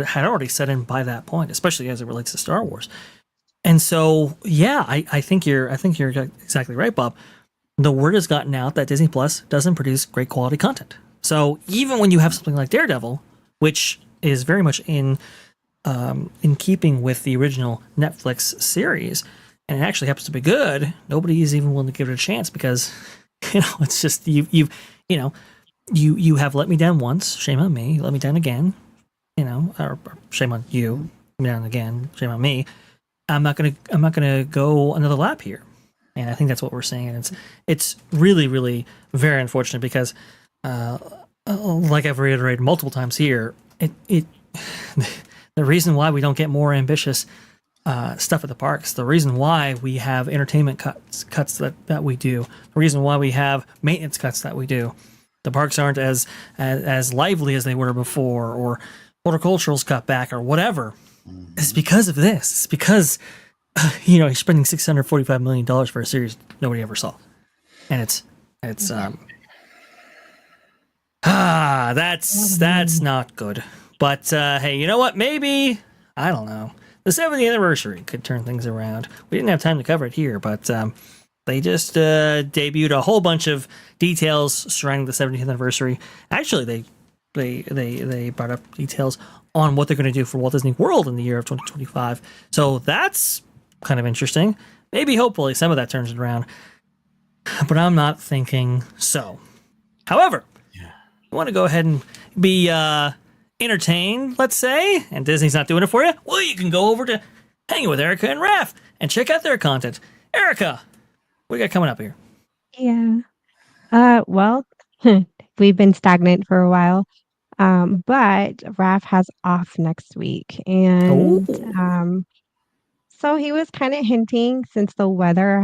had already set in by that point, especially as it relates to Star Wars. And so, yeah, I think you're exactly right, Bob. The word has gotten out that Disney Plus doesn't produce great quality content. So even when you have something like Daredevil, which is very much in keeping with the original Netflix series, and it actually happens to be good, nobody is even willing to give it a chance because, it's just you have let me down once, shame on me. Let me down again, or shame on you. Let me down again, shame on me. I'm not gonna go another lap here, and I think that's what we're saying. And it's really, really very unfortunate because, like I've reiterated multiple times here, the reason why we don't get more ambitious stuff at the parks, the reason why we have entertainment cuts that we do, the reason why we have maintenance cuts that we do, the parks aren't as lively as they were before, or horticultural's cut back, or whatever. It's because of this. It's because you're spending $645 million for a series nobody ever saw, and it's that's not good. But hey, you know what? Maybe, I don't know, the 70th anniversary could turn things around. We didn't have time to cover it here, but they just debuted a whole bunch of details surrounding the 70th anniversary. Actually, they brought up details on what they're going to do for Walt Disney World in the year of 2025. So that's kind of interesting. Maybe, hopefully, some of that turns it around. But I'm not thinking so. However, you want to go ahead and be entertained, let's say, and Disney's not doing it for you, well, you can go over to Hanging with Erica and Raph and check out their content. Erica, what do you got coming up here? Yeah. Well, we've been stagnant for a while, but Raph has off next week. And so he was kind of hinting, since the weather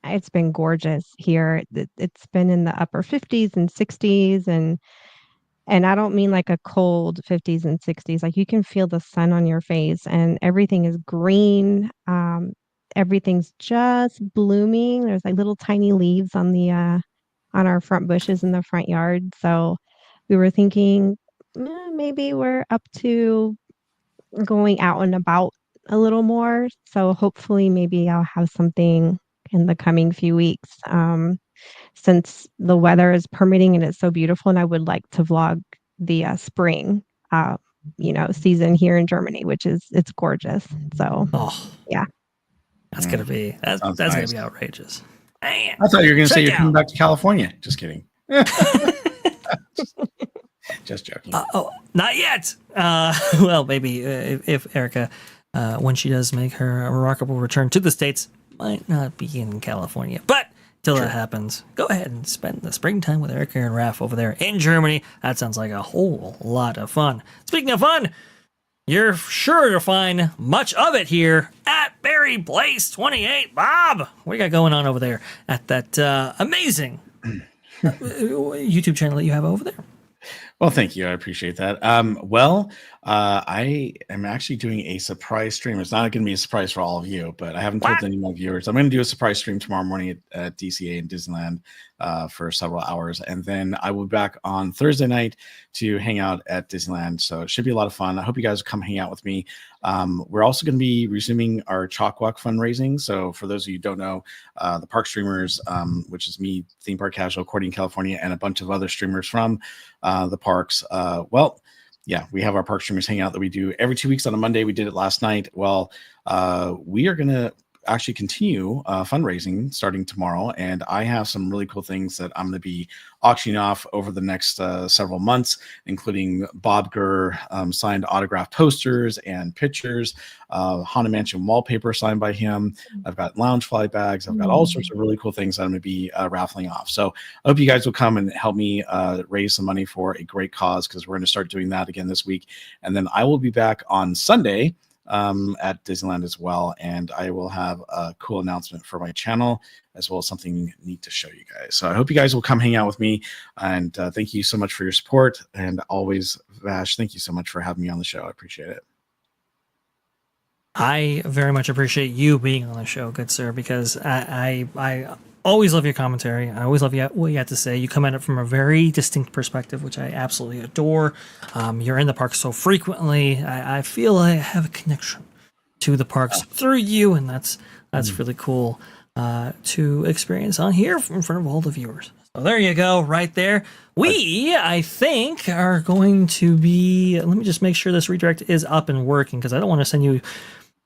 it's been gorgeous here. It's been in the upper 50s and 60s, and I don't mean like a cold 50s and 60s. Like, you can feel the sun on your face, and everything is green. Everything's just blooming. There's like little tiny leaves on our front bushes in the front yard. So we were thinking maybe we're up to going out and about a little more. So hopefully maybe I'll have something in the coming few weeks. Since the weather is permitting and it's so beautiful, and I would like to vlog the spring, season here in Germany, it's gorgeous. So, yeah, that's gonna be gonna be outrageous. Man, I thought you were gonna say you're coming back to California. Just kidding. Just joking. Not yet. Well, maybe if Erica, when she does make her remarkable return to the States, might not be in California, but till that happens, go ahead and spend the springtime with Erica and Raph over there in Germany. That sounds like a whole lot of fun. Speaking of fun, you're sure to find much of it here at Berry Place 28. Bob, what do you got going on over there at that amazing YouTube channel that you have over there? Well, thank you. I appreciate that. I am actually doing a surprise stream. It's not going to be a surprise for all of you, but I haven't told any of my viewers. I'm going to do a surprise stream tomorrow morning at DCA and Disneyland for several hours. And then I will be back on Thursday night to hang out at Disneyland. So it should be a lot of fun. I hope you guys will come hang out with me. We're also going to be resuming our Chalk Walk fundraising. So for those of you who don't know, the park streamers, which is me, Theme Park Casual, Courting California, and a bunch of other streamers from the parks. We have our park streamers hangout that we do every 2 weeks on a Monday. We did it last night. Well, we are going to actually continue fundraising starting tomorrow, and I have some really cool things that I'm going to be auctioning off over the next several months, including Bob Gurr signed autographed posters and pictures, Haunted Mansion wallpaper signed by him. I've got Loungefly bags. I've got all sorts of really cool things that I'm going to be raffling off. So I hope you guys will come and help me raise some money for a great cause, because we're going to start doing that again this week. And then I will be back on Sunday at Disneyland as well, and I will have a cool announcement for my channel as well as something neat to show you guys. So I hope you guys will come hang out with me, and thank you so much for your support, and always, Vash, thank you so much for having me on the show. I appreciate it. I very much appreciate you being on the show, good sir, because I always love your commentary. I always love what you have to say. You come at it from a very distinct perspective, which I absolutely adore. You're in the park so frequently. I feel I have a connection to the parks through you, and that's really cool to experience on here in front of all the viewers. So there you go, right there. We, I think, are going to be... Let me just make sure this redirect is up and working, because I don't want to send you...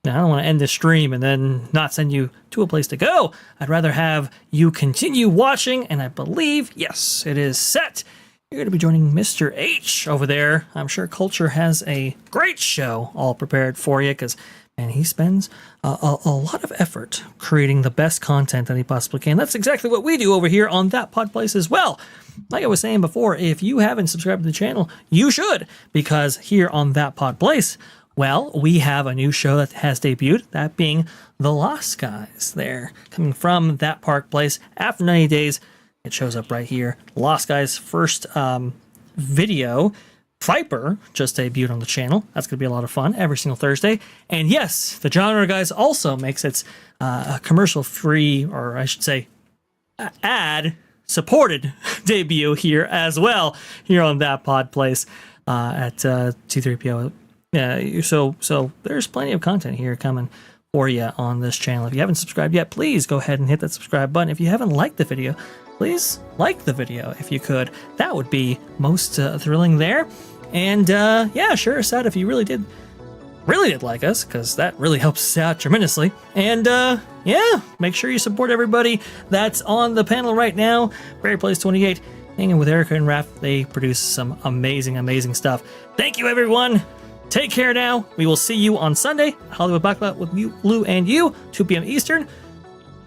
I don't want to end the stream and then not send you to a place to go. I'd rather have you continue watching, and I believe, yes, it is set. You're going to be joining Mr. H over there. I'm sure Culture has a great show all prepared for you, because, man, he spends a lot of effort creating the best content that he possibly can. That's exactly what we do over here on That Pod Place as well. Like I was saying before, if you haven't subscribed to the channel, you should, because here on That Pod Place, well, we have a new show that has debuted, that being The Lost Guys. There, coming from That Park Place after 90 days. It shows up right here. Lost Guys' first video, Viper, just debuted on the channel. That's going to be a lot of fun every single Thursday. And yes, the Genre Guys also makes its commercial-free, or I should say, ad-supported debut here as well, here on That Pod Place at T3PO. Yeah, so there's plenty of content here coming for you on this channel. If you haven't subscribed yet, please go ahead and hit that subscribe button. If you haven't liked the video, please like the video if you could. That would be most thrilling there. And yeah, sure, sad if you really did like us, because that really helps us out tremendously. And yeah, make sure you support everybody that's on the panel right now. Berry Place 28, hanging with Erica and Raph. They produce some amazing stuff. Thank you, everyone. Take care now. We will see you on Sunday, Hollywood Backlot with you, Lou and you, 2 p.m. Eastern.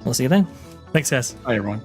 We'll see you then. Thanks, guys. Bye, everyone.